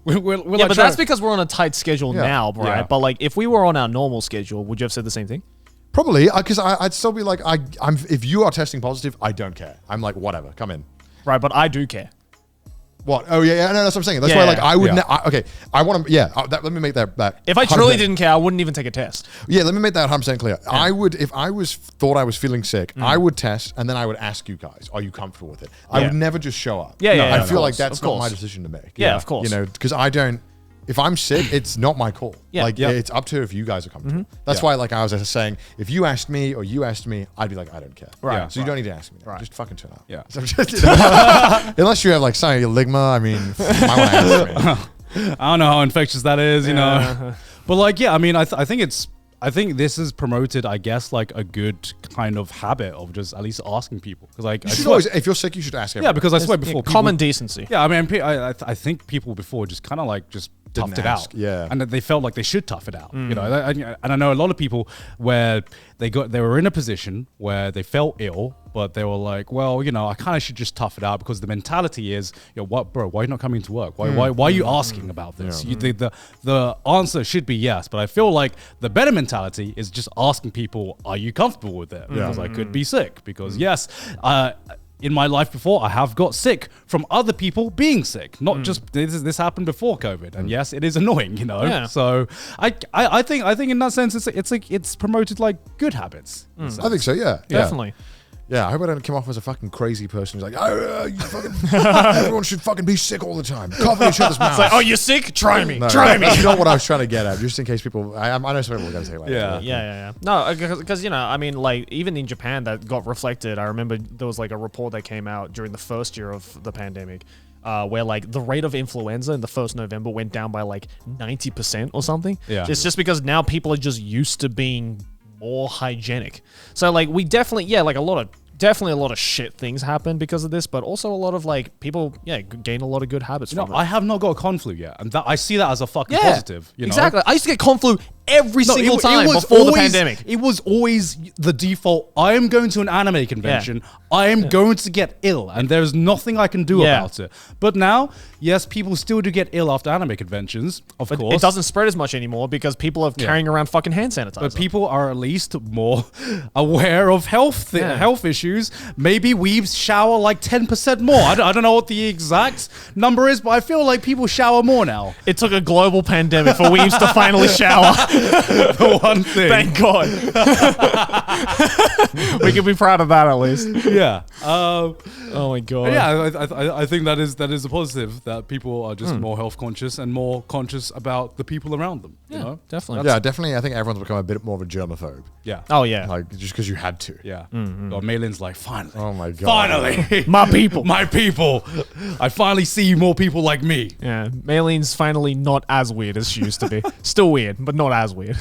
But that's because we're on a tight schedule now, right? Yeah. But like, if we were on our normal schedule, would you have said the same thing? Probably, because I'd still be like, I'm. If you are testing positive, I don't care. I'm like, whatever, come in. Right, but I do care. What? Oh yeah, no, that's what I'm saying. That's why, like, I would. Okay, I want to. Yeah, let me make that. If I truly didn't care, I wouldn't even take a test. Yeah, let me make that 100% clear. Yeah. I would, if I thought I was feeling sick, I would test, and then I would ask you guys, "Are you comfortable with it?" I would never just show up. I feel like that's not my decision to make. Yeah, of course. You know, because I don't. If I'm sick, it's not my call. Yeah. Like, it's up to if you guys are comfortable. That's why, like I was saying, if you asked me or you asked me, I'd be like, I don't care. Right. So you don't need to ask me. Right. Just fucking turn up. Yeah. So just, unless you have like something ligma, I mean, you might want to ask me. I don't know how infectious that is, you know. But like, yeah, I mean, I think this has promoted, I guess, like a good kind of habit of just at least asking people. Because like, if you're sick, you should ask everyone. Yeah, because I swear before common decency. Yeah, I mean, I think people before just kind of like just toughed it out. Yeah, and they felt like they should tough it out. You know, and I know a lot of people where they were in a position where they felt ill, but they were like, well, you know, I kind of should just tough it out because the mentality is, you know, what, bro? Why are you not coming to work? Why are you asking about this? The answer should be yes, but I feel like the better mentality is just asking people, are you comfortable with it? Because I could be sick. Because yes, in my life before, I have got sick from other people being sick. Not just this happened before COVID, and yes, it is annoying, you know. Yeah. So I think in that sense, it's promoted like good habits. I think so. Yeah, Definitely. Yeah, I hope I don't come off as a fucking crazy person who's like, you fucking, everyone should fucking be sick all the time. Cough in each other's mouth. It's like, oh, you're sick? Try me. No, Try me. That's not what I was trying to get at. Just in case people, I know some people are going to say like that. Yeah. No, because, you know, I mean, like, even in Japan that got reflected, I remember there was like a report that came out during the first year of the pandemic where like the rate of influenza in the first November went down by like 90% or something. Yeah. It's just because now people are just used to being more hygienic. So like we definitely, like a lot of shit things happen because of this, but also a lot of like people, gain a lot of good habits from it. I have not got a con flu yet, and I see that as a fucking positive. You know? Exactly. I used to get con flu every single time before the pandemic. It was always the default. I am going to an anime convention. I am going to get ill, and there's nothing I can do about it. But now, yes, people still do get ill after anime conventions, of course. It doesn't spread as much anymore because people are carrying around fucking hand sanitizer. But people are at least more aware of health issues. Maybe weebs shower like 10% more. I don't know what the exact number is, but I feel like people shower more now. It took a global pandemic for weebs to finally shower. The one thing. Thank God. We can be proud of that at least. Yeah. Oh my God. Yeah, I think that is a positive that people are just more health conscious and more conscious about the people around them. Yeah, you know? definitely. Yeah, definitely. I think everyone's become a bit more of a germaphobe. Yeah. Oh yeah. Like, just because you had to. Yeah. Or Malin's like, finally. Oh my God. Finally. My people. My people. I finally see more people like me. Yeah, Maylene's finally not as weird as she used to be. Still weird, but not as weird.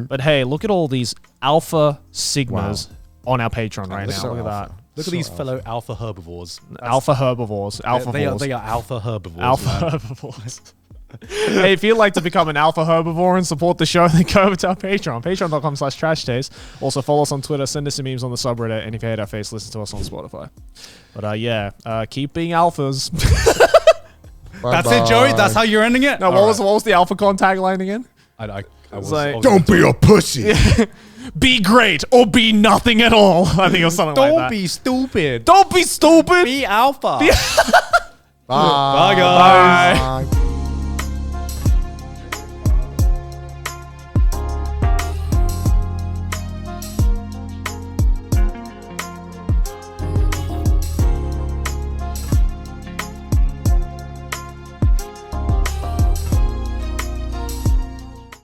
But hey, look at all these alpha sigmas on our Patreon right now. so Look at alpha. that. Look at these fellow alpha herbivores. Alpha herbivores. Alpha They are alpha herbivores. Alpha man. herbivores. Hey, if you'd like to become an alpha herbivore and support the show, then go over to our Patreon, patreon.com/trashtaste. Also follow us on Twitter, send us some memes on the subreddit, and if you hate our face, listen to us on Spotify. But yeah, keep being alphas. That's it, Joey? That's how you're ending it? No, what was the AlphaCon tagline again? I was like, Don't be a pussy. Be great or be nothing at all. I think it was something like that. Don't be stupid. Don't be stupid. Be alpha. Bye. Bye, guys. Bye.